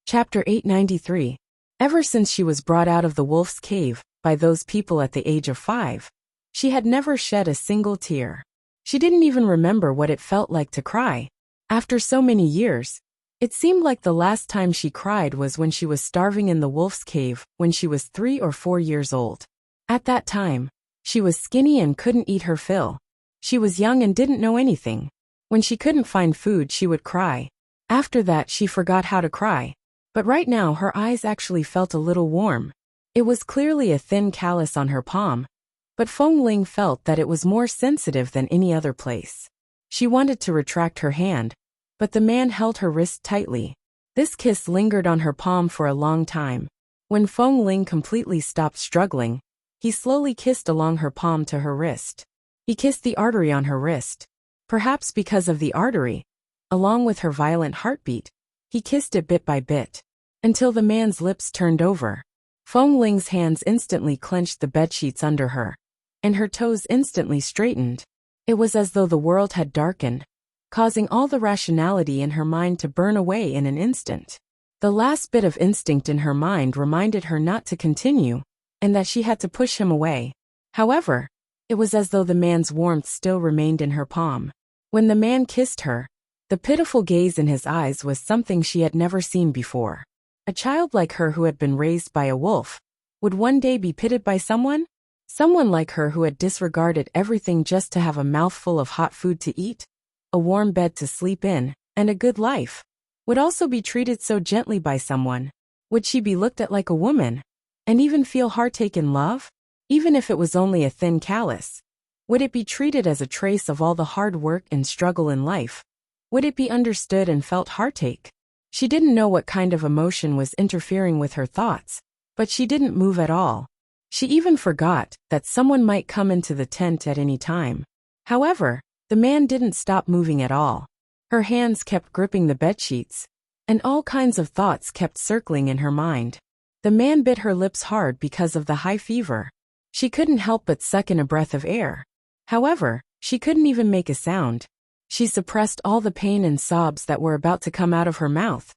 Chapter 893. Ever since she was brought out of the wolf's cave by those people at the age of 5, she had never shed a single tear. She didn't even remember what it felt like to cry. After so many years, it seemed like the last time she cried was when she was starving in the wolf's cave when she was 3 or 4 years old. At that time, she was skinny and couldn't eat her fill. She was young and didn't know anything. When she couldn't find food, she would cry. After that, she forgot how to cry. But right now, her eyes actually felt a little warm. It was clearly a thin callus on her palm, but Feng Ling felt that it was more sensitive than any other place. She wanted to retract her hand, but the man held her wrist tightly. This kiss lingered on her palm for a long time. When Feng Ling completely stopped struggling, he slowly kissed along her palm to her wrist. He kissed the artery on her wrist. Perhaps because of the artery, along with her violent heartbeat, he kissed it bit by bit, until the man's lips turned over. Feng Ling's hands instantly clenched the bedsheets under her, and her toes instantly straightened. It was as though the world had darkened, causing all the rationality in her mind to burn away in an instant. The last bit of instinct in her mind reminded her not to continue, and that she had to push him away. However, it was as though the man's warmth still remained in her palm. When the man kissed her, the pitiful gaze in his eyes was something she had never seen before. A child like her who had been raised by a wolf would one day be pitied by someone? Someone like her who had disregarded everything just to have a mouthful of hot food to eat, a warm bed to sleep in, and a good life, would also be treated so gently by someone. Would she be looked at like a woman, and even feel heartache in love? Even if it was only a thin callus, would it be treated as a trace of all the hard work and struggle in life? Would it be understood and felt heartache? She didn't know what kind of emotion was interfering with her thoughts, but she didn't move at all. She even forgot that someone might come into the tent at any time. However, the man didn't stop moving at all. Her hands kept gripping the bedsheets, and all kinds of thoughts kept circling in her mind. The man bit her lips hard because of the high fever. She couldn't help but suck in a breath of air. However, she couldn't even make a sound. She suppressed all the pain and sobs that were about to come out of her mouth.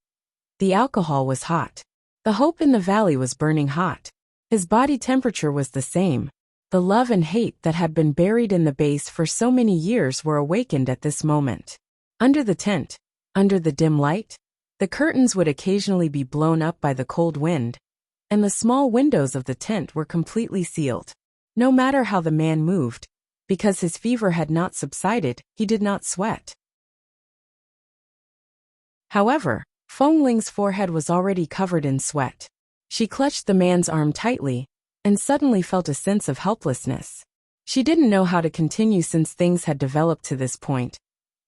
The alcohol was hot. The hope in the valley was burning hot. His body temperature was the same. The love and hate that had been buried in the base for so many years were awakened at this moment. Under the tent, under the dim light, the curtains would occasionally be blown up by the cold wind, and the small windows of the tent were completely sealed. No matter how the man moved, because his fever had not subsided, he did not sweat. However, Feng Ling's forehead was already covered in sweat. She clutched the man's arm tightly, and suddenly felt a sense of helplessness. She didn't know how to continue since things had developed to this point,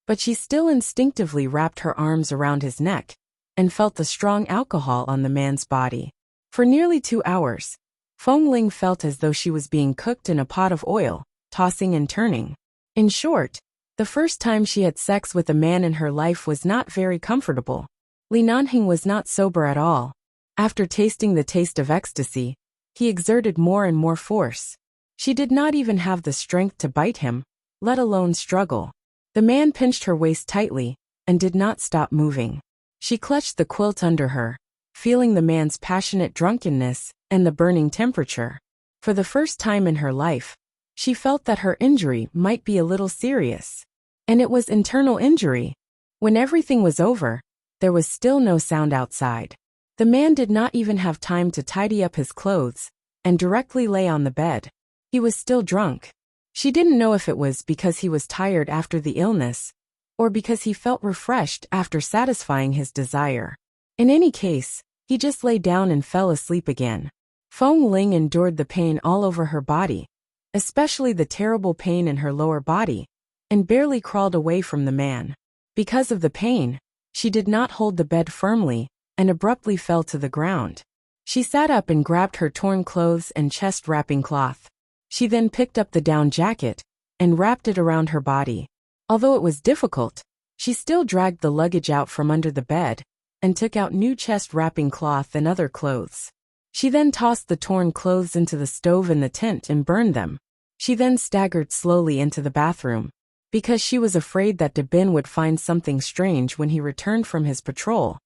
but she still instinctively wrapped her arms around his neck, and felt the strong alcohol on the man's body. For nearly 2 hours, Feng Ling felt as though she was being cooked in a pot of oil, tossing and turning. In short, the first time she had sex with a man in her life was not very comfortable. Li Nanhing was not sober at all. After tasting the taste of ecstasy, he exerted more and more force. She did not even have the strength to bite him, let alone struggle. The man pinched her waist tightly, and did not stop moving. She clutched the quilt under her, feeling the man's passionate drunkenness and the burning temperature. For the first time in her life, she felt that her injury might be a little serious. And it was internal injury. When everything was over, there was still no sound outside. The man did not even have time to tidy up his clothes, and directly lay on the bed. He was still drunk. She didn't know if it was because he was tired after the illness, or because he felt refreshed after satisfying his desire. In any case, he just lay down and fell asleep again. Feng Ling endured the pain all over her body, especially the terrible pain in her lower body, and barely crawled away from the man. Because of the pain, she did not hold the bed firmly, and abruptly fell to the ground. She sat up and grabbed her torn clothes and chest wrapping cloth. She then picked up the down jacket, and wrapped it around her body. Although it was difficult, she still dragged the luggage out from under the bed, and took out new chest wrapping cloth and other clothes. She then tossed the torn clothes into the stove in the tent and burned them. She then staggered slowly into the bathroom, because she was afraid that De Bin would find something strange when he returned from his patrol.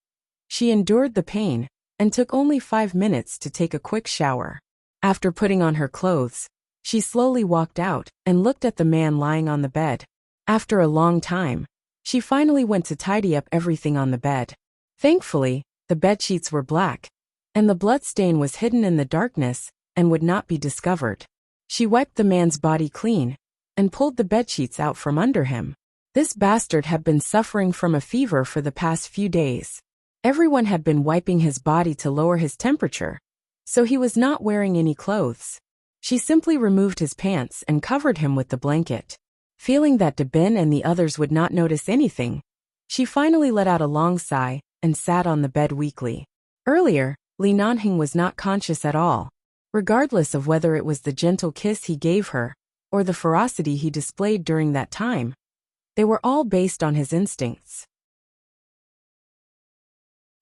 She endured the pain, and took only 5 minutes to take a quick shower. After putting on her clothes, she slowly walked out and looked at the man lying on the bed. After a long time, she finally went to tidy up everything on the bed. Thankfully, the bedsheets were black, and the bloodstain was hidden in the darkness and would not be discovered. She wiped the man's body clean, and pulled the bedsheets out from under him. This bastard had been suffering from a fever for the past few days. Everyone had been wiping his body to lower his temperature, so he was not wearing any clothes. She simply removed his pants and covered him with the blanket. Feeling that Dabin and the others would not notice anything, she finally let out a long sigh and sat on the bed weakly. Earlier, Li Nanhing was not conscious at all, regardless of whether it was the gentle kiss he gave her or the ferocity he displayed during that time. They were all based on his instincts.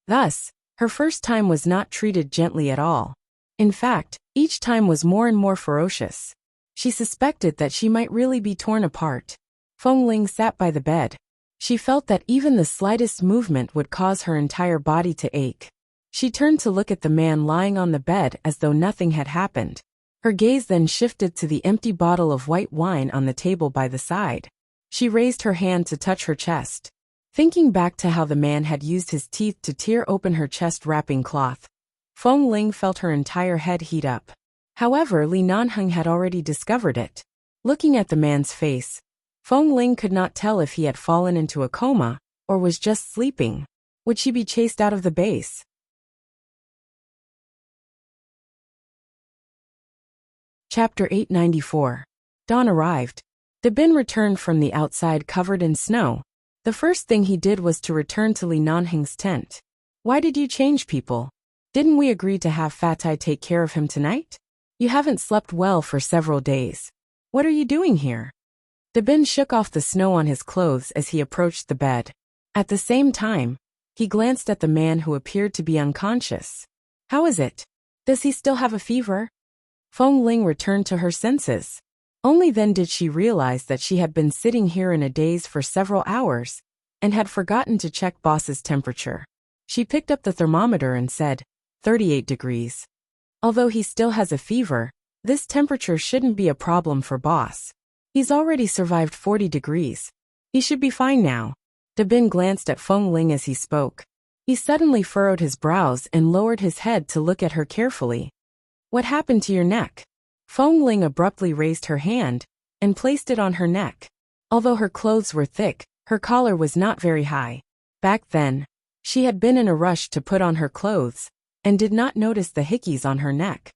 Thus, her first time was not treated gently at all. In fact, each time was more and more ferocious. She suspected that she might really be torn apart. Feng Ling sat by the bed. She felt that even the slightest movement would cause her entire body to ache. She turned to look at the man lying on the bed as though nothing had happened. Her gaze then shifted to the empty bottle of white wine on the table by the side. She raised her hand to touch her chest. Thinking back to how the man had used his teeth to tear open her chest wrapping cloth, Feng Ling felt her entire head heat up. However, Li Nanheng had already discovered it. Looking at the man's face, Feng Ling could not tell if he had fallen into a coma or was just sleeping. Would she be chased out of the base? Chapter 894. Dawn arrived. Dabin returned from the outside covered in snow. The first thing he did was to return to Li Nanheng's tent. Why did you change people? Didn't we agree to have Fatai take care of him tonight? You haven't slept well for several days. What are you doing here? Dabin shook off the snow on his clothes as he approached the bed. At the same time, he glanced at the man who appeared to be unconscious. How is it? Does he still have a fever? Feng Ling returned to her senses. Only then did she realize that she had been sitting here in a daze for several hours and had forgotten to check boss's temperature. She picked up the thermometer and said, 38 degrees. Although he still has a fever, this temperature shouldn't be a problem for boss. He's already survived 40 degrees. He should be fine now. Dabin glanced at Feng Ling as he spoke. He suddenly furrowed his brows and lowered his head to look at her carefully. What happened to your neck? Feng Ling abruptly raised her hand and placed it on her neck. Although her clothes were thick, her collar was not very high. Back then, she had been in a rush to put on her clothes and did not notice the hickeys on her neck.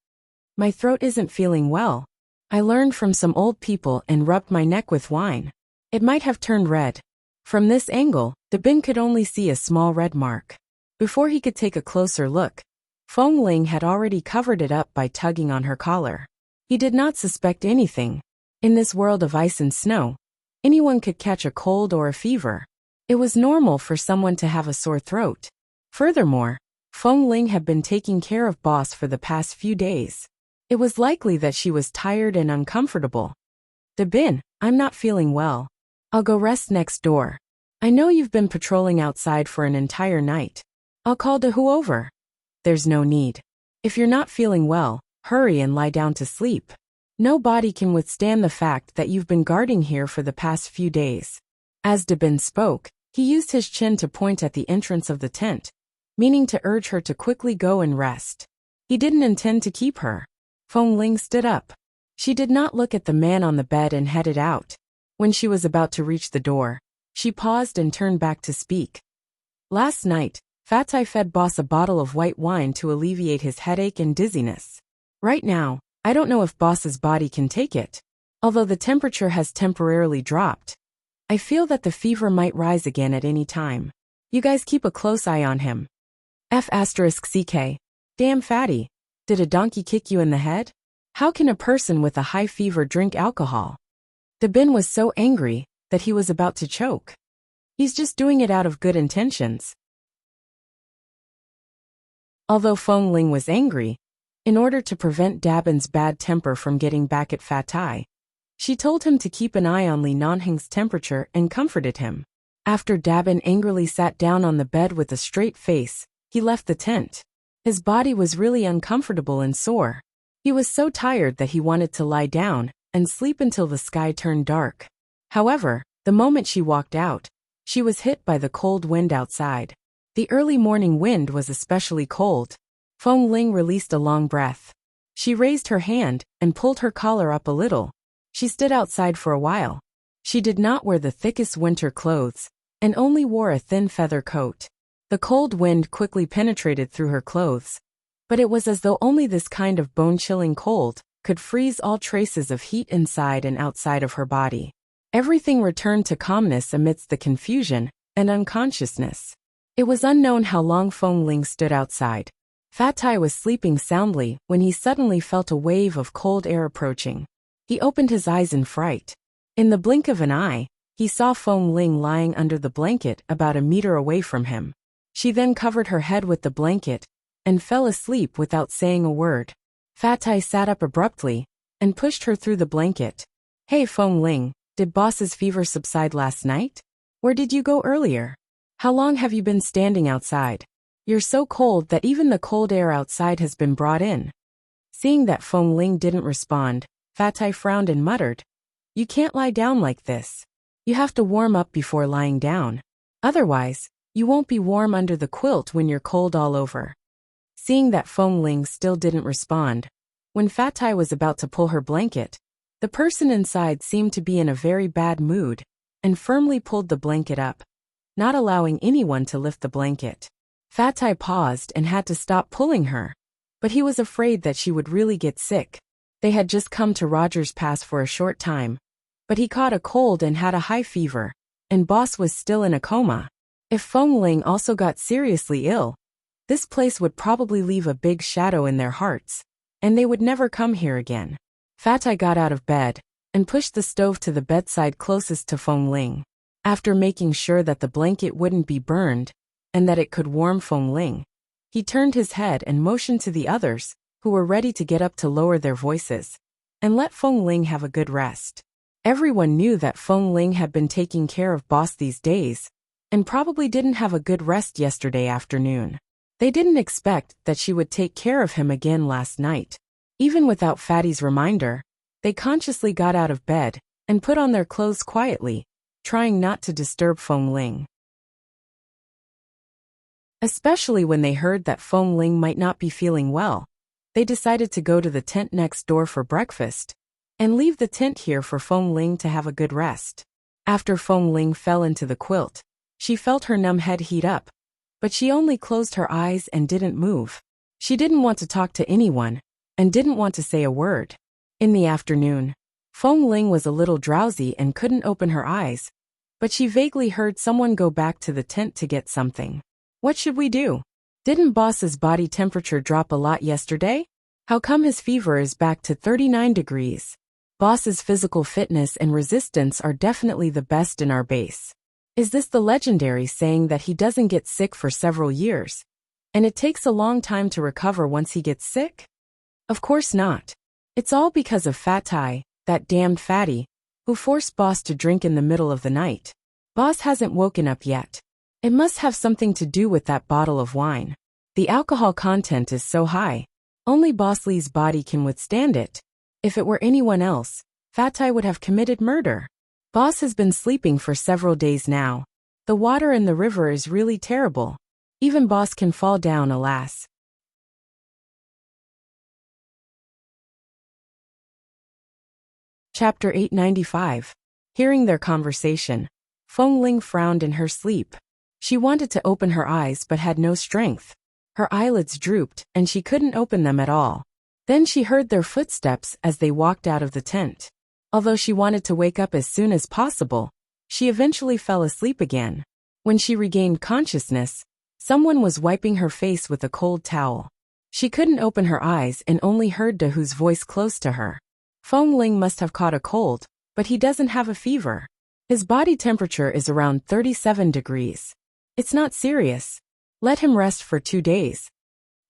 My throat isn't feeling well. I learned from some old people and rubbed my neck with wine. It might have turned red. From this angle, Dabin could only see a small red mark. Before he could take a closer look, Feng Ling had already covered it up by tugging on her collar. He did not suspect anything. In this world of ice and snow, anyone could catch a cold or a fever. It was normal for someone to have a sore throat. Furthermore, Feng Ling had been taking care of boss for the past few days. It was likely that she was tired and uncomfortable. Dabin, I'm not feeling well. I'll go rest next door. I know you've been patrolling outside for an entire night. I'll call Dahu over. There's no need. If you're not feeling well, hurry and lie down to sleep. No body can withstand the fact that you've been guarding here for the past few days. As Dabin spoke, he used his chin to point at the entrance of the tent, meaning to urge her to quickly go and rest. He didn't intend to keep her. Feng Ling stood up. She did not look at the man on the bed and headed out. When she was about to reach the door, she paused and turned back to speak. Last night, Fatai fed boss a bottle of white wine to alleviate his headache and dizziness. Right now, I don't know if boss's body can take it. Although the temperature has temporarily dropped, I feel that the fever might rise again at any time. You guys keep a close eye on him. F***CK. Damn fatty. Did a donkey kick you in the head? How can a person with a high fever drink alcohol? Dabin was so angry that he was about to choke. He's just doing it out of good intentions. Although Feng Ling was angry, in order to prevent Dabin's bad temper from getting back at Fatai, she told him to keep an eye on Li Nanheng's temperature and comforted him. After Dabin angrily sat down on the bed with a straight face, he left the tent. His body was really uncomfortable and sore. He was so tired that he wanted to lie down and sleep until the sky turned dark. However, the moment she walked out, she was hit by the cold wind outside. The early morning wind was especially cold. Feng Ling released a long breath. She raised her hand and pulled her collar up a little. She stood outside for a while. She did not wear the thickest winter clothes, and only wore a thin feather coat. The cold wind quickly penetrated through her clothes, but it was as though only this kind of bone-chilling cold could freeze all traces of heat inside and outside of her body. Everything returned to calmness amidst the confusion and unconsciousness. It was unknown how long Feng Ling stood outside. Fatai was sleeping soundly when he suddenly felt a wave of cold air approaching. He opened his eyes in fright. In the blink of an eye, he saw Feng Ling lying under the blanket about a meter away from him. She then covered her head with the blanket and fell asleep without saying a word. Fatai sat up abruptly and pushed her through the blanket. "Hey Feng Ling, did boss's fever subside last night? Where did you go earlier? How long have you been standing outside? You're so cold that even the cold air outside has been brought in." Seeing that Feng Ling didn't respond, Fatai frowned and muttered, "You can't lie down like this. You have to warm up before lying down. Otherwise, you won't be warm under the quilt when you're cold all over." Seeing that Feng Ling still didn't respond, when Fatai was about to pull her blanket, the person inside seemed to be in a very bad mood and firmly pulled the blanket up, not allowing anyone to lift the blanket. Fatai paused and had to stop pulling her, but he was afraid that she would really get sick. They had just come to Roger's Pass for a short time, but he caught a cold and had a high fever, and boss was still in a coma. If Feng Ling also got seriously ill, this place would probably leave a big shadow in their hearts, and they would never come here again. Fatai got out of bed and pushed the stove to the bedside closest to Feng Ling. After making sure that the blanket wouldn't be burned and that it could warm Feng Ling, he turned his head and motioned to the others, who were ready to get up, to lower their voices and let Feng Ling have a good rest. Everyone knew that Feng Ling had been taking care of boss these days and probably didn't have a good rest yesterday afternoon. They didn't expect that she would take care of him again last night. Even without Fatty's reminder, they consciously got out of bed and put on their clothes quietly, trying not to disturb Feng Ling. Especially when they heard that Feng Ling might not be feeling well, they decided to go to the tent next door for breakfast and leave the tent here for Feng Ling to have a good rest. After Feng Ling fell into the quilt, she felt her numb head heat up, but she only closed her eyes and didn't move. She didn't want to talk to anyone and didn't want to say a word. In the afternoon, Feng Ling was a little drowsy and couldn't open her eyes, but she vaguely heard someone go back to the tent to get something. "What should we do? Didn't boss's body temperature drop a lot yesterday? How come his fever is back to 39 degrees? Boss's physical fitness and resistance are definitely the best in our base. Is this the legendary saying that he doesn't get sick for several years, and it takes a long time to recover once he gets sick? Of course not. It's all because of Fatai, that damned fatty, who forced boss to drink in the middle of the night. Boss hasn't woken up yet. It must have something to do with that bottle of wine. The alcohol content is so high, only Boss Lee's body can withstand it. If it were anyone else, Fatai would have committed murder. Boss has been sleeping for several days now. The water in the river is really terrible. Even boss can fall down, alas." Chapter 895. Hearing their conversation, Feng Ling frowned in her sleep. She wanted to open her eyes but had no strength. Her eyelids drooped and she couldn't open them at all. Then she heard their footsteps as they walked out of the tent. Although she wanted to wake up as soon as possible, she eventually fell asleep again. When she regained consciousness, someone was wiping her face with a cold towel. She couldn't open her eyes and only heard Dahu's voice close to her. Feng Ling must have caught a cold, but he doesn't have a fever. His body temperature is around 37 degrees. It's not serious. Let him rest for 2 days.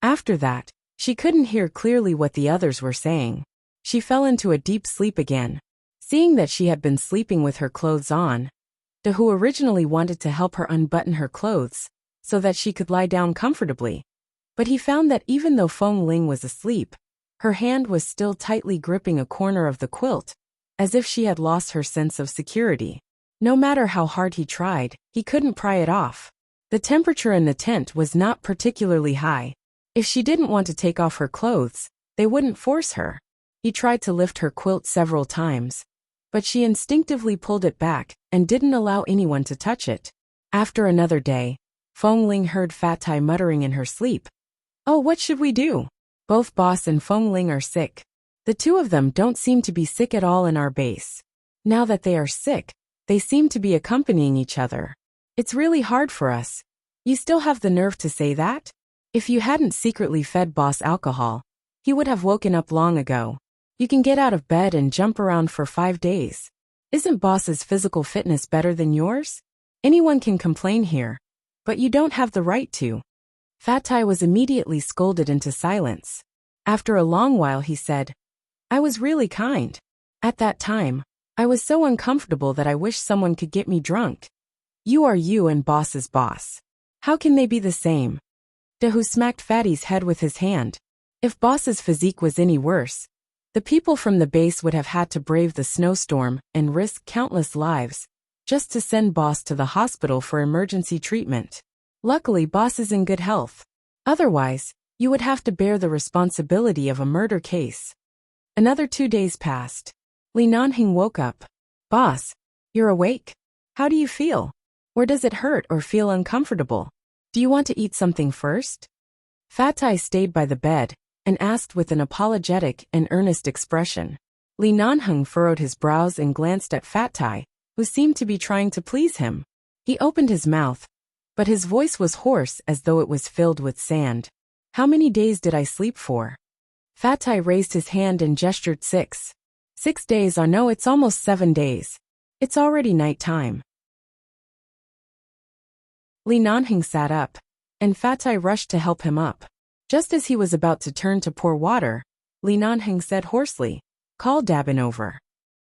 After that, she couldn't hear clearly what the others were saying. She fell into a deep sleep again. Seeing that she had been sleeping with her clothes on, Dahu originally wanted to help her unbutton her clothes so that she could lie down comfortably. But he found that even though Feng Ling was asleep, her hand was still tightly gripping a corner of the quilt, as if she had lost her sense of security. No matter how hard he tried, he couldn't pry it off. The temperature in the tent was not particularly high. If she didn't want to take off her clothes, they wouldn't force her. He tried to lift her quilt several times, but she instinctively pulled it back and didn't allow anyone to touch it. After another day, Feng Ling heard Fat Tai muttering in her sleep. "Oh, what should we do? Both Boss and Feng Ling are sick. The two of them don't seem to be sick at all in our base. Now that they are sick, they seem to be accompanying each other. It's really hard for us." "You still have the nerve to say that? If you hadn't secretly fed Boss alcohol, he would have woken up long ago. You can get out of bed and jump around for 5 days. Isn't Boss's physical fitness better than yours? Anyone can complain here, but you don't have the right to." Fat Tai was immediately scolded into silence. After a long while he said, "I was really kind. At that time, I was so uncomfortable that I wish someone could get me drunk. You are you and Boss is Boss. How can they be the same?" Dahu smacked Fatty's head with his hand. If Boss's physique was any worse, the people from the base would have had to brave the snowstorm and risk countless lives just to send Boss to the hospital for emergency treatment. Luckily, Boss is in good health. Otherwise, you would have to bear the responsibility of a murder case. Another 2 days passed. Li Nanhing woke up. "Boss, you're awake? How do you feel? Or does it hurt or feel uncomfortable? Do you want to eat something first?" Fat Tai stayed by the bed and asked with an apologetic and earnest expression. Li Nanheng furrowed his brows and glanced at Fat Tai, who seemed to be trying to please him. He opened his mouth, but his voice was hoarse as though it was filled with sand. "How many days did I sleep for?" Fat Tai raised his hand and gestured 6. 6 days. Oh no, it's almost 7 days. It's already night time. Li Nanheng sat up, and Fat Tai rushed to help him up. Just as he was about to turn to pour water, Li Nanheng said hoarsely, "Call Dabin over."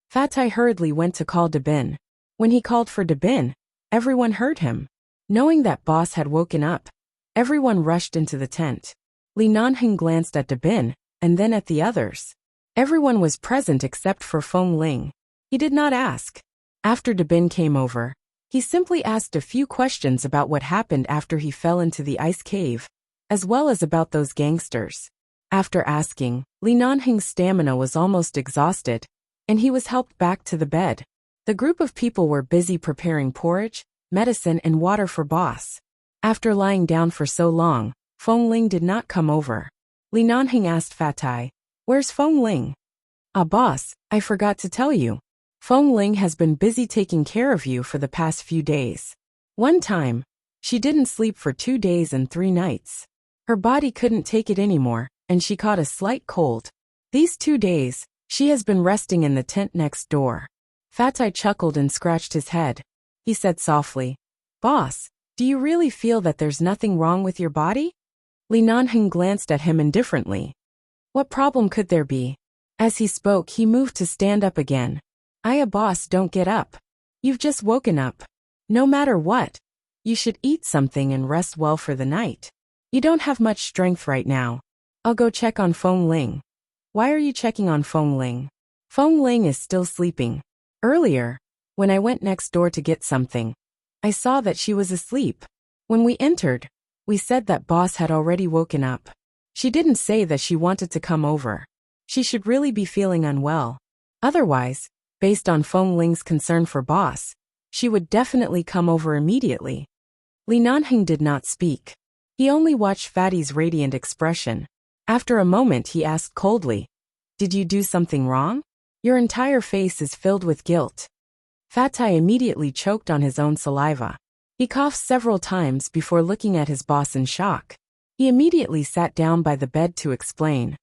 Fat Tai hurriedly went to call Dabin. When he called for Dabin, everyone heard him. Knowing that Boss had woken up, everyone rushed into the tent. Li Nanheng glanced at Dabin, and then at the others. Everyone was present except for Feng Ling. He did not ask. After Dabin came over, he simply asked a few questions about what happened after he fell into the ice cave, as well as about those gangsters. After asking, Li Nanheng's stamina was almost exhausted, and he was helped back to the bed. The group of people were busy preparing porridge, medicine, and water for Boss. After lying down for so long, Feng Ling did not come over. Li Nanheng asked Fat Tai, "Where's Feng Ling?" "Ah, Boss, I forgot to tell you. Feng Ling has been busy taking care of you for the past few days. One time, she didn't sleep for 2 days and 3 nights. Her body couldn't take it anymore, and she caught a slight cold. These 2 days, she has been resting in the tent next door." Fat Tai chuckled and scratched his head. He said softly, "Boss, do you really feel that there's nothing wrong with your body?" Li Nanheng glanced at him indifferently. What problem could there be? As he spoke, he moved to stand up again. Boss, don't get up. You've just woken up. No matter what, you should eat something and rest well for the night. You don't have much strength right now. I'll go check on Feng Ling." "Why are you checking on Feng Ling?" "Feng Ling is still sleeping. Earlier, when I went next door to get something, I saw that she was asleep. When we entered, we said that Boss had already woken up. She didn't say that she wanted to come over. She should really be feeling unwell. Otherwise, based on Feng Ling's concern for Boss, she would definitely come over immediately." Li Nanheng did not speak. He only watched Fatty's radiant expression. After a moment he asked coldly, "Did you do something wrong? Your entire face is filled with guilt." Fat Tai immediately choked on his own saliva. He coughed several times before looking at his boss in shock. He immediately sat down by the bed to explain.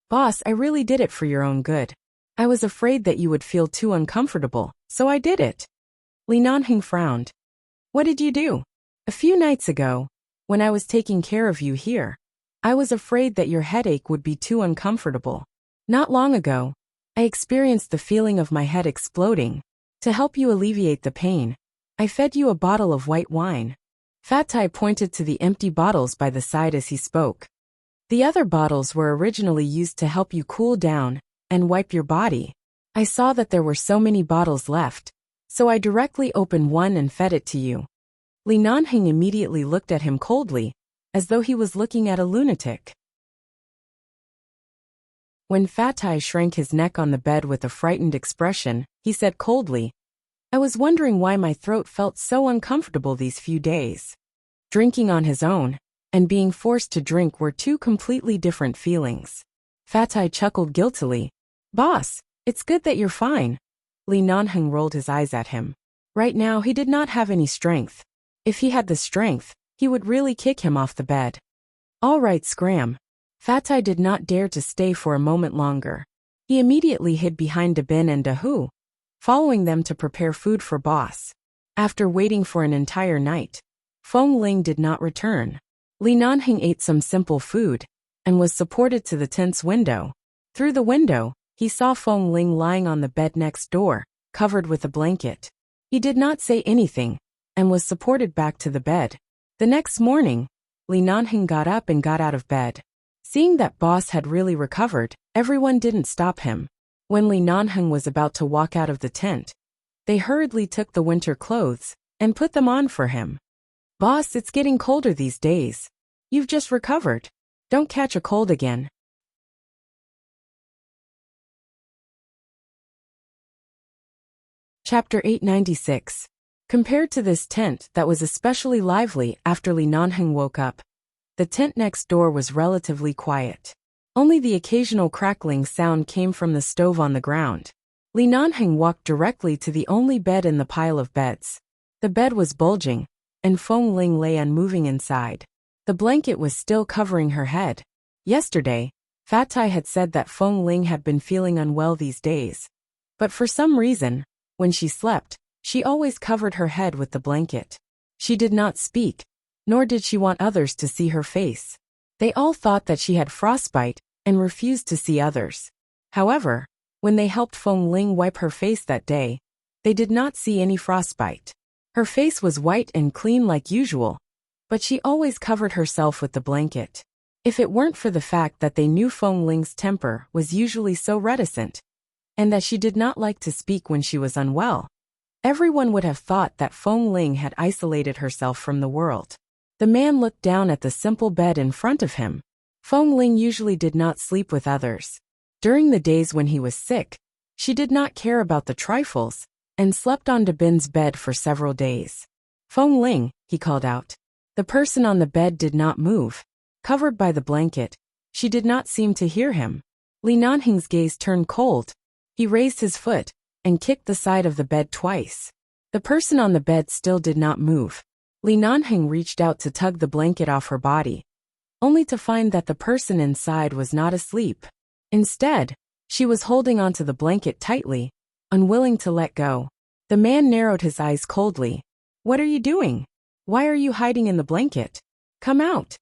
"Boss, I really did it for your own good. I was afraid that you would feel too uncomfortable, so I did it." Li Nanheng frowned. "What did you do?" "A few nights ago, when I was taking care of you here, I was afraid that your headache would be too uncomfortable. Not long ago, I experienced the feeling of my head exploding. To help you alleviate the pain, I fed you a bottle of white wine." Fat Tai pointed to the empty bottles by the side as he spoke. "The other bottles were originally used to help you cool down and wipe your body. I saw that there were so many bottles left, so I directly opened one and fed it to you." Li Nanheng immediately looked at him coldly, as though he was looking at a lunatic. When Fatai shrank his neck on the bed with a frightened expression, he said coldly, "I was wondering why my throat felt so uncomfortable these few days." Drinking on his own and being forced to drink were two completely different feelings. Fatai chuckled guiltily. "Boss, it's good that you're fine." Li Nanheng rolled his eyes at him. Right now he did not have any strength. If he had the strength, he would really kick him off the bed. "All right, Scram." Fatai did not dare to stay for a moment longer. He immediately hid behind Dabin and Dahu, following them to prepare food for Boss. After waiting for an entire night, Feng Ling did not return. Li Nanheng ate some simple food and was supported to the tent's window. Through the window, he saw Feng Ling lying on the bed next door, covered with a blanket. He did not say anything and was supported back to the bed. The next morning, Li Nanheng got up and got out of bed. Seeing that Boss had really recovered, everyone didn't stop him. When Li Nanheng was about to walk out of the tent, they hurriedly took the winter clothes and put them on for him. "Boss, it's getting colder these days. You've just recovered. Don't catch a cold again." Chapter 896. Compared to this tent that was especially lively after Li Nanheng woke up, the tent next door was relatively quiet. Only the occasional crackling sound came from the stove on the ground. Li Nanheng walked directly to the only bed in the pile of beds. The bed was bulging, and Feng Ling lay unmoving inside. The blanket was still covering her head. Yesterday, Fatai had said that Feng Ling had been feeling unwell these days. But for some reason, when she slept, she always covered her head with the blanket. She did not speak, nor did she want others to see her face. They all thought that she had frostbite and refused to see others. However, when they helped Feng Ling wipe her face that day, they did not see any frostbite. Her face was white and clean like usual, but she always covered herself with the blanket. If it weren't for the fact that they knew Feng Ling's temper was usually so reticent, and that she did not like to speak when she was unwell, everyone would have thought that Feng Ling had isolated herself from the world. The man looked down at the simple bed in front of him. Feng Ling usually did not sleep with others. During the days when he was sick, she did not care about the trifles, and slept on Dabin's bed for several days. "Feng Ling," he called out. The person on the bed did not move. Covered by the blanket, she did not seem to hear him. Li Nanheng's gaze turned cold. He raised his foot and kicked the side of the bed twice. The person on the bed still did not move. Li Nanheng reached out to tug the blanket off her body, only to find that the person inside was not asleep. Instead, she was holding onto the blanket tightly, unwilling to let go. The man narrowed his eyes coldly. "What are you doing? Why are you hiding in the blanket? Come out."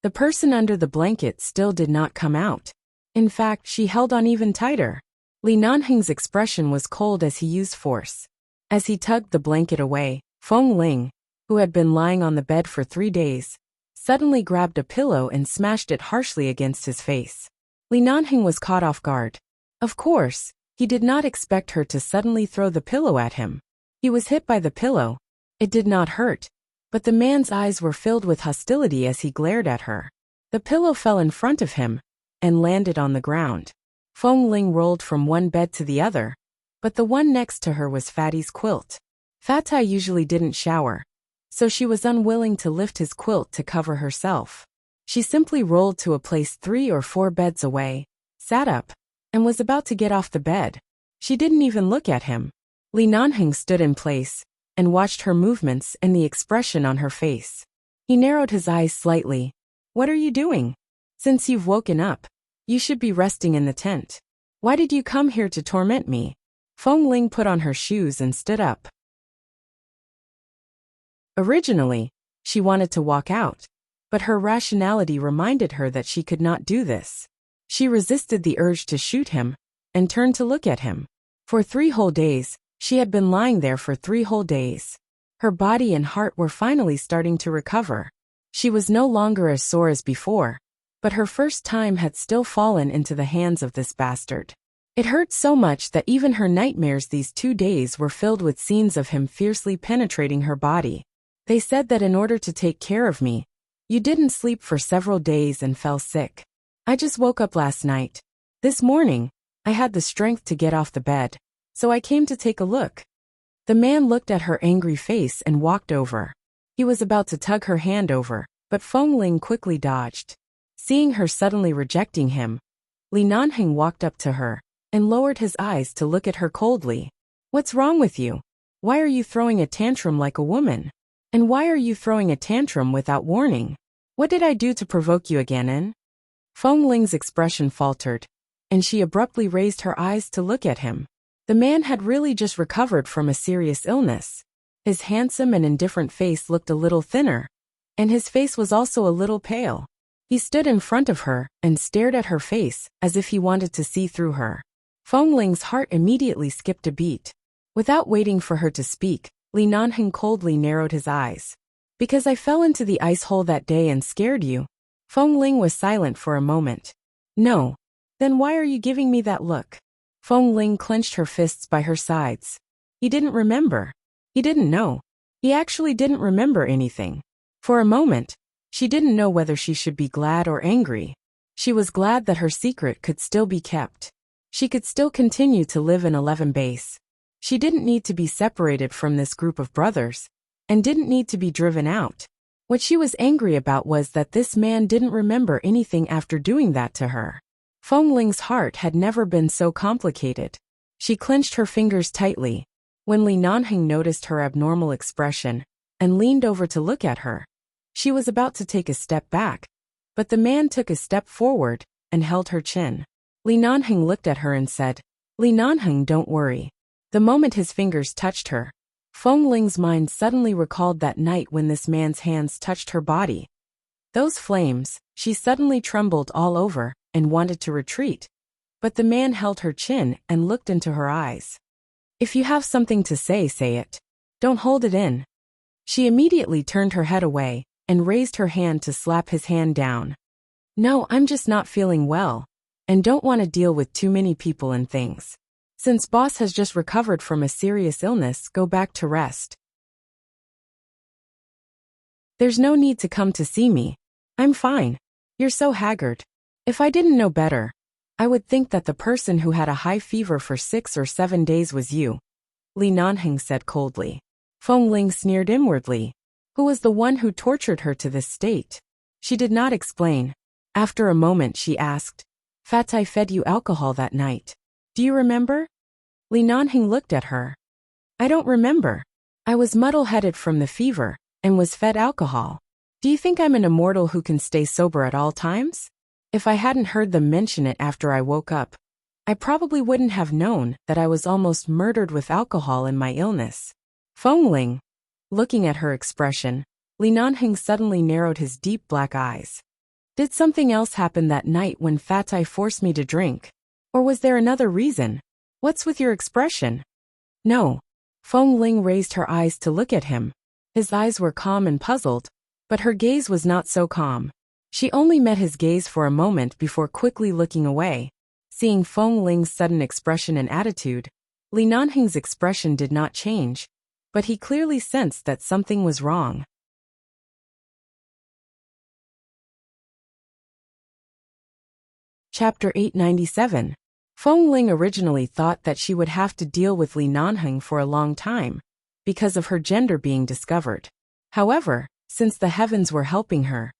The person under the blanket still did not come out. In fact, she held on even tighter. Li Nanheng's expression was cold as he used force. As he tugged the blanket away, Feng Ling, who had been lying on the bed for 3 days, suddenly grabbed a pillow and smashed it harshly against his face. Li Nanheng was caught off guard. Of course, he did not expect her to suddenly throw the pillow at him. He was hit by the pillow. It did not hurt, but the man's eyes were filled with hostility as he glared at her. The pillow fell in front of him and landed on the ground. Feng Ling rolled from one bed to the other, but the one next to her was Fatty's quilt. Fatai usually didn't shower, so she was unwilling to lift his quilt to cover herself. She simply rolled to a place 3 or 4 beds away, sat up, and was about to get off the bed. She didn't even look at him. Li Nanheng stood in place and watched her movements and the expression on her face. He narrowed his eyes slightly. "What are you doing? Since you've woken up, you should be resting in the tent. Why did you come here to torment me?" Feng Ling put on her shoes and stood up. Originally, she wanted to walk out, but her rationality reminded her that she could not do this. She resisted the urge to shoot him and turned to look at him. For 3 whole days, she had been lying there for 3 whole days. Her body and heart were finally starting to recover. She was no longer as sore as before, but her first time had still fallen into the hands of this bastard. It hurt so much that even her nightmares these 2 days were filled with scenes of him fiercely penetrating her body. "They said that in order to take care of me, you didn't sleep for several days and fell sick. I just woke up last night. This morning, I had the strength to get off the bed, so I came to take a look." The man looked at her angry face and walked over. He was about to tug her hand over, but Feng Ling quickly dodged. Seeing her suddenly rejecting him, Li Nanheng walked up to her and lowered his eyes to look at her coldly. "What's wrong with you? Why are you throwing a tantrum like a woman? And why are you throwing a tantrum without warning? What did I do to provoke you again?" Feng Ling's expression faltered, and she abruptly raised her eyes to look at him. The man had really just recovered from a serious illness. His handsome and indifferent face looked a little thinner, and his face was also a little pale. He stood in front of her and stared at her face as if he wanted to see through her. Feng Ling's heart immediately skipped a beat. Without waiting for her to speak, Li Nanheng coldly narrowed his eyes. "Because I fell into the ice hole that day and scared you." Feng Ling was silent for a moment. "No. Then why are you giving me that look?" Feng Ling clenched her fists by her sides. He didn't remember. He didn't know. He actually didn't remember anything. For a moment, she didn't know whether she should be glad or angry. She was glad that her secret could still be kept. She could still continue to live in 11 Base. She didn't need to be separated from this group of brothers, and didn't need to be driven out. What she was angry about was that this man didn't remember anything after doing that to her. Feng Ling's heart had never been so complicated. She clenched her fingers tightly. When Li Nanheng noticed her abnormal expression and leaned over to look at her, she was about to take a step back, but the man took a step forward and held her chin. Li Nanheng looked at her and said, "Li Nanheng, don't worry." The moment his fingers touched her, Feng Ling's mind suddenly recalled that night when this man's hands touched her body. Those flames, she suddenly trembled all over and wanted to retreat. But the man held her chin and looked into her eyes. "If you have something to say it. Don't hold it in." She immediately turned her head away and raised her hand to slap his hand down. "No, I'm just not feeling well, and don't want to deal with too many people and things. Since boss has just recovered from a serious illness, go back to rest. There's no need to come to see me. I'm fine. You're so haggard. If I didn't know better, I would think that the person who had a high fever for 6 or 7 days was you," Li Nanheng said coldly. Feng Ling sneered inwardly. Who was the one who tortured her to this state? She did not explain. After a moment she asked, "Fatai fed you alcohol that night. Do you remember?" Li Nanheng looked at her. "I don't remember. I was muddle-headed from the fever and was fed alcohol. Do you think I'm an immortal who can stay sober at all times? If I hadn't heard them mention it after I woke up, I probably wouldn't have known that I was almost murdered with alcohol in my illness." Feng Ling, looking at her expression, Li Nanheng suddenly narrowed his deep black eyes. "Did something else happen that night when Fatai forced me to drink? Or was there another reason? What's with your expression?" "No." Feng Ling raised her eyes to look at him. His eyes were calm and puzzled, but her gaze was not so calm. She only met his gaze for a moment before quickly looking away. Seeing Feng Ling's sudden expression and attitude, Li Nanheng's expression did not change, but he clearly sensed that something was wrong. Chapter 897. Feng Ling originally thought that she would have to deal with Li Nanheng for a long time, because of her gender being discovered. However, since the heavens were helping her,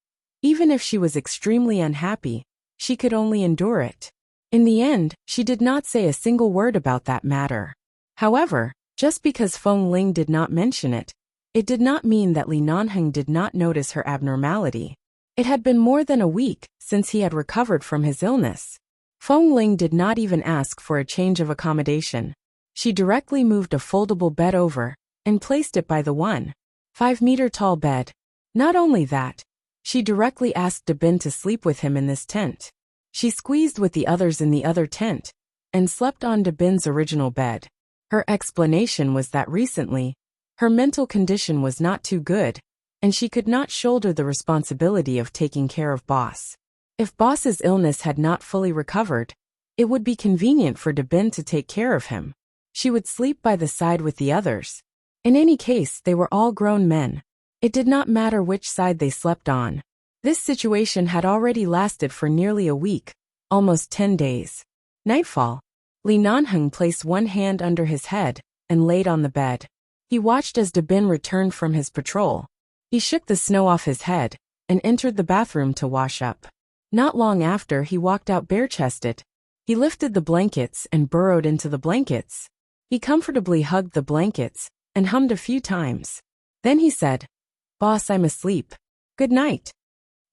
even if she was extremely unhappy, she could only endure it. In the end, she did not say a single word about that matter. However, just because Feng Ling did not mention it, it did not mean that Li Nanheng did not notice her abnormality. It had been more than a week since he had recovered from his illness. Feng Ling did not even ask for a change of accommodation. She directly moved a foldable bed over and placed it by the 1.5-meter tall bed. Not only that, she directly asked Dabin to sleep with him in this tent. She squeezed with the others in the other tent and slept on Dabin's original bed. Her explanation was that recently, her mental condition was not too good, and she could not shoulder the responsibility of taking care of Boss. If Boss's illness had not fully recovered, it would be convenient for Dabin to take care of him. She would sleep by the side with the others. In any case, they were all grown men. It did not matter which side they slept on. This situation had already lasted for nearly a week, almost 10 days. Nightfall. Li Nanheng placed one hand under his head and laid on the bed. He watched as Dabin returned from his patrol. He shook the snow off his head and entered the bathroom to wash up. Not long after, he walked out bare-chested. He lifted the blankets and burrowed into the blankets. He comfortably hugged the blankets and hummed a few times. Then he said, "Boss, I'm asleep. Good night."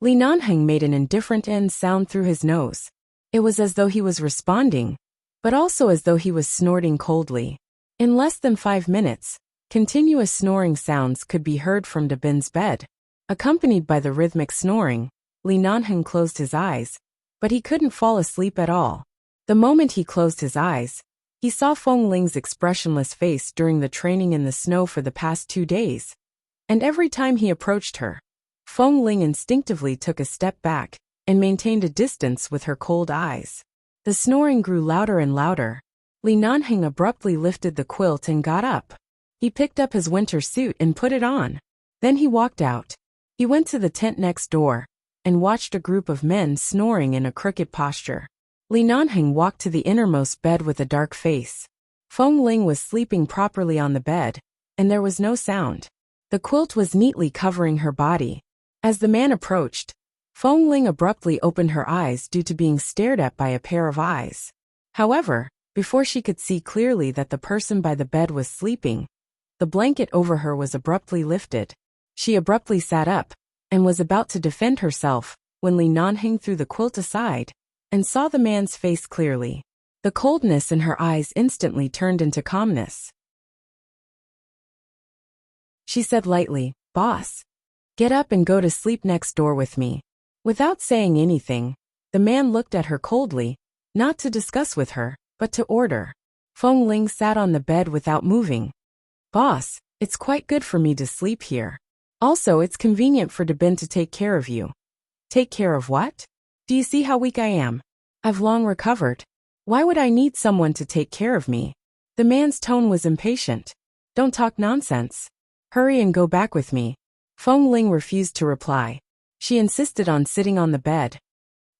Li Nanheng made an indifferent end sound through his nose. It was as though he was responding, but also as though he was snorting coldly. In less than 5 minutes, continuous snoring sounds could be heard from Dabin's bed. Accompanied by the rhythmic snoring, Li Nanheng closed his eyes, but he couldn't fall asleep at all. The moment he closed his eyes, he saw Feng Ling's expressionless face during the training in the snow for the past 2 days. And every time he approached her, Feng Ling instinctively took a step back and maintained a distance with her cold eyes. The snoring grew louder and louder. Li Nanheng abruptly lifted the quilt and got up. He picked up his winter suit and put it on. Then he walked out. He went to the tent next door and watched a group of men snoring in a crooked posture. Li Nanheng walked to the innermost bed with a dark face. Feng Ling was sleeping properly on the bed, and there was no sound. The quilt was neatly covering her body. As the man approached, Feng Ling abruptly opened her eyes due to being stared at by a pair of eyes. However, before she could see clearly that the person by the bed was sleeping, the blanket over her was abruptly lifted. She abruptly sat up and was about to defend herself when Li Nanheng threw the quilt aside and saw the man's face clearly. The coldness in her eyes instantly turned into calmness. She said lightly, "Boss, get up and go to sleep next door with me." Without saying anything, the man looked at her coldly, not to discuss with her, but to order. Feng Ling sat on the bed without moving. "Boss, it's quite good for me to sleep here. Also, it's convenient for Dabin to take care of you." "Take care of what? Do you see how weak I am? I've long recovered. Why would I need someone to take care of me?" The man's tone was impatient. "Don't talk nonsense. Hurry and go back with me." Feng Ling refused to reply. She insisted on sitting on the bed.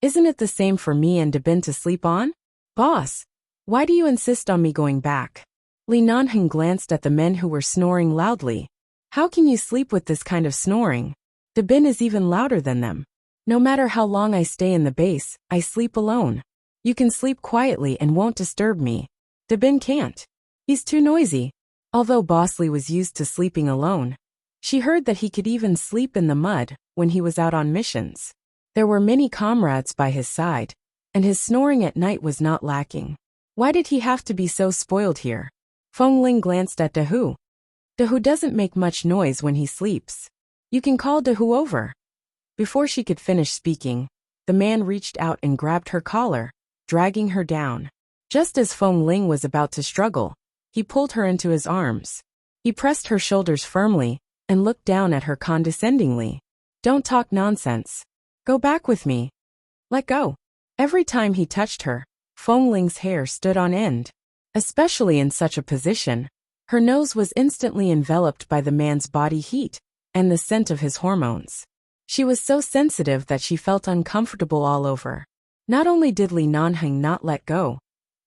"Isn't it the same for me and Dabin to sleep on?" "Boss, why do you insist on me going back?" Li Nanheng glanced at the men who were snoring loudly. "How can you sleep with this kind of snoring? Dabin is even louder than them. No matter how long I stay in the base, I sleep alone. You can sleep quietly and won't disturb me. Dabin can't. He's too noisy." Although Boss Li was used to sleeping alone, she heard that he could even sleep in the mud when he was out on missions. There were many comrades by his side, and his snoring at night was not lacking. Why did he have to be so spoiled here? Feng Ling glanced at Dahu. "Dahu doesn't make much noise when he sleeps. You can call Dahu over." Before she could finish speaking, the man reached out and grabbed her collar, dragging her down. Just as Feng Ling was about to struggle, he pulled her into his arms. He pressed her shoulders firmly and looked down at her condescendingly. "Don't talk nonsense. Go back with me. Let go." Every time he touched her, Feng Ling's hair stood on end. Especially in such a position, her nose was instantly enveloped by the man's body heat and the scent of his hormones. She was so sensitive that she felt uncomfortable all over. Not only did Li Nanheng not let go,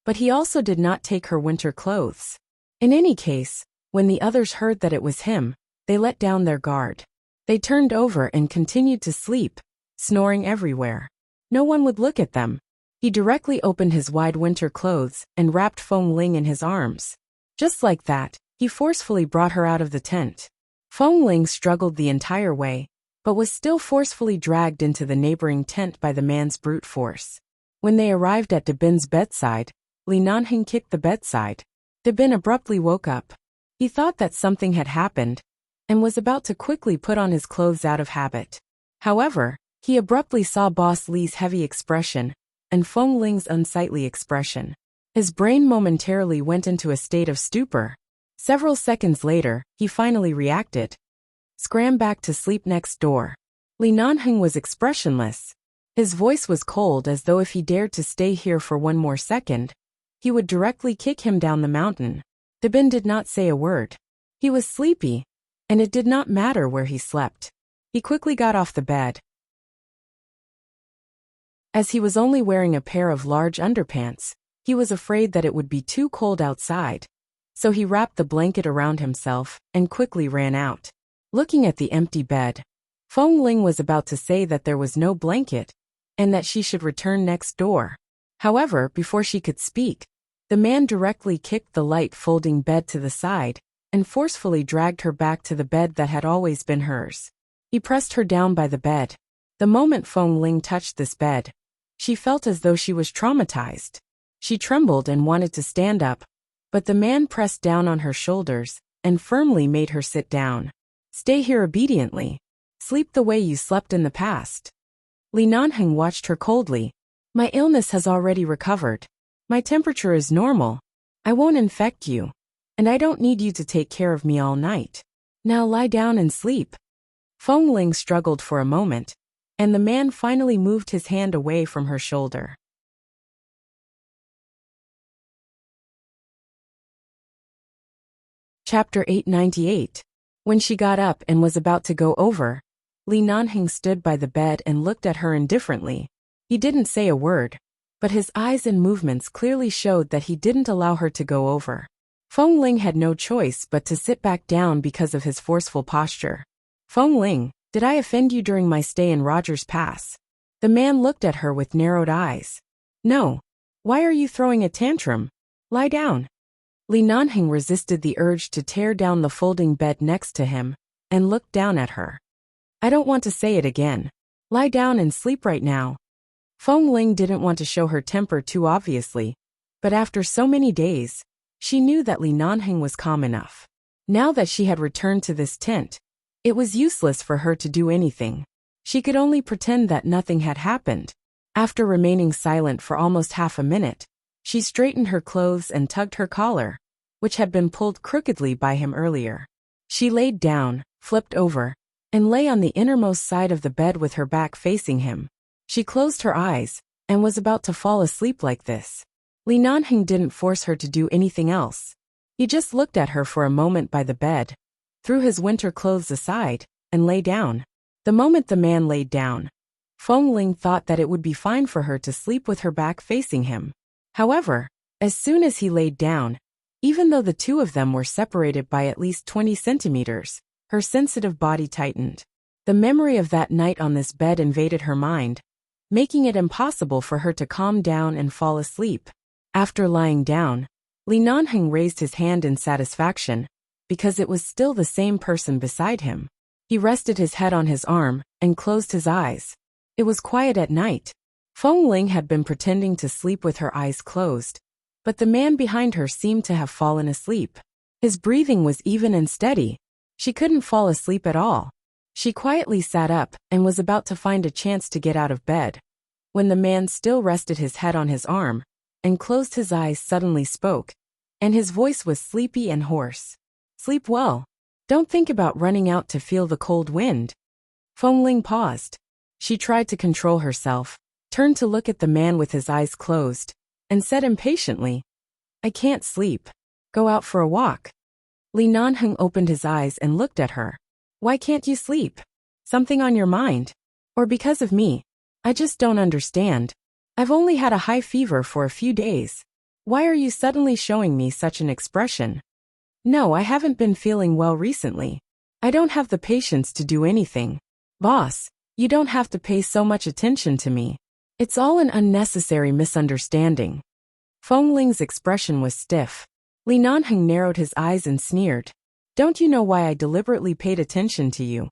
but he also did not take her winter clothes. In any case, when the others heard that it was him, they let down their guard. They turned over and continued to sleep, snoring everywhere. No one would look at them. He directly opened his wide winter clothes and wrapped Feng Ling in his arms. Just like that, he forcefully brought her out of the tent. Feng Ling struggled the entire way, but was still forcefully dragged into the neighboring tent by the man's brute force. When they arrived at Dabin's bedside, Li Nanheng kicked the bedside. Dabin abruptly woke up. He thought that something had happened and was about to quickly put on his clothes out of habit. However, he abruptly saw Boss Li's heavy expression and Feng Ling's unsightly expression. His brain momentarily went into a state of stupor. Several seconds later, he finally reacted. "Scram back to sleep next door." Li Nanheng was expressionless. His voice was cold, as though if he dared to stay here for one more second, he would directly kick him down the mountain. Dabin did not say a word. He was sleepy, and it did not matter where he slept. He quickly got off the bed. As he was only wearing a pair of large underpants, He was afraid that it would be too cold outside, so he wrapped the blanket around himself and quickly ran out. Looking at the empty bed, Feng Ling was about to say that there was no blanket and that she should return next door. However, before she could speak, the man directly kicked the light folding bed to the side and forcefully dragged her back to the bed that had always been hers. He pressed her down by the bed. The moment Feng Ling touched this bed, she felt as though she was traumatized. She trembled and wanted to stand up, but the man pressed down on her shoulders and firmly made her sit down. Stay here obediently. Sleep the way you slept in the past. Li Nanheng watched her coldly. My illness has already recovered. My temperature is normal. I won't infect you. And I don't need you to take care of me all night. Now lie down and sleep. Feng Ling struggled for a moment, and the man finally moved his hand away from her shoulder. Chapter 898. When she got up and was about to go over, Li Nanheng stood by the bed and looked at her indifferently. He didn't say a word, but his eyes and movements clearly showed that he didn't allow her to go over. Feng Ling had no choice but to sit back down because of his forceful posture. Feng Ling, did I offend you during my stay in Rogers Pass? The man looked at her with narrowed eyes. No. Why are you throwing a tantrum? Lie down. Li Nanheng resisted the urge to tear down the folding bed next to him and looked down at her. I don't want to say it again. Lie down and sleep right now. Feng Ling didn't want to show her temper too obviously, but after so many days, she knew that Li Nanheng was calm enough. Now that she had returned to this tent, it was useless for her to do anything. She could only pretend that nothing had happened. After remaining silent for almost half a minute, she straightened her clothes and tugged her collar, which had been pulled crookedly by him earlier. She laid down, flipped over, and lay on the innermost side of the bed with her back facing him. She closed her eyes and was about to fall asleep like this. Li Nanheng didn't force her to do anything else. He just looked at her for a moment by the bed, threw his winter clothes aside, and lay down. The moment the man laid down, Feng Ling thought that it would be fine for her to sleep with her back facing him. However, as soon as he laid down, even though the two of them were separated by at least 20 centimeters, her sensitive body tightened. The memory of that night on this bed invaded her mind, making it impossible for her to calm down and fall asleep. After lying down, Li Nanheng raised his hand in satisfaction, because it was still the same person beside him. He rested his head on his arm and closed his eyes. It was quiet at night. Feng Ling had been pretending to sleep with her eyes closed, but the man behind her seemed to have fallen asleep. His breathing was even and steady. She couldn't fall asleep at all. She quietly sat up and was about to find a chance to get out of bed, when the man still rested his head on his arm and closed his eyes suddenly spoke, and his voice was sleepy and hoarse. Sleep well. Don't think about running out to feel the cold wind. Feng Ling paused. She tried to control herself, turned to look at the man with his eyes closed, and said impatiently, I can't sleep. Go out for a walk. Li Nanheng opened his eyes and looked at her. Why can't you sleep? Something on your mind? Or because of me? I just don't understand. I've only had a high fever for a few days. Why are you suddenly showing me such an expression? No, I haven't been feeling well recently. I don't have the patience to do anything. Boss, you don't have to pay so much attention to me. It's all an unnecessary misunderstanding. Feng Ling's expression was stiff. Li Nanheng narrowed his eyes and sneered. Don't you know why I deliberately paid attention to you?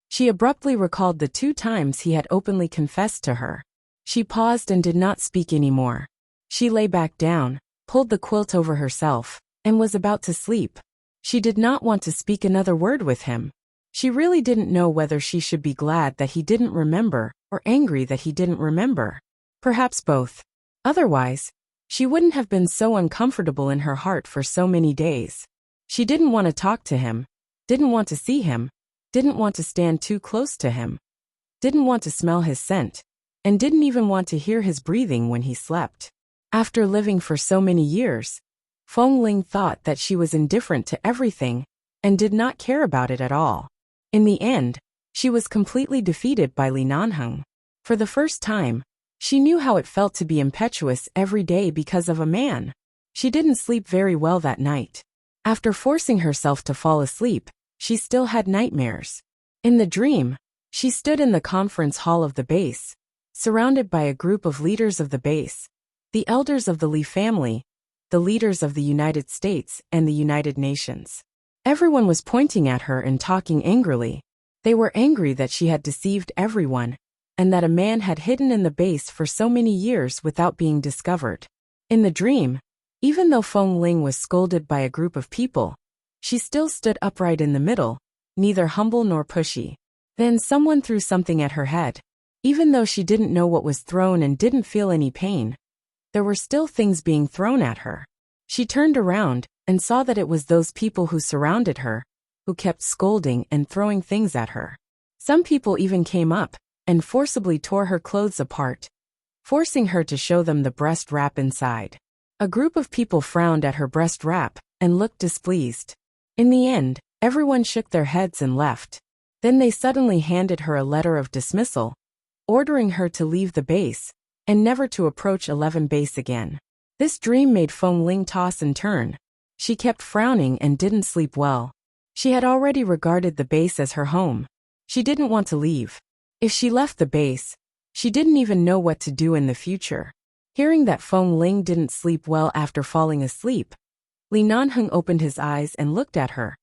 She abruptly recalled the 2 times he had openly confessed to her. She paused and did not speak anymore. She lay back down, pulled the quilt over herself, and was about to sleep. She did not want to speak another word with him. She really didn't know whether she should be glad that he didn't remember or angry that he didn't remember. Perhaps both. Otherwise, she wouldn't have been so uncomfortable in her heart for so many days. She didn't want to talk to him, didn't want to see him, didn't want to stand too close to him, didn't want to smell his scent, and didn't even want to hear his breathing when he slept. After living for so many years, Feng Ling thought that she was indifferent to everything and did not care about it at all. In the end, she was completely defeated by Li Nanheng. For the first time, She knew how it felt to be impetuous every day because of a man. She didn't sleep very well that night. After forcing herself to fall asleep, she still had nightmares. In the dream, she stood in the conference hall of the base, surrounded by a group of leaders of the base, the elders of the Li family, the leaders of the United States and the United Nations. Everyone was pointing at her and talking angrily. They were angry that she had deceived everyone, and that a man had hidden in the base for so many years without being discovered. In the dream, even though Feng Ling was scolded by a group of people, she still stood upright in the middle, neither humble nor pushy. Then someone threw something at her head. Even though she didn't know what was thrown and didn't feel any pain, there were still things being thrown at her. She turned around and saw that it was those people who surrounded her, who kept scolding and throwing things at her. Some people even came up and forcibly tore her clothes apart, forcing her to show them the breast wrap inside. A group of people frowned at her breast wrap and looked displeased. In the end, everyone shook their heads and left. Then they suddenly handed her a letter of dismissal, ordering her to leave the base and never to approach 11 base again. This dream made Feng Ling toss and turn. She kept frowning and didn't sleep well. She had already regarded the base as her home. She didn't want to leave. If she left the base, she didn't even know what to do in the future. Hearing that Feng Ling didn't sleep well after falling asleep, Li Nanheng opened his eyes and looked at her,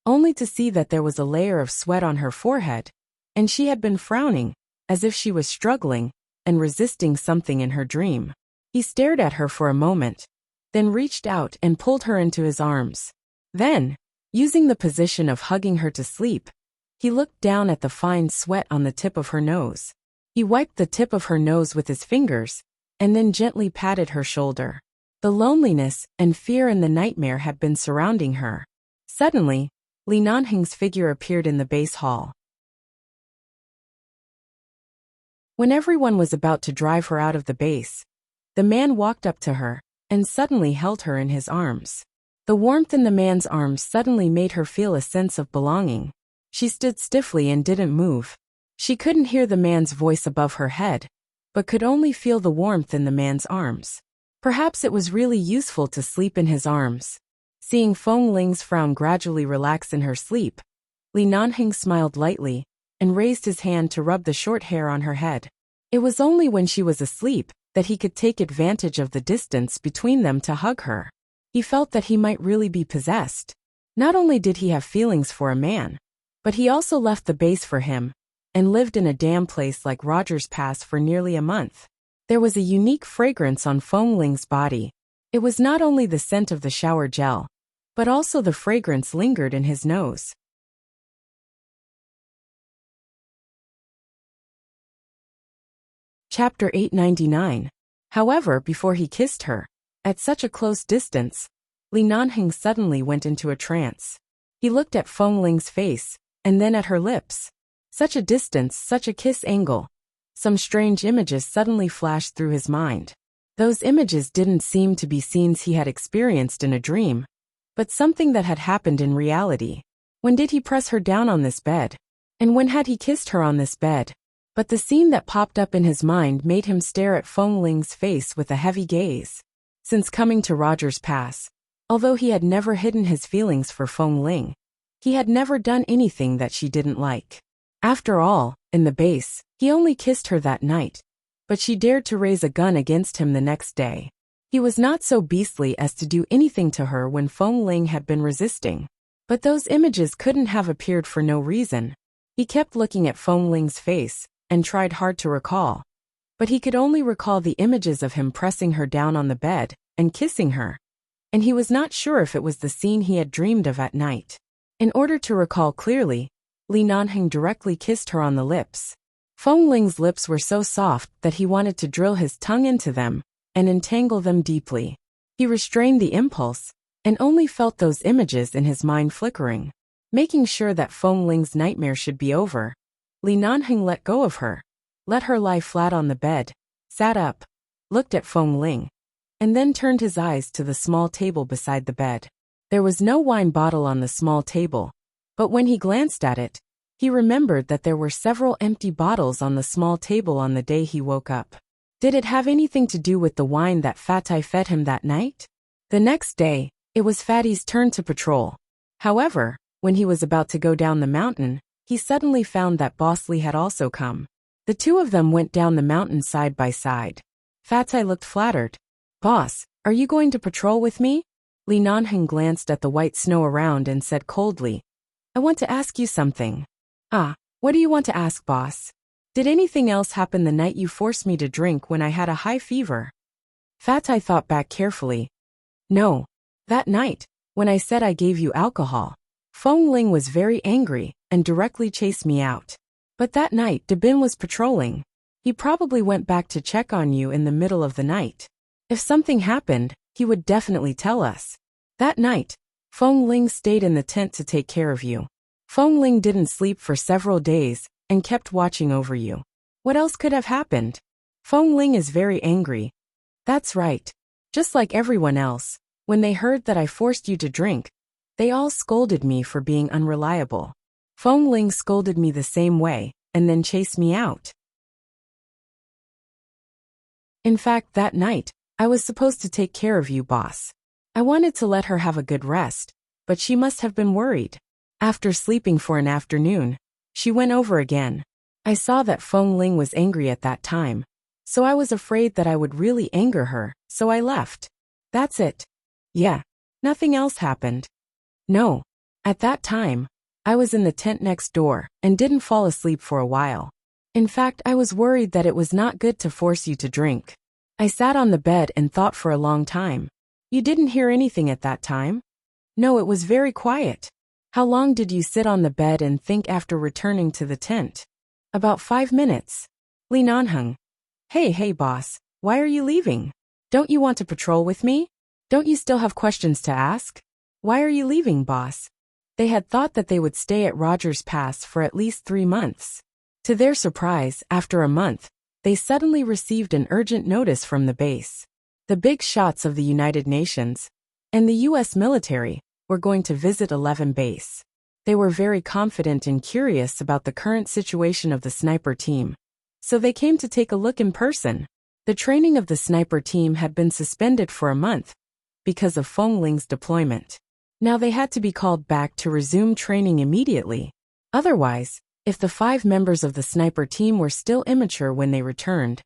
only to see that there was a layer of sweat on her forehead, and she had been frowning, as if she was struggling and resisting something in her dream. He stared at her for a moment, then reached out and pulled her into his arms. Then, using the position of hugging her to sleep, he looked down at the fine sweat on the tip of her nose. He wiped the tip of her nose with his fingers, and then gently patted her shoulder. The loneliness and fear in the nightmare had been surrounding her. Suddenly, Li Nanheng's figure appeared in the base hall. When everyone was about to drive her out of the base, the man walked up to her and suddenly held her in his arms. The warmth in the man's arms suddenly made her feel a sense of belonging. She stood stiffly and didn't move. She couldn't hear the man's voice above her head, but could only feel the warmth in the man's arms. Perhaps it was really useful to sleep in his arms. Seeing Feng Ling's frown gradually relax in her sleep, Li Nanheng smiled lightly and raised his hand to rub the short hair on her head. It was only when she was asleep that he could take advantage of the distance between them to hug her. He felt that he might really be possessed. Not only did he have feelings for a man, but he also left the base for him and lived in a damn place like Rogers Pass for nearly a month. There was a unique fragrance on Feng Ling's body. It was not only the scent of the shower gel, but also the fragrance lingered in his nose. Chapter 899. However, before he kissed her, at such a close distance, Li Nanheng suddenly went into a trance. He looked at Feng Ling's face, and then at her lips. Such a distance, such a kiss angle. Some strange images suddenly flashed through his mind. Those images didn't seem to be scenes he had experienced in a dream, but something that had happened in reality. When did he press her down on this bed? And when had he kissed her on this bed? But the scene that popped up in his mind made him stare at Feng Ling's face with a heavy gaze. Since coming to Rogers Pass, although he had never hidden his feelings for Feng Ling, he had never done anything that she didn't like. After all, in the base, he only kissed her that night, but she dared to raise a gun against him the next day. He was not so beastly as to do anything to her when Feng Ling had been resisting. But those images couldn't have appeared for no reason. He kept looking at Feng Ling's face and tried hard to recall, but he could only recall the images of him pressing her down on the bed and kissing her, and he was not sure if it was the scene he had dreamed of at night. In order to recall clearly, Li Nanheng directly kissed her on the lips. Feng Ling's lips were so soft that he wanted to drill his tongue into them and entangle them deeply. He restrained the impulse and only felt those images in his mind flickering. Making sure that Feng Ling's nightmare should be over, Li Nanheng let go of her, let her lie flat on the bed, sat up, looked at Feng Ling, and then turned his eyes to the small table beside the bed. There was no wine bottle on the small table, but when he glanced at it, he remembered that there were several empty bottles on the small table on the day he woke up. Did it have anything to do with the wine that Fatai fed him that night? The next day, it was Fatty's turn to patrol. However, when he was about to go down the mountain, he suddenly found that Boss Lee had also come. The two of them went down the mountain side by side. Fatai looked flattered. Boss, are you going to patrol with me? Li Nanheng glanced at the white snow around and said coldly, I want to ask you something. Ah, what do you want to ask, boss? Did anything else happen the night you forced me to drink when I had a high fever? Fatai thought back carefully. No. That night, when I said I gave you alcohol, Feng Ling was very angry and directly chased me out. But that night Dabin was patrolling. He probably went back to check on you in the middle of the night. If something happened, he would definitely tell us. That night, Feng Ling stayed in the tent to take care of you. Feng Ling didn't sleep for several days and kept watching over you. What else could have happened? Feng Ling is very angry. That's right. Just like everyone else, when they heard that I forced you to drink, they all scolded me for being unreliable. Feng Ling scolded me the same way, and then chased me out. In fact, that night, I was supposed to take care of you, boss. I wanted to let her have a good rest, but she must have been worried. After sleeping for an afternoon, she went over again. I saw that Feng Ling was angry at that time, so I was afraid that I would really anger her, so I left. That's it. Yeah, nothing else happened. No. At that time, I was in the tent next door and didn't fall asleep for a while. In fact, I was worried that it was not good to force you to drink. I sat on the bed and thought for a long time. You didn't hear anything at that time? No, it was very quiet. How long did you sit on the bed and think after returning to the tent? About 5 minutes. Li Nanheng. Hey boss, why are you leaving? Don't you want to patrol with me? Don't you still have questions to ask? Why are you leaving, boss? They had thought that they would stay at Rogers Pass for at least 3 months. To their surprise, after a month, they suddenly received an urgent notice from the base. The big shots of the United Nations and the U.S. military were going to visit 11 base. They were very confident and curious about the current situation of the sniper team, so they came to take a look in person. The training of the sniper team had been suspended for a month because of Feng Ling's deployment. Now they had to be called back to resume training immediately. Otherwise, if the 5 members of the sniper team were still immature when they returned,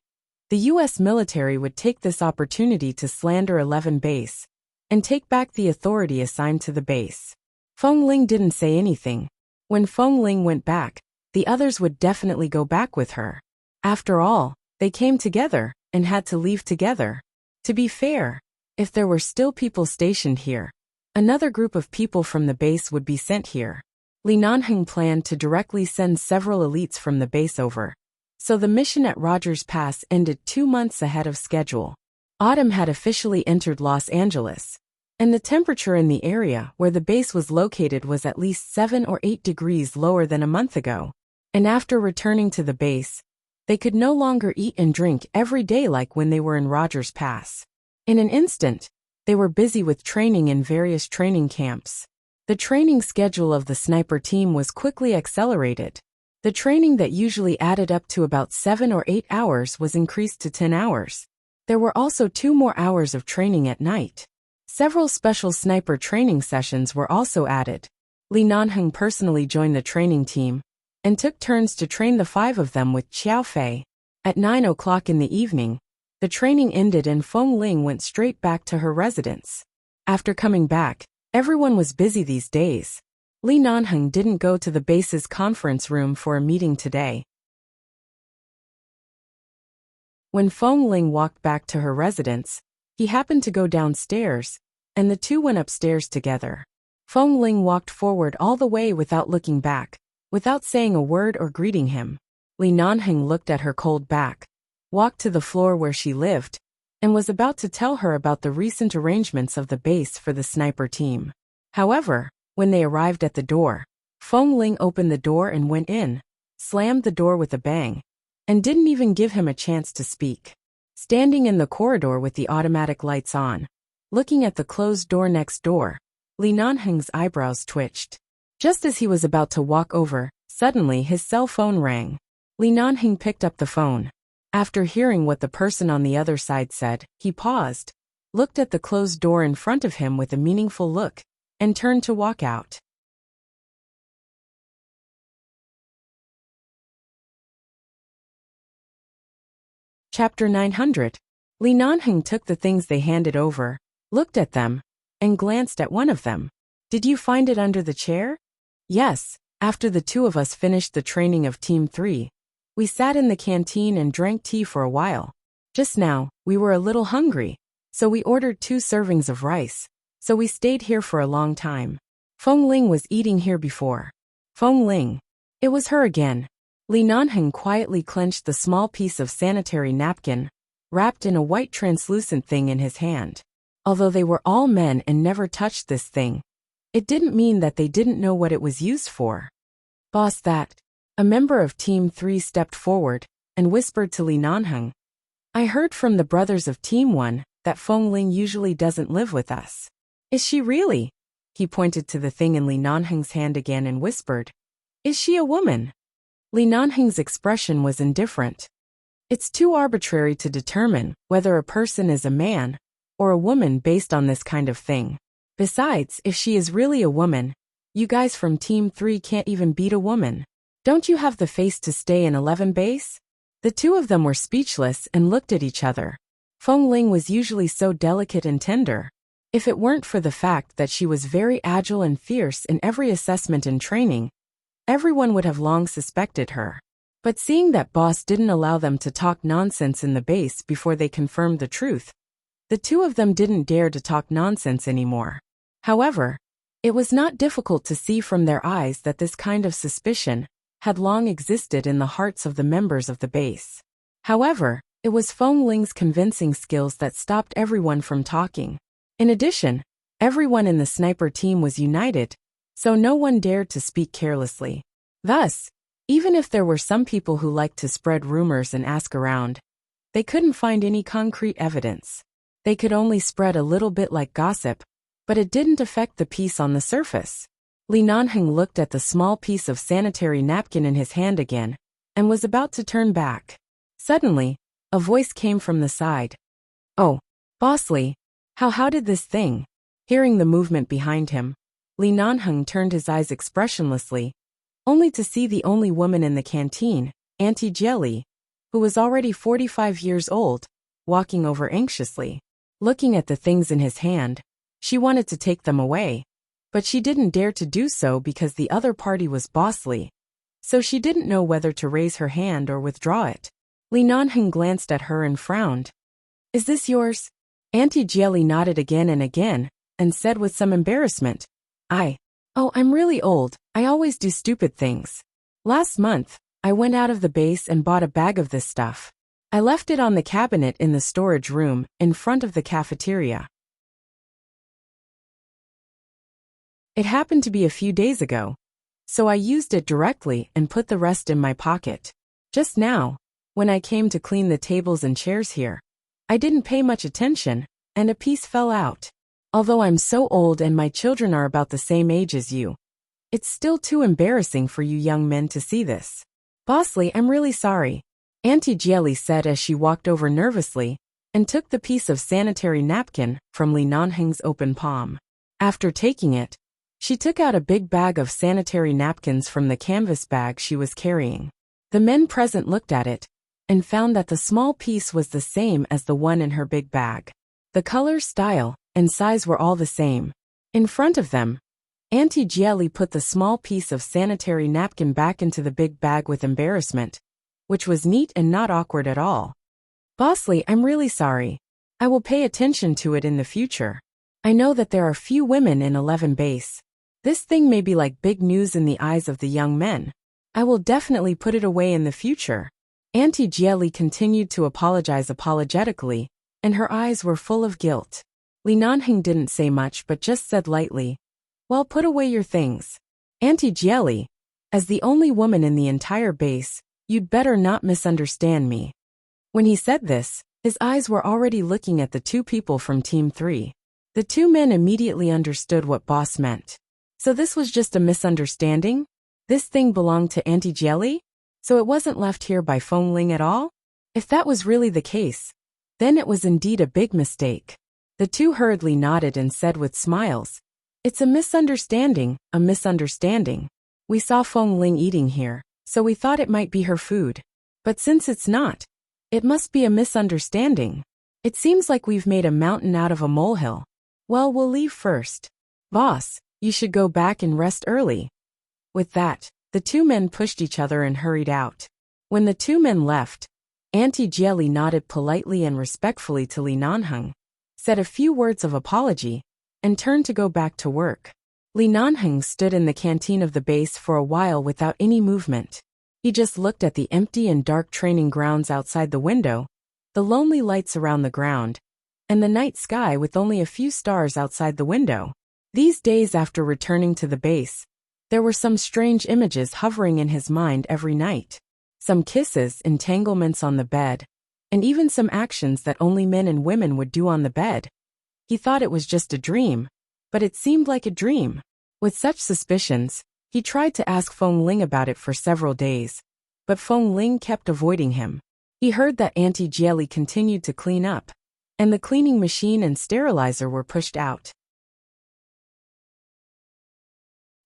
the U.S. military would take this opportunity to slander 11 base and take back the authority assigned to the base. Feng Ling didn't say anything. When Feng Ling went back, the others would definitely go back with her. After all, they came together and had to leave together. To be fair, if there were still people stationed here, another group of people from the base would be sent here. Li Nanheng planned to directly send several elites from the base over, so the mission at Rogers Pass ended 2 months ahead of schedule. Autumn had officially entered Los Angeles, and the temperature in the area where the base was located was at least 7 or 8 degrees lower than a month ago. And after returning to the base, they could no longer eat and drink every day like when they were in Rogers Pass. In an instant, they were busy with training in various training camps. The training schedule of the sniper team was quickly accelerated. The training that usually added up to about 7 or 8 hours was increased to 10 hours. There were also 2 more hours of training at night. Several special sniper training sessions were also added. Li Nanheng personally joined the training team and took turns to train the 5 of them with Xiao Fei. At 9 o'clock in the evening, the training ended and Feng Ling went straight back to her residence. After coming back, everyone was busy these days. Li Nanheng didn't go to the base's conference room for a meeting today. When Feng Ling walked back to her residence, he happened to go downstairs, and the two went upstairs together. Feng Ling walked forward all the way without looking back, without saying a word or greeting him. Li Nanheng looked at her cold back, walked to the floor where she lived, and was about to tell her about the recent arrangements of the base for the sniper team. However, when they arrived at the door, Feng Ling opened the door and went in, slammed the door with a bang, and didn't even give him a chance to speak. Standing in the corridor with the automatic lights on, looking at the closed door next door, Li Nanheng's eyebrows twitched. Just as he was about to walk over, suddenly his cell phone rang. Li Nanheng picked up the phone. After hearing what the person on the other side said, he paused, looked at the closed door in front of him with a meaningful look, and turned to walk out. Chapter 900. Li Nanheng took the things they handed over, looked at them, and glanced at one of them. Did you find it under the chair? Yes, after the two of us finished the training of Team 3. We sat in the canteen and drank tea for a while. Just now, we were a little hungry, so we ordered 2 servings of rice, so we stayed here for a long time. Feng Ling was eating here before. Feng Ling. It was her again. Li Nanheng quietly clenched the small piece of sanitary napkin, wrapped in a white translucent thing in his hand. Although they were all men and never touched this thing, it didn't mean that they didn't know what it was used for. Boss, that. A member of Team 3 stepped forward and whispered to Li Nanheng. I heard from the brothers of Team 1 that Feng Ling usually doesn't live with us. Is she really? He pointed to the thing in Li Nanheng's hand again and whispered. Is she a woman? Li Nanheng's expression was indifferent. It's too arbitrary to determine whether a person is a man or a woman based on this kind of thing. Besides, if she is really a woman, you guys from Team 3 can't even beat a woman. Don't you have the face to stay in 11 base? The two of them were speechless and looked at each other. Feng Ling was usually so delicate and tender. If it weren't for the fact that she was very agile and fierce in every assessment and training, everyone would have long suspected her. But seeing that boss didn't allow them to talk nonsense in the base before they confirmed the truth, the two of them didn't dare to talk nonsense anymore. However, it was not difficult to see from their eyes that this kind of suspicion had long existed in the hearts of the members of the base. However, it was Feng Ling's convincing skills that stopped everyone from talking. In addition, everyone in the sniper team was united, so no one dared to speak carelessly. Thus, even if there were some people who liked to spread rumors and ask around, they couldn't find any concrete evidence. They could only spread a little bit like gossip, but it didn't affect the peace on the surface. Li Nanheng looked at the small piece of sanitary napkin in his hand again, and was about to turn back. Suddenly, a voice came from the side. Oh, Boss Li, how did this thing? Hearing the movement behind him, Li Nanheng turned his eyes expressionlessly, only to see the only woman in the canteen, Auntie Jelly, who was already 45 years old, walking over anxiously. Looking at the things in his hand, she wanted to take them away, but she didn't dare to do so because the other party was Boss Li, so she didn't know whether to raise her hand or withdraw it. Li Nanheng glanced at her and frowned. Is this yours? Auntie Jelly nodded again and said with some embarrassment, Oh, I'm really old, I always do stupid things. Last month, I went out of the base and bought a bag of this stuff. I left it on the cabinet in the storage room in front of the cafeteria. It happened to be a few days ago, so I used it directly and put the rest in my pocket. Just now, when I came to clean the tables and chairs here, I didn't pay much attention, and a piece fell out. Although I'm so old and my children are about the same age as you, it's still too embarrassing for you young men to see this. Boss Li, I'm really sorry, Auntie Jelly said as she walked over nervously and took the piece of sanitary napkin from Li Nanheng's open palm. After taking it, she took out a big bag of sanitary napkins from the canvas bag she was carrying. The men present looked at it and found that the small piece was the same as the one in her big bag. The color, style, and size were all the same. In front of them, Auntie Jelly put the small piece of sanitary napkin back into the big bag with embarrassment, which was neat and not awkward at all. Boss Li, I'm really sorry. I will pay attention to it in the future. I know that there are few women in 11 base. This thing may be like big news in the eyes of the young men. I will definitely put it away in the future. Auntie Jelly continued to apologize apologetically, and her eyes were full of guilt. Li Nanheng didn't say much but just said lightly, Well, put away your things. Auntie Jelly, as the only woman in the entire base, you'd better not misunderstand me. When he said this, his eyes were already looking at the two people from Team 3. The two men immediately understood what boss meant. So this was just a misunderstanding? This thing belonged to Auntie Jelly? So it wasn't left here by Feng Ling at all? If that was really the case, then it was indeed a big mistake. The two hurriedly nodded and said with smiles, "It's a misunderstanding, a misunderstanding. We saw Feng Ling eating here, so we thought it might be her food. But since it's not, it must be a misunderstanding. It seems like we've made a mountain out of a molehill. Well, we'll leave first. Boss, you should go back and rest early." With that, the two men pushed each other and hurried out. When the two men left, Auntie Jie nodded politely and respectfully to Li Nanheng, said a few words of apology, and turned to go back to work. Li Nanheng stood in the canteen of the base for a while without any movement. He just looked at the empty and dark training grounds outside the window, the lonely lights around the ground, and the night sky with only a few stars outside the window. These days after returning to the base, there were some strange images hovering in his mind every night. Some kisses, entanglements on the bed, and even some actions that only men and women would do on the bed. He thought it was just a dream, but it seemed like a dream. With such suspicions, he tried to ask Feng Ling about it for several days, but Feng Ling kept avoiding him. He heard that Auntie Jie continued to clean up, and the cleaning machine and sterilizer were pushed out.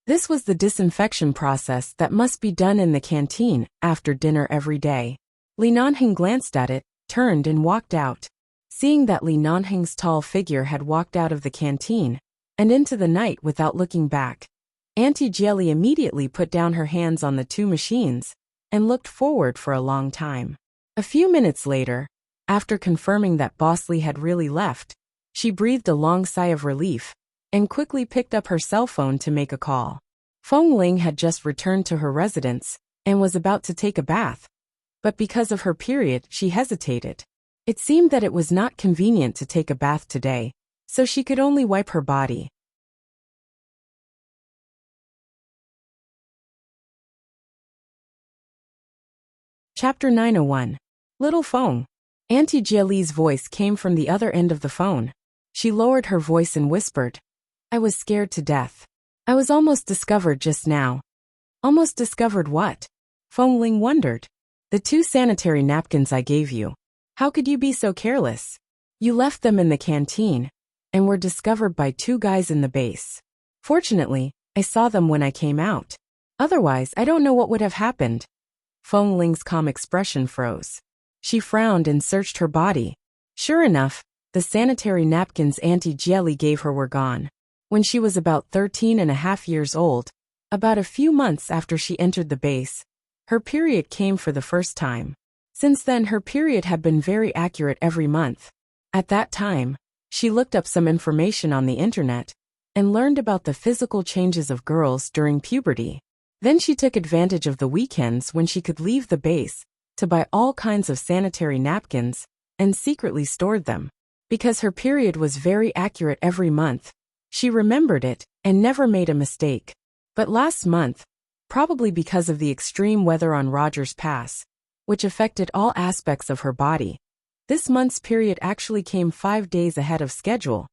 This was the disinfection process that must be done in the canteen after dinner every day. Li Nanheng glanced at it, turned and walked out. Seeing that Li Nanheng's tall figure had walked out of the canteen and into the night without looking back, Auntie Jie immediately put down her hands on the two machines and looked forward for a long time. A few minutes later, after confirming that Boss Li had really left, she breathed a long sigh of relief and quickly picked up her cell phone to make a call. Feng Ling had just returned to her residence and was about to take a bath, but because of her period, she hesitated. It seemed that it was not convenient to take a bath today, so she could only wipe her body. Chapter 901. Little Feng. Auntie Jie's voice came from the other end of the phone. She lowered her voice and whispered, "I was scared to death. I was almost discovered just now." "Almost discovered what?" Feng Ling wondered. "The 2 sanitary napkins I gave you. How could you be so careless? You left them in the canteen and were discovered by 2 guys in the base. Fortunately, I saw them when I came out. Otherwise, I don't know what would have happened." Feng Ling's calm expression froze. She frowned and searched her body. Sure enough, the sanitary napkins Auntie Jie gave her were gone. When she was about 13.5 years old, about a few months after she entered the base, her period came for the first time. Since then, her period had been very accurate every month. At that time, she looked up some information on the internet and learned about the physical changes of girls during puberty. Then she took advantage of the weekends when she could leave the base to buy all kinds of sanitary napkins and secretly stored them. Because her period was very accurate every month, she remembered it and never made a mistake. But last month, probably because of the extreme weather on Rogers Pass, which affected all aspects of her body, this month's period actually came 5 days ahead of schedule.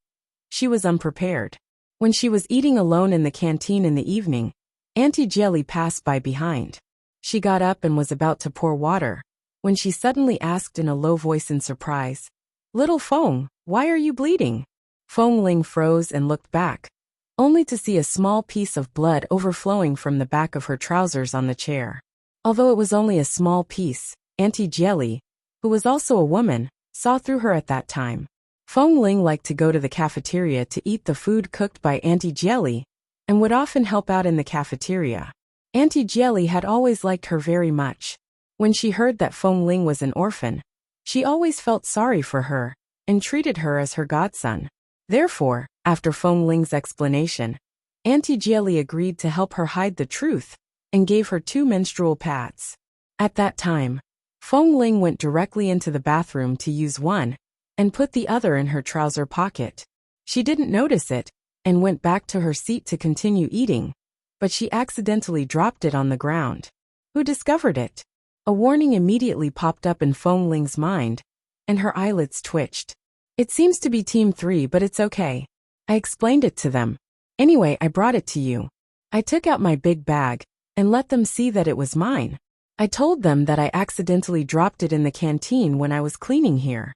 She was unprepared. When she was eating alone in the canteen in the evening, Auntie Jie passed by behind. She got up and was about to pour water, when she suddenly asked in a low voice in surprise, "Little Feng, why are you bleeding?" Feng Ling froze and looked back, only to see a small piece of blood overflowing from the back of her trousers on the chair. Although it was only a small piece, Auntie Jie, who was also a woman, saw through her at that time. Feng Ling liked to go to the cafeteria to eat the food cooked by Auntie Jie, and would often help out in the cafeteria. Auntie Jie had always liked her very much. When she heard that Feng Ling was an orphan, she always felt sorry for her and treated her as her godson. Therefore, after Feng Ling's explanation, Auntie Jie agreed to help her hide the truth and gave her 2 menstrual pads. At that time, Feng Ling went directly into the bathroom to use one and put the other in her trouser pocket. She didn't notice it and went back to her seat to continue eating, but she accidentally dropped it on the ground. Who discovered it? A warning immediately popped up in Feng Ling's mind, and her eyelids twitched. "It seems to be Team 3, but it's okay. I explained it to them. Anyway, I brought it to you. I took out my big bag and let them see that it was mine." I told them that I accidentally dropped it in the canteen when I was cleaning here.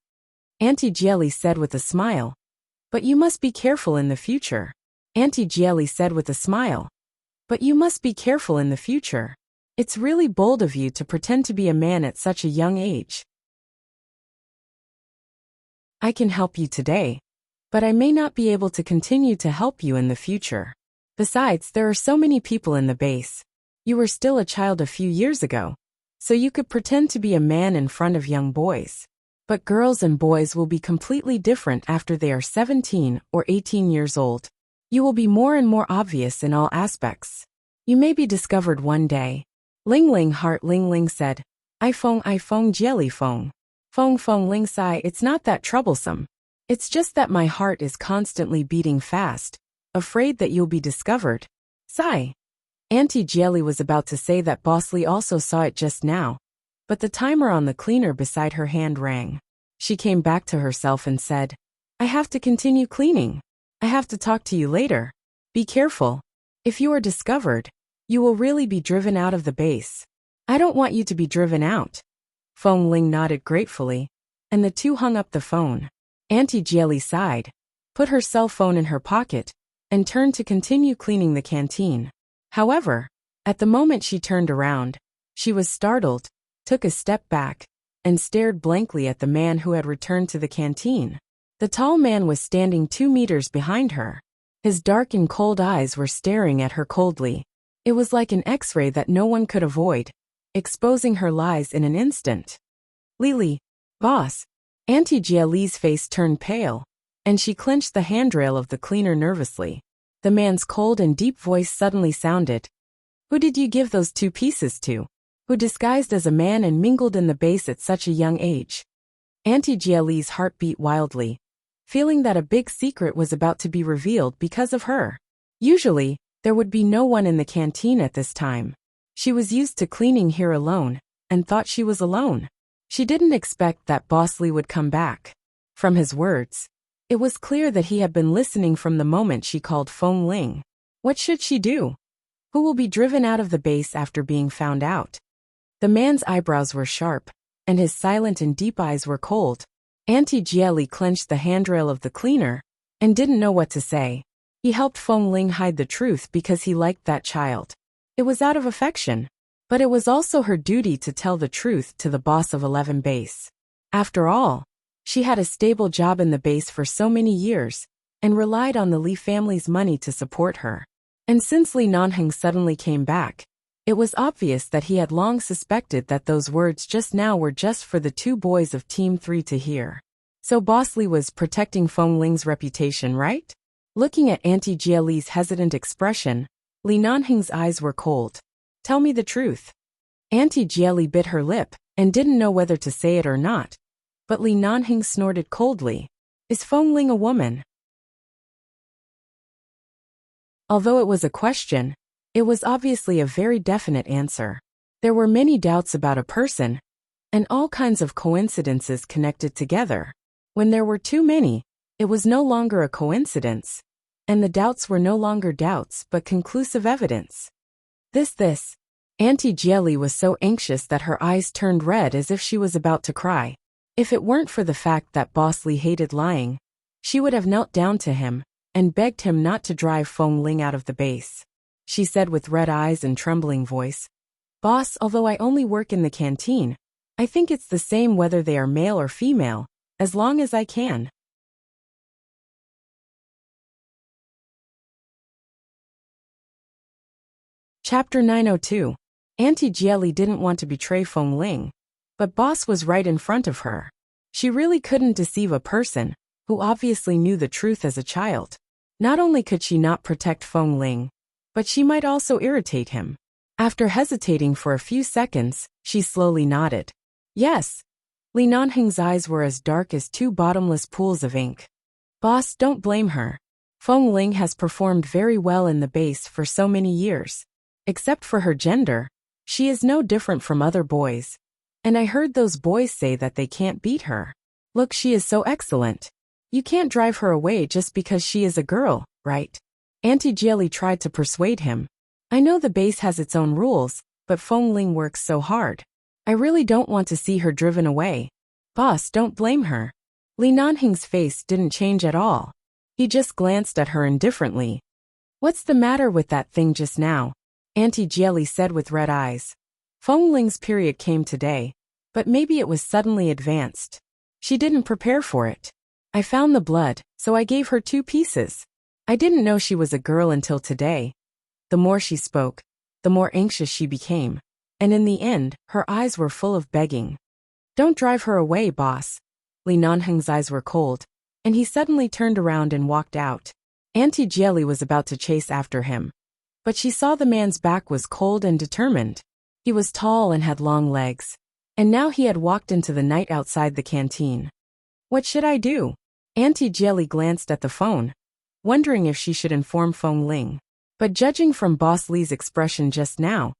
Auntie Jelly said with a smile. But you must be careful in the future. Auntie Jelly said with a smile. But you must be careful in the future. It's really bold of you to pretend to be a man at such a young age. I can help you today, but I may not be able to continue to help you in the future. Besides, there are so many people in the base. You were still a child a few years ago, so you could pretend to be a man in front of young boys. But girls and boys will be completely different after they are 17 or 18 years old. You will be more and more obvious in all aspects. You may be discovered one day. Ling Ling Heart Ling Ling said, iPhone Jelly Phone. Phone Ling Sai, it's not that troublesome. It's just that my heart is constantly beating fast, afraid that you'll be discovered. Sai. Auntie Jelly was about to say that Bosley also saw it just now, but the timer on the cleaner beside her hand rang. She came back to herself and said, I have to continue cleaning. I have to talk to you later. Be careful. If you are discovered, you will really be driven out of the base. I don't want you to be driven out. Feng Ling nodded gratefully, and the two hung up the phone. Auntie Jelly sighed, put her cell phone in her pocket, and turned to continue cleaning the canteen. However, at the moment she turned around, she was startled, took a step back, and stared blankly at the man who had returned to the canteen. The tall man was standing 2 meters behind her. His dark and cold eyes were staring at her coldly. It was like an X-ray that no one could avoid, exposing her lies in an instant. Lily, boss. Auntie Jiali's face turned pale, and she clenched the handrail of the cleaner nervously. The man's cold and deep voice suddenly sounded. Who did you give those 2 pieces to? Who disguised as a man and mingled in the base at such a young age? Auntie Jiali's heart beat wildly, feeling that a big secret was about to be revealed because of her. Usually, there would be no one in the canteen at this time. She was used to cleaning here alone, and thought she was alone. She didn't expect that Bosley would come back. From his words, it was clear that he had been listening from the moment she called Feng Ling. What should she do? Who will be driven out of the base after being found out? The man's eyebrows were sharp, and his silent and deep eyes were cold. Auntie Jieli clenched the handrail of the cleaner, and didn't know what to say. He helped Feng Ling hide the truth because he liked that child. It was out of affection, but it was also her duty to tell the truth to the boss of 11 base. After all, she had a stable job in the base for so many years, and relied on the Li family's money to support her. And since Li Nanheng suddenly came back, it was obvious that he had long suspected that those words just now were just for the 2 boys of Team 3 to hear. So Boss Li was protecting Feng Ling's reputation, right? Looking at Auntie Jiali's hesitant expression, Li Nanheng's eyes were cold. Tell me the truth. Auntie Jiali bit her lip, and didn't know whether to say it or not. But Li Nanheng snorted coldly. Is Feng Ling a woman? Although it was a question, it was obviously a very definite answer. There were many doubts about a person, and all kinds of coincidences connected together. When there were too many, it was no longer a coincidence, and the doubts were no longer doubts but conclusive evidence. This. Auntie Jieli was so anxious that her eyes turned red as if she was about to cry. If it weren't for the fact that Boss Li hated lying, she would have knelt down to him and begged him not to drive Feng Ling out of the base. She said with red eyes and trembling voice, Boss, although I only work in the canteen, I think it's the same whether they are male or female, as long as I can. Chapter 902. Auntie Jieli didn't want to betray Feng Ling, but Boss was right in front of her. She really couldn't deceive a person who obviously knew the truth as a child. Not only could she not protect Feng Ling, but she might also irritate him. After hesitating for a few seconds, she slowly nodded. Yes. Li Nanheng's eyes were as dark as 2 bottomless pools of ink. Boss, don't blame her. Feng Ling has performed very well in the base for so many years. Except for her gender, she is no different from other boys. And I heard those boys say that they can't beat her. Look, she is so excellent. You can't drive her away just because she is a girl, right? Auntie Jieli tried to persuade him. I know the base has its own rules, but Feng Ling works so hard. I really don't want to see her driven away. Boss, don't blame her. Li Nanhing's face didn't change at all. He just glanced at her indifferently. What's the matter with that thing just now? Auntie Jieli said with red eyes. Feng Ling's period came today, but maybe it was suddenly advanced. She didn't prepare for it. I found the blood, so I gave her 2 pieces. I didn't know she was a girl until today. The more she spoke, the more anxious she became, and in the end, her eyes were full of begging. Don't drive her away, boss. Li Nanheng's eyes were cold, and he suddenly turned around and walked out. Auntie Jieli was about to chase after him, but she saw the man's back was cold and determined. He was tall and had long legs, and now he had walked into the night outside the canteen. What should I do? Auntie Jieli glanced at the phone, wondering if she should inform Feng Ling. But judging from Boss Li's expression just now,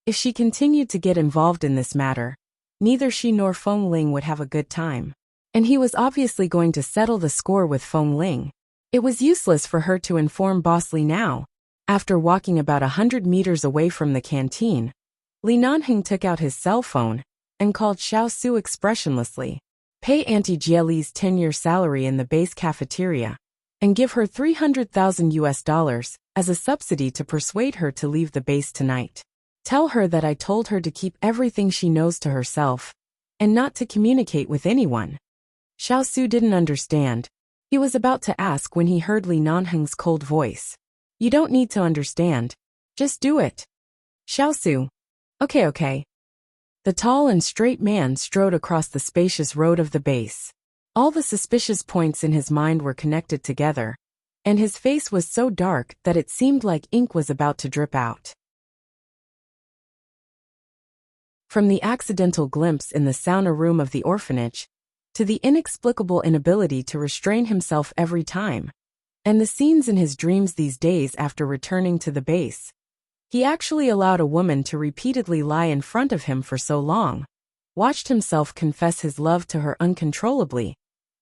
if she continued to get involved in this matter, neither she nor Feng Ling would have a good time. And he was obviously going to settle the score with Feng Ling. It was useless for her to inform Boss Li now. After walking about 100 meters away from the canteen, Li Nanheng took out his cell phone and called Xiao Su expressionlessly. Pay Auntie Jieli's 10-year salary in the base cafeteria and give her $300,000 as a subsidy to persuade her to leave the base tonight. Tell her that I told her to keep everything she knows to herself and not to communicate with anyone. Xiao Su didn't understand. He was about to ask when he heard Li Nanheng's cold voice. You don't need to understand. Just do it. Xiao Su. Okay. The tall and straight man strode across the spacious road of the base. All the suspicious points in his mind were connected together, and his face was so dark that it seemed like ink was about to drip out. From the accidental glimpse in the sauna room of the orphanage, to the inexplicable inability to restrain himself every time, and the scenes in his dreams these days after returning to the base, he actually allowed a woman to repeatedly lie in front of him for so long, watched himself confess his love to her uncontrollably,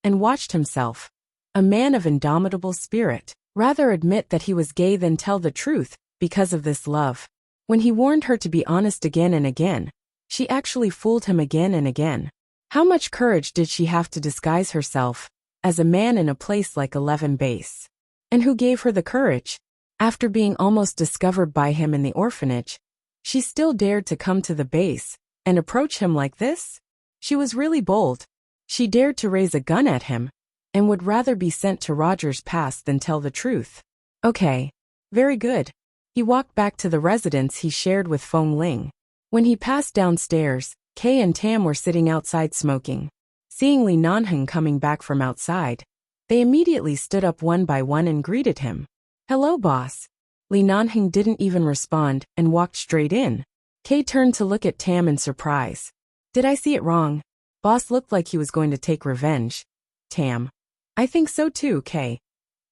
and watched himself, a man of indomitable spirit, rather admit that he was gay than tell the truth because of this love. When he warned her to be honest again and again, she actually fooled him again and again. How much courage did she have to disguise herself as a man in a place like 11 Base? And who gave her the courage? After being almost discovered by him in the orphanage, she still dared to come to the base and approach him like this? She was really bold. She dared to raise a gun at him and would rather be sent to Roger's Pass than tell the truth. Okay. Very good. He walked back to the residence he shared with Feng Ling. When he passed downstairs, Kay and Tam were sitting outside smoking. Seeing Li Nanheng coming back from outside, they immediately stood up one by one and greeted him. Hello, boss. Li Nanheng didn't even respond and walked straight in. Kay turned to look at Tam in surprise. Did I see it wrong? Boss looked like he was going to take revenge. Tam. I think so too, Kay.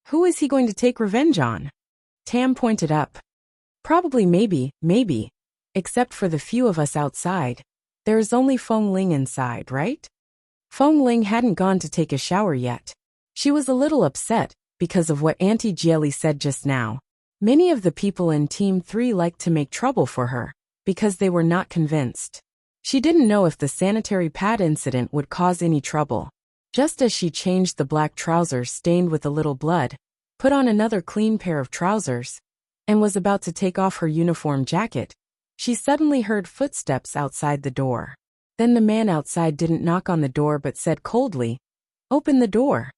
Who is he going to take revenge on? Tam pointed up. Probably maybe. Except for the few of us outside. There is only Feng Ling inside, right? Feng Ling hadn't gone to take a shower yet. She was a little upset because of what Auntie Jieli said just now. Many of the people in Team 3 liked to make trouble for her because they were not convinced. She didn't know if the sanitary pad incident would cause any trouble. Just as she changed the black trousers stained with a little blood, put on another clean pair of trousers, and was about to take off her uniform jacket, she suddenly heard footsteps outside the door. Then the man outside didn't knock on the door but said coldly, "Open the door."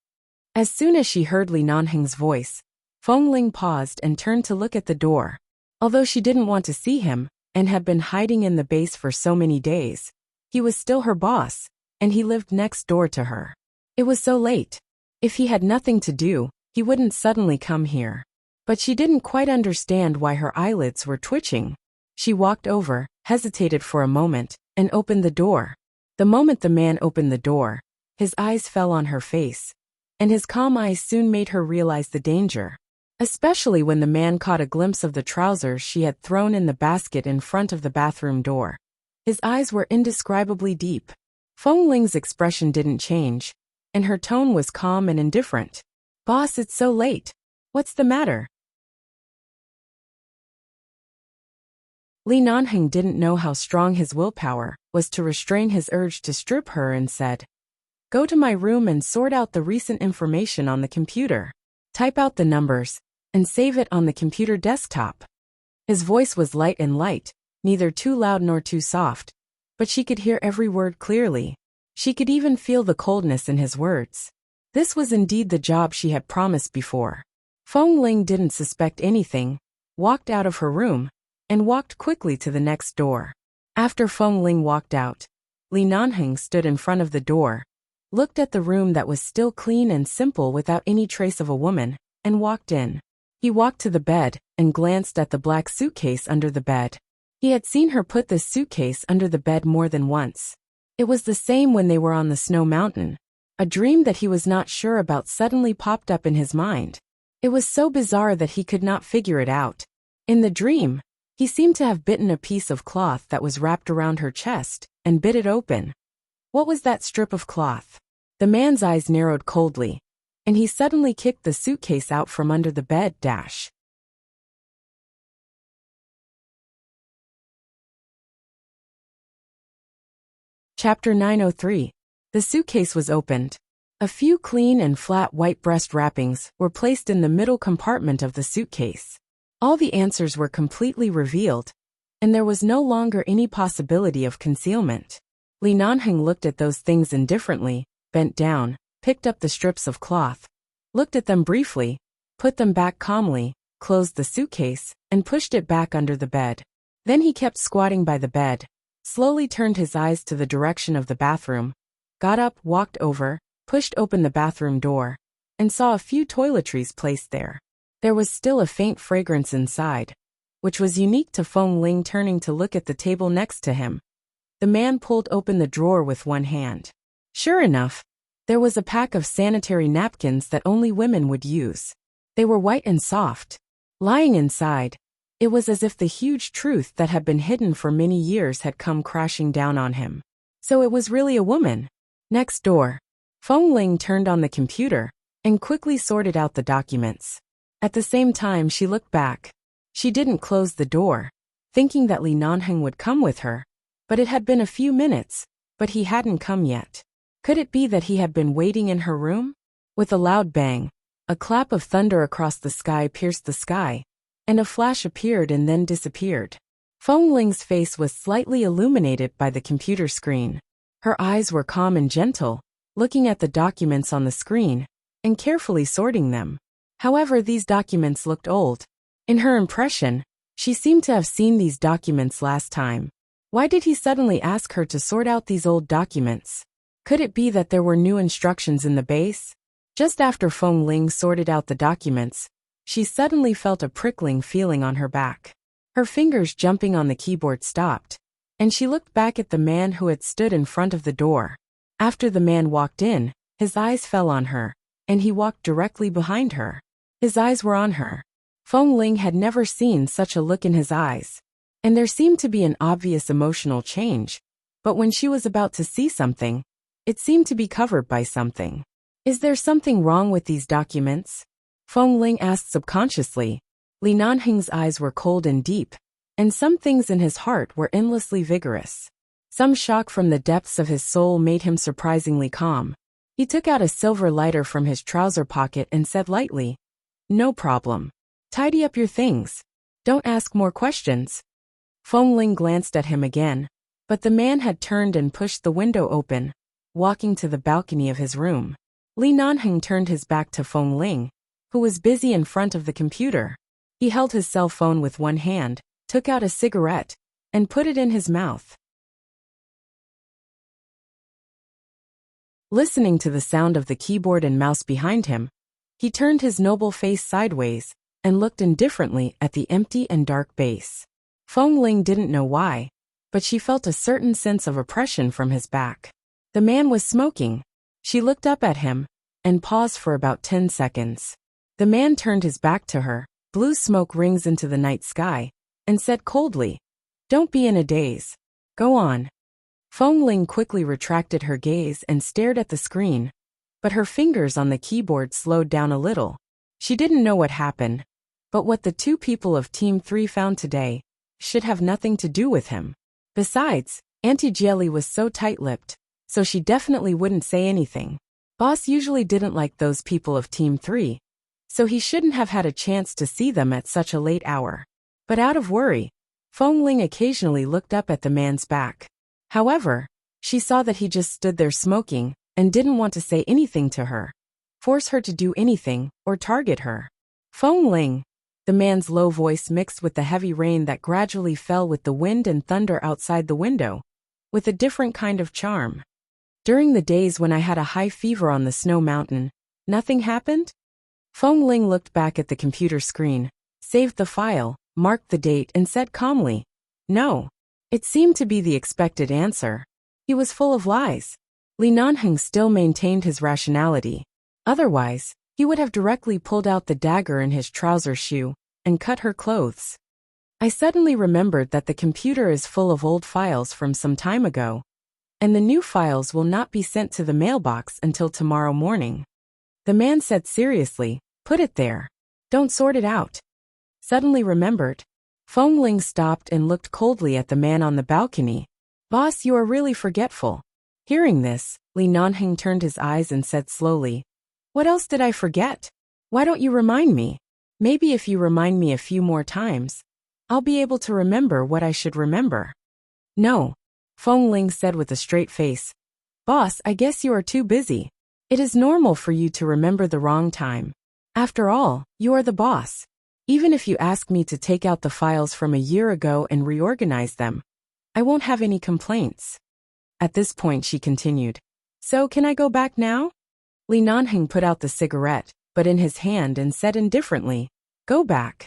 As soon as she heard Li Nanheng's voice, Feng Ling paused and turned to look at the door. Although she didn't want to see him, and had been hiding in the base for so many days, he was still her boss, and he lived next door to her. It was so late. If he had nothing to do, he wouldn't suddenly come here. But she didn't quite understand why her eyelids were twitching. She walked over, hesitated for a moment, and opened the door. The moment the man opened the door, his eyes fell on her face, and his calm eyes soon made her realize the danger. Especially when the man caught a glimpse of the trousers she had thrown in the basket in front of the bathroom door. His eyes were indescribably deep. Feng Ling's expression didn't change, and her tone was calm and indifferent. "Boss, it's so late. What's the matter?" Li Nanheng didn't know how strong his willpower was to restrain his urge to strip her and said, "Go to my room and sort out the recent information on the computer. Type out the numbers and save it on the computer desktop." His voice was light and light, neither too loud nor too soft, but she could hear every word clearly. She could even feel the coldness in his words. This was indeed the job she had promised before. Feng Ling didn't suspect anything, walked out of her room, and walked quickly to the next door. After Feng Ling walked out, Li Nanheng stood in front of the door, looked at the room that was still clean and simple without any trace of a woman, and walked in. He walked to the bed and glanced at the black suitcase under the bed. He had seen her put this suitcase under the bed more than once. It was the same when they were on the snow mountain. A dream that he was not sure about suddenly popped up in his mind. It was so bizarre that he could not figure it out. In the dream, he seemed to have bitten a piece of cloth that was wrapped around her chest and bit it open. What was that strip of cloth? The man's eyes narrowed coldly, and he suddenly kicked the suitcase out from under the bed. Chapter 903. The suitcase was opened. A few clean and flat white breast wrappings were placed in the middle compartment of the suitcase. All the answers were completely revealed, and there was no longer any possibility of concealment. Li Nanheng looked at those things indifferently, bent down, picked up the strips of cloth, looked at them briefly, put them back calmly, closed the suitcase, and pushed it back under the bed. Then he kept squatting by the bed, slowly turned his eyes to the direction of the bathroom, got up, walked over, pushed open the bathroom door, and saw a few toiletries placed there. There was still a faint fragrance inside, which was unique to Feng Ling. Turning to look at the table next to him, the man pulled open the drawer with one hand. Sure enough, there was a pack of sanitary napkins that only women would use. They were white and soft. Lying inside, it was as if the huge truth that had been hidden for many years had come crashing down on him. So it was really a woman. Next door, Feng Ling turned on the computer and quickly sorted out the documents. At the same time, she looked back. She didn't close the door, thinking that Li Nanheng would come with her, but it had been a few minutes, but he hadn't come yet. Could it be that he had been waiting in her room? With a loud bang, a clap of thunder across the sky pierced the sky, and a flash appeared and then disappeared. Feng Ling's face was slightly illuminated by the computer screen. Her eyes were calm and gentle, looking at the documents on the screen and carefully sorting them. However, these documents looked old. In her impression, she seemed to have seen these documents last time. Why did he suddenly ask her to sort out these old documents? Could it be that there were new instructions in the base? Just after Feng Ling sorted out the documents, she suddenly felt a prickling feeling on her back. Her fingers jumping on the keyboard stopped, and she looked back at the man who had stood in front of the door. After the man walked in, his eyes fell on her, and he walked directly behind her. His eyes were on her. Feng Ling had never seen such a look in his eyes, and there seemed to be an obvious emotional change, but when she was about to see something, it seemed to be covered by something. Is there something wrong with these documents? Feng Ling asked subconsciously. Li Nanheng's eyes were cold and deep, and some things in his heart were endlessly vigorous. Some shock from the depths of his soul made him surprisingly calm. He took out a silver lighter from his trouser pocket and said lightly, "No problem. Tidy up your things. Don't ask more questions." Feng Ling glanced at him again, but the man had turned and pushed the window open, walking to the balcony of his room. Li Nanheng turned his back to Feng Ling, who was busy in front of the computer. He held his cell phone with one hand, took out a cigarette, and put it in his mouth. Listening to the sound of the keyboard and mouse behind him, he turned his noble face sideways and looked indifferently at the empty and dark base. Feng Ling didn't know why, but she felt a certain sense of oppression from his back. The man was smoking. She looked up at him and paused for about 10 seconds. The man turned his back to her, blew smoke rings into the night sky, and said coldly, "Don't be in a daze. Go on." Feng Ling quickly retracted her gaze and stared at the screen, but her fingers on the keyboard slowed down a little. She didn't know what happened, but what the two people of Team 3 found today should have nothing to do with him. Besides, Auntie Jelly was so tight-lipped, so she definitely wouldn't say anything. Boss usually didn't like those people of Team 3, so he shouldn't have had a chance to see them at such a late hour. But out of worry, Feng Ling occasionally looked up at the man's back. However, she saw that he just stood there smoking and didn't want to say anything to her, force her to do anything, or target her. Feng Ling, the man's low voice mixed with the heavy rain that gradually fell with the wind and thunder outside the window, with a different kind of charm. During the days when I had a high fever on the snow mountain, nothing happened? Feng Ling looked back at the computer screen, saved the file, marked the date and said calmly, "No." It seemed to be the expected answer. He was full of lies. Li Nanheng still maintained his rationality. Otherwise, he would have directly pulled out the dagger in his trouser shoe and cut her clothes. I suddenly remembered that the computer is full of old files from some time ago, and the new files will not be sent to the mailbox until tomorrow morning. The man said seriously, "Put it there. Don't sort it out." Suddenly remembered, Feng Ling stopped and looked coldly at the man on the balcony. "Boss, you are really forgetful." Hearing this, Li Nanheng turned his eyes and said slowly, "What else did I forget? Why don't you remind me? Maybe if you remind me a few more times, I'll be able to remember what I should remember." "No," Feng Ling said with a straight face. "Boss, I guess you are too busy. It is normal for you to remember the wrong time. After all, you are the boss. Even if you ask me to take out the files from a year ago and reorganize them, I won't have any complaints." At this point she continued, "So can I go back now?" Li Nanheng put out the cigarette, but in his hand, and said indifferently, "Go back."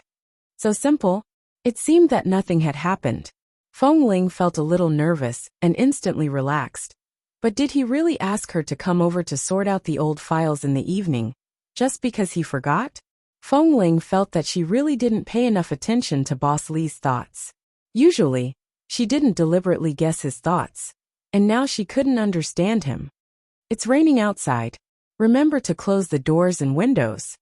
So simple. It seemed that nothing had happened. Feng Ling felt a little nervous and instantly relaxed. But did he really ask her to come over to sort out the old files in the evening, just because he forgot? Feng Ling felt that she really didn't pay enough attention to Boss Li's thoughts. Usually, she didn't deliberately guess his thoughts, and now she couldn't understand him. "It's raining outside. Remember to close the doors and windows."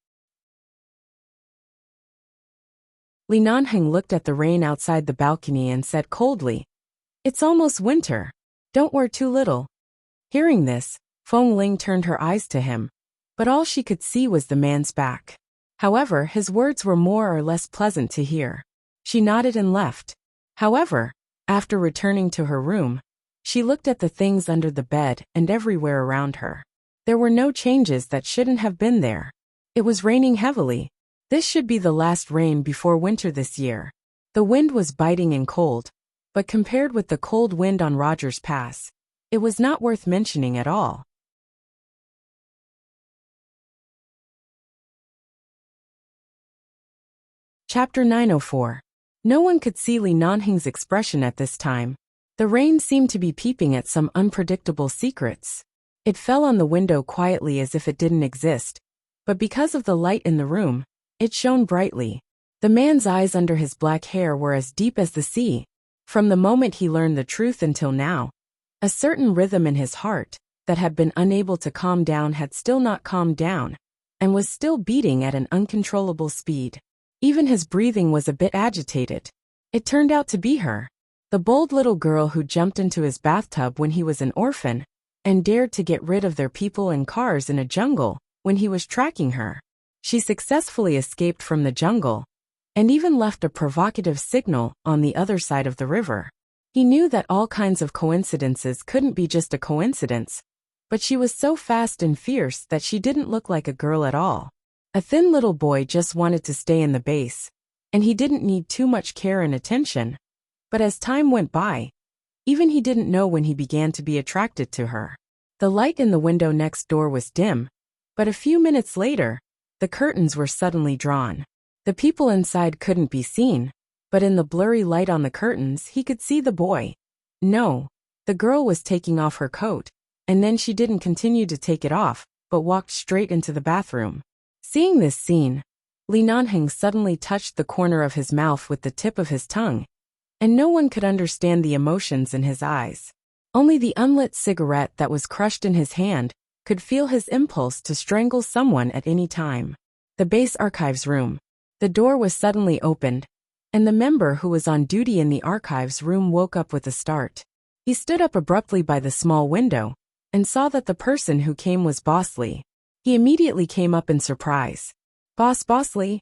Li Nanheng looked at the rain outside the balcony and said coldly, "It's almost winter. Don't wear too little." Hearing this, Feng Ling turned her eyes to him, but all she could see was the man's back. However, his words were more or less pleasant to hear. She nodded and left. However, after returning to her room, she looked at the things under the bed and everywhere around her. There were no changes that shouldn't have been there. It was raining heavily. This should be the last rain before winter this year. The wind was biting and cold, but compared with the cold wind on Rogers Pass, it was not worth mentioning at all. Chapter 904. No one could see Li Nanheng's expression at this time. The rain seemed to be peeping at some unpredictable secrets. It fell on the window quietly as if it didn't exist, but because of the light in the room, it shone brightly. The man's eyes under his black hair were as deep as the sea. From the moment he learned the truth until now, a certain rhythm in his heart, that had been unable to calm down, had still not calmed down, and was still beating at an uncontrollable speed. Even his breathing was a bit agitated. It turned out to be her, the bold little girl who jumped into his bathtub when he was an orphan, and dared to get rid of their people and cars in a jungle when he was tracking her. She successfully escaped from the jungle, and even left a provocative signal on the other side of the river. He knew that all kinds of coincidences couldn't be just a coincidence, but she was so fast and fierce that she didn't look like a girl at all. A thin little boy just wanted to stay in the base, and he didn't need too much care and attention. But as time went by, even he didn't know when he began to be attracted to her. The light in the window next door was dim, but a few minutes later, the curtains were suddenly drawn. The people inside couldn't be seen, but in the blurry light on the curtains he could see the boy. No, the girl was taking off her coat, and then she didn't continue to take it off, but walked straight into the bathroom. Seeing this scene, Li Nanheng suddenly touched the corner of his mouth with the tip of his tongue, and no one could understand the emotions in his eyes. Only the unlit cigarette that was crushed in his hand could feel his impulse to strangle someone at any time. The base archives room. The door was suddenly opened, and the member who was on duty in the archives room woke up with a start. He stood up abruptly by the small window and saw that the person who came was Bosley. He immediately came up in surprise. Bosley?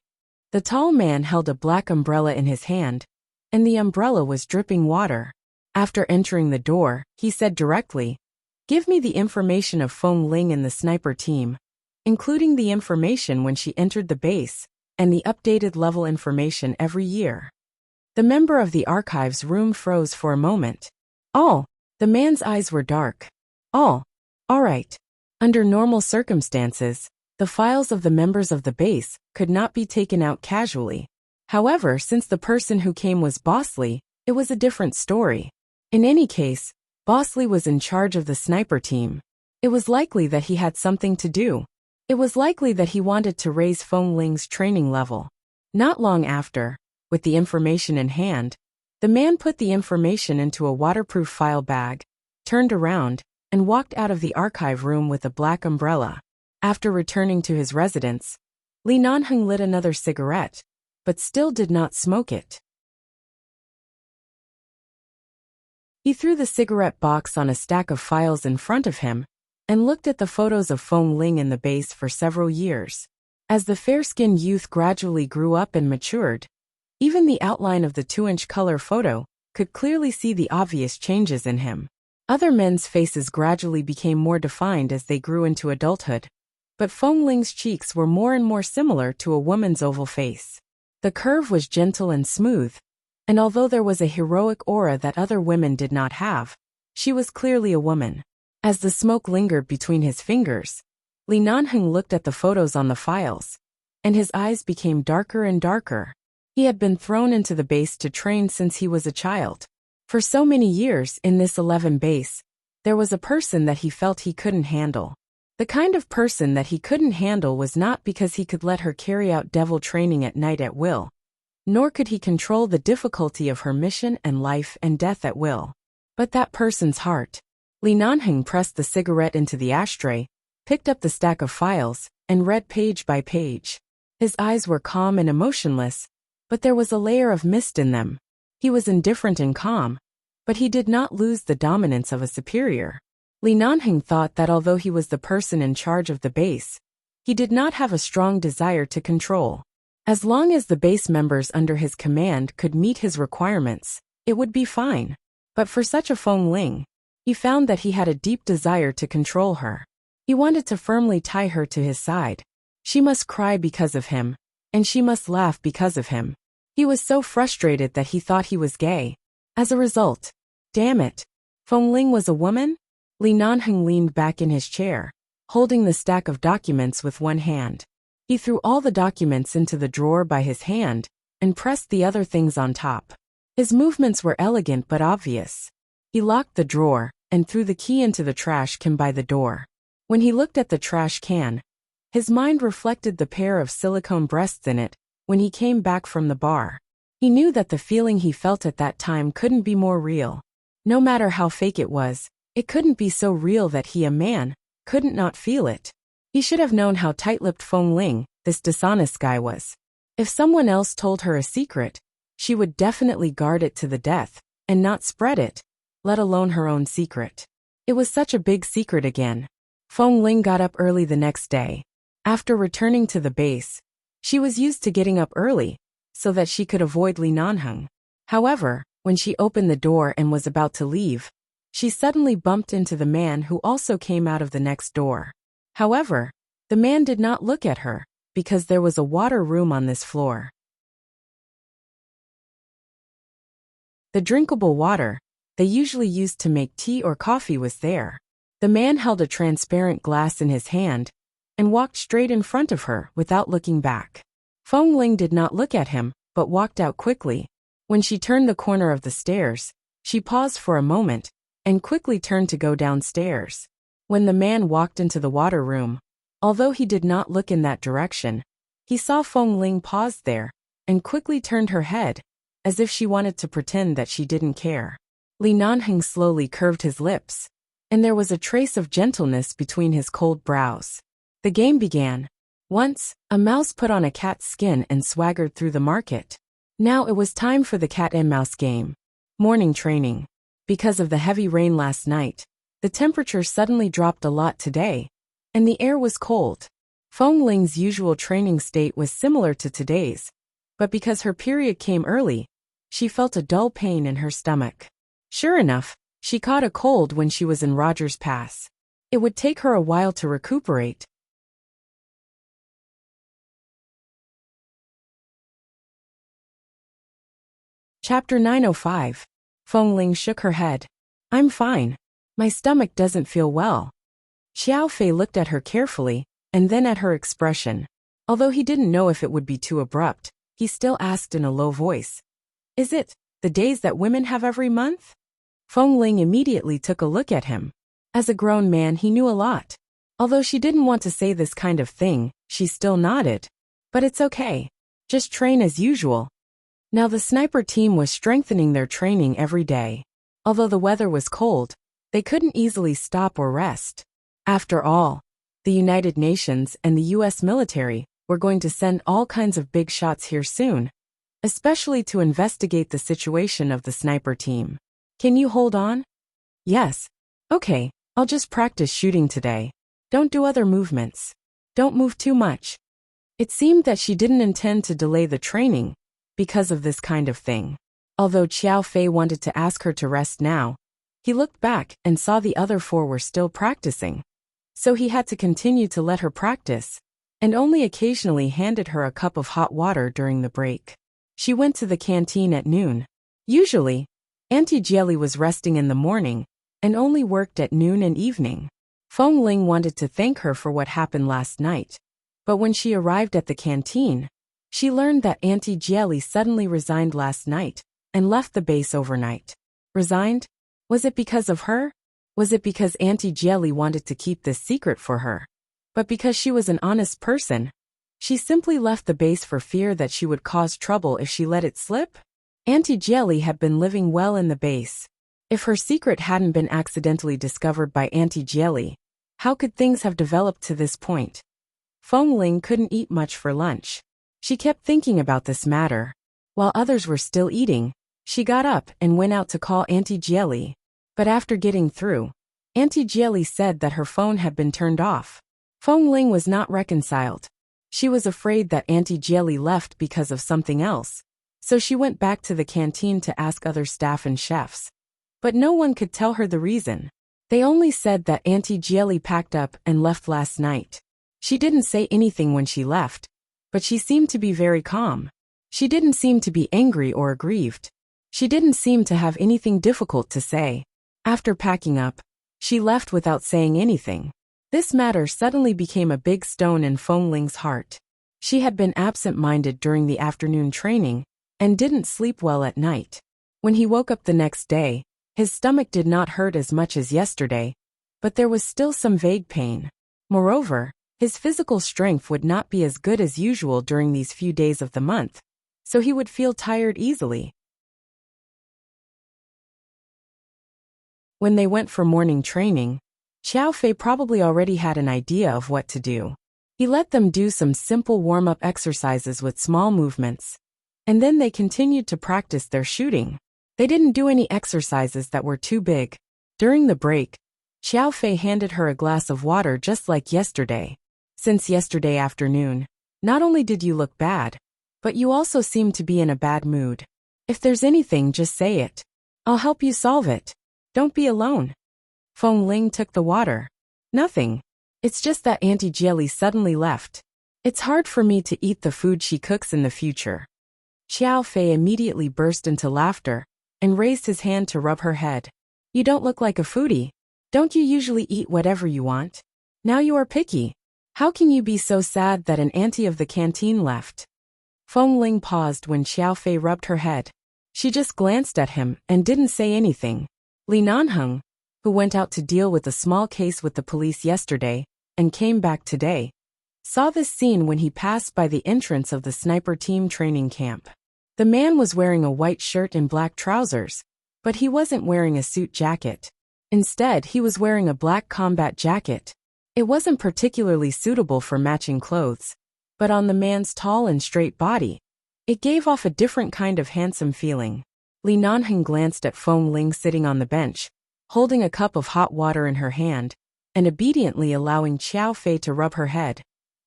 The tall man held a black umbrella in his hand, and the umbrella was dripping water. After entering the door, he said directly, "Give me the information of Feng Ling and the sniper team, including the information when she entered the base, and the updated level information every year." The member of the archives room froze for a moment. All. The man's eyes were dark. All right. Under normal circumstances, the files of the members of the base could not be taken out casually. However, since the person who came was Bosley, it was a different story. In any case, Bosley was in charge of the sniper team. It was likely that he had something to do. It was likely that he wanted to raise Feng Ling's training level. Not long after, with the information in hand, the man put the information into a waterproof file bag, turned around, and walked out of the archive room with a black umbrella. After returning to his residence, Li Nanheng lit another cigarette, but still did not smoke it. He threw the cigarette box on a stack of files in front of him and looked at the photos of Feng Ling in the base for several years. As the fair-skinned youth gradually grew up and matured, even the outline of the 2-inch color photo could clearly see the obvious changes in him. Other men's faces gradually became more defined as they grew into adulthood, but Feng Ling's cheeks were more and more similar to a woman's oval face. The curve was gentle and smooth, and although there was a heroic aura that other women did not have, she was clearly a woman. As the smoke lingered between his fingers, Li Nanheng looked at the photos on the files, and his eyes became darker and darker. He had been thrown into the base to train since he was a child. For so many years in this 11 base, there was a person that he felt he couldn't handle. The kind of person that he couldn't handle was not because he could let her carry out devil training at night at will, nor could he control the difficulty of her mission and life and death at will, but that person's heart. Li Nanheng pressed the cigarette into the ashtray, picked up the stack of files, and read page by page. His eyes were calm and emotionless, but there was a layer of mist in them. He was indifferent and calm, but he did not lose the dominance of a superior. Li Nanheng thought that although he was the person in charge of the base, he did not have a strong desire to control. As long as the base members under his command could meet his requirements, it would be fine. But for such a Feng Ling, he found that he had a deep desire to control her. He wanted to firmly tie her to his side. She must cry because of him, and she must laugh because of him. He was so frustrated that he thought he was gay. As a result, damn it, Feng Ling was a woman? Li Nanheng leaned back in his chair, holding the stack of documents with one hand. He threw all the documents into the drawer by his hand and pressed the other things on top. His movements were elegant but obvious. He locked the drawer and threw the key into the trash can by the door. When he looked at the trash can, his mind reflected the pair of silicone breasts in it when he came back from the bar. He knew that the feeling he felt at that time couldn't be more real. No matter how fake it was, it couldn't be so real that he, a man, couldn't not feel it. He should have known how tight-lipped Feng Ling, this dishonest guy, was. If someone else told her a secret, she would definitely guard it to the death, and not spread it, let alone her own secret. It was such a big secret again. Feng Ling got up early the next day. After returning to the base, she was used to getting up early, so that she could avoid Li Nanheng. However, when she opened the door and was about to leave, she suddenly bumped into the man who also came out of the next door. However, the man did not look at her, because there was a water room on this floor. The drinkable water they usually used to make tea or coffee was there. The man held a transparent glass in his hand and walked straight in front of her without looking back. Feng Ling did not look at him, but walked out quickly. When she turned the corner of the stairs, she paused for a moment and quickly turned to go downstairs. When the man walked into the water room, although he did not look in that direction, he saw Feng Ling pause there and quickly turned her head, as if she wanted to pretend that she didn't care. Li Nanheng slowly curved his lips, and there was a trace of gentleness between his cold brows. The game began. Once, a mouse put on a cat's skin and swaggered through the market. Now it was time for the cat and mouse game. Morning training. Because of the heavy rain last night, the temperature suddenly dropped a lot today, and the air was cold. Feng Ling's usual training state was similar to today's, but because her period came early, she felt a dull pain in her stomach. Sure enough, she caught a cold when she was in Rogers Pass. It would take her a while to recuperate. Chapter 905. Feng Ling shook her head. I'm fine. My stomach doesn't feel well. Xiao Fei looked at her carefully, and then at her expression. Although he didn't know if it would be too abrupt, he still asked in a low voice. Is it the days that women have every month? Feng Ling immediately took a look at him. As a grown man, he knew a lot. Although she didn't want to say this kind of thing, she still nodded. But it's okay. Just train as usual. Now the sniper team was strengthening their training every day. Although the weather was cold, they couldn't easily stop or rest. After all, the United Nations and the US military were going to send all kinds of big shots here soon, especially to investigate the situation of the sniper team. Can you hold on? Yes. Okay, I'll just practice shooting today. Don't do other movements. Don't move too much. It seemed that she didn't intend to delay the training because of this kind of thing. Although Xiao Fei wanted to ask her to rest now, he looked back and saw the other four were still practicing. So he had to continue to let her practice, and only occasionally handed her a cup of hot water during the break. She went to the canteen at noon. Usually, Auntie Jelly was resting in the morning, and only worked at noon and evening. Feng Ling wanted to thank her for what happened last night, but when she arrived at the canteen, she learned that Auntie Jelly suddenly resigned last night, and left the base overnight. Resigned? Was it because of her? Was it because Auntie Jelly wanted to keep this secret for her? But because she was an honest person, she simply left the base for fear that she would cause trouble if she let it slip? Auntie Jelly had been living well in the base. If her secret hadn't been accidentally discovered by Auntie Jelly, how could things have developed to this point? Feng Ling couldn't eat much for lunch. She kept thinking about this matter. While others were still eating, she got up and went out to call Auntie Jelly. But after getting through, Auntie Jelly said that her phone had been turned off. Feng Ling was not reconciled. She was afraid that Auntie Jelly left because of something else, so she went back to the canteen to ask other staff and chefs. But no one could tell her the reason. They only said that Auntie Jelly packed up and left last night. She didn't say anything when she left, but she seemed to be very calm. She didn't seem to be angry or aggrieved. She didn't seem to have anything difficult to say. After packing up, she left without saying anything. This matter suddenly became a big stone in Feng Ling's heart. She had been absent-minded during the afternoon training, and didn't sleep well at night. When he woke up the next day, his stomach did not hurt as much as yesterday, but there was still some vague pain. Moreover, his physical strength would not be as good as usual during these few days of the month, so he would feel tired easily. When they went for morning training, Xiao Fei probably already had an idea of what to do. He let them do some simple warm-up exercises with small movements, and then they continued to practice their shooting. They didn't do any exercises that were too big. During the break, Xiao Fei handed her a glass of water just like yesterday. Since yesterday afternoon, not only did you look bad, but you also seem to be in a bad mood. If there's anything, just say it. I'll help you solve it. Don't be alone. Feng Ling took the water. Nothing. It's just that Auntie Jelly suddenly left. It's hard for me to eat the food she cooks in the future. Xiao Fei immediately burst into laughter and raised his hand to rub her head. You don't look like a foodie. Don't you usually eat whatever you want? Now you are picky. How can you be so sad that an auntie of the canteen left? Feng Ling paused when Xiao Fei rubbed her head. She just glanced at him and didn't say anything. Li Nanheng, who went out to deal with a small case with the police yesterday and came back today, saw this scene when he passed by the entrance of the sniper team training camp. The man was wearing a white shirt and black trousers, but he wasn't wearing a suit jacket. Instead, he was wearing a black combat jacket. It wasn't particularly suitable for matching clothes, but on the man's tall and straight body, It gave off a different kind of handsome feeling. Li Nanheng glanced at Feng Ling sitting on the bench, holding a cup of hot water in her hand, and obediently allowing Qiao Fei to rub her head,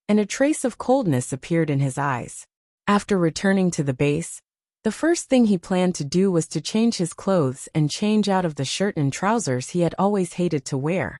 and a trace of coldness appeared in his eyes. After returning to the base, the first thing he planned to do was to change his clothes and change out of the shirt and trousers he had always hated to wear.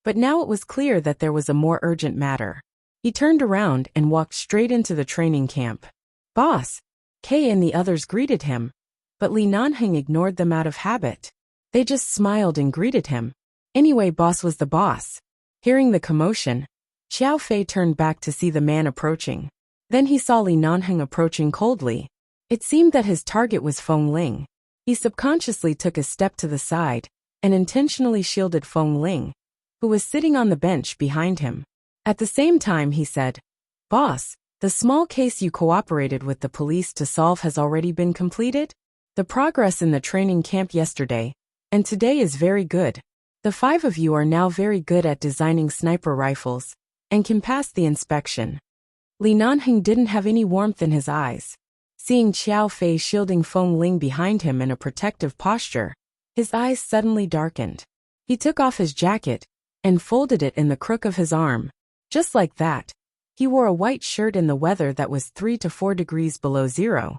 But now it was clear that there was a more urgent matter. He turned around and walked straight into the training camp. "Boss!" Kay and the others greeted him, but Li Nanheng ignored them out of habit. They just smiled and greeted him. Anyway, boss was the boss. Hearing the commotion, Qiao Fei turned back to see the man approaching. Then he saw Li Nanheng approaching coldly. It seemed that his target was Feng Ling. He subconsciously took a step to the side and intentionally shielded Feng Ling, who was sitting on the bench behind him. At the same time, he said, "Boss, the small case you cooperated with the police to solve has already been completed? The progress in the training camp yesterday and today is very good. The 5 of you are now very good at designing sniper rifles and can pass the inspection." Li Nanheng didn't have any warmth in his eyes. Seeing Qiao Fei shielding Feng Ling behind him in a protective posture, his eyes suddenly darkened. He took off his jacket and folded it in the crook of his arm. Just like that, he wore a white shirt in the weather that was 3 to 4 degrees below zero.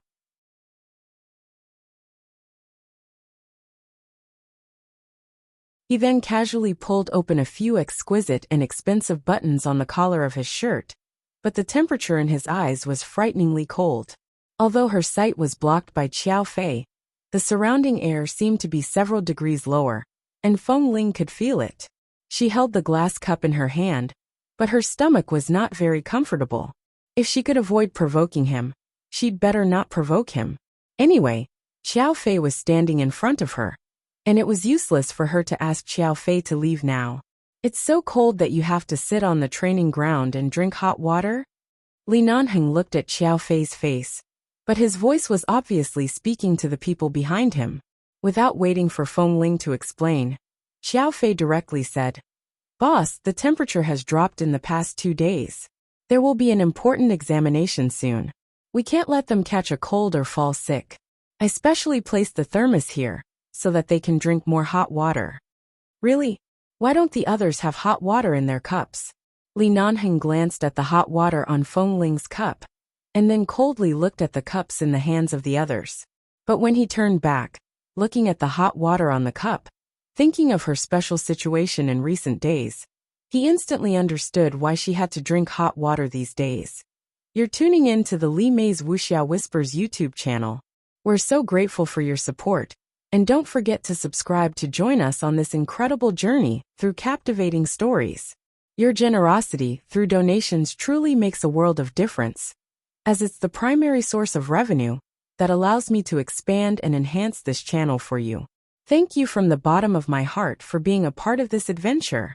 He then casually pulled open a few exquisite and expensive buttons on the collar of his shirt, but the temperature in his eyes was frighteningly cold. Although her sight was blocked by Qiao Fei, the surrounding air seemed to be several degrees lower, and Feng Ling could feel it. She held the glass cup in her hand, but her stomach was not very comfortable. If she could avoid provoking him, she'd better not provoke him. Anyway, Qiao Fei was standing in front of her, and it was useless for her to ask Qiao Fei to leave now. "It's so cold that you have to sit on the training ground and drink hot water?" Li Nanheng looked at Qiao Fei's face, but his voice was obviously speaking to the people behind him. Without waiting for Feng Ling to explain, Qiao Fei directly said, "Boss, the temperature has dropped in the past 2 days. There will be an important examination soon. We can't let them catch a cold or fall sick. I specially placed the thermos here, so that they can drink more hot water." "Really? Why don't the others have hot water in their cups?" Li Nanheng glanced at the hot water on Feng Ling's cup, and then coldly looked at the cups in the hands of the others. But when he turned back, looking at the hot water on the cup, thinking of her special situation in recent days, he instantly understood why she had to drink hot water these days. You're tuning in to the Li Mei's Wuxia Whispers YouTube channel. We're so grateful for your support, and don't forget to subscribe to join us on this incredible journey through captivating stories. Your generosity through donations truly makes a world of difference, as it's the primary source of revenue that allows me to expand and enhance this channel for you. Thank you from the bottom of my heart for being a part of this adventure.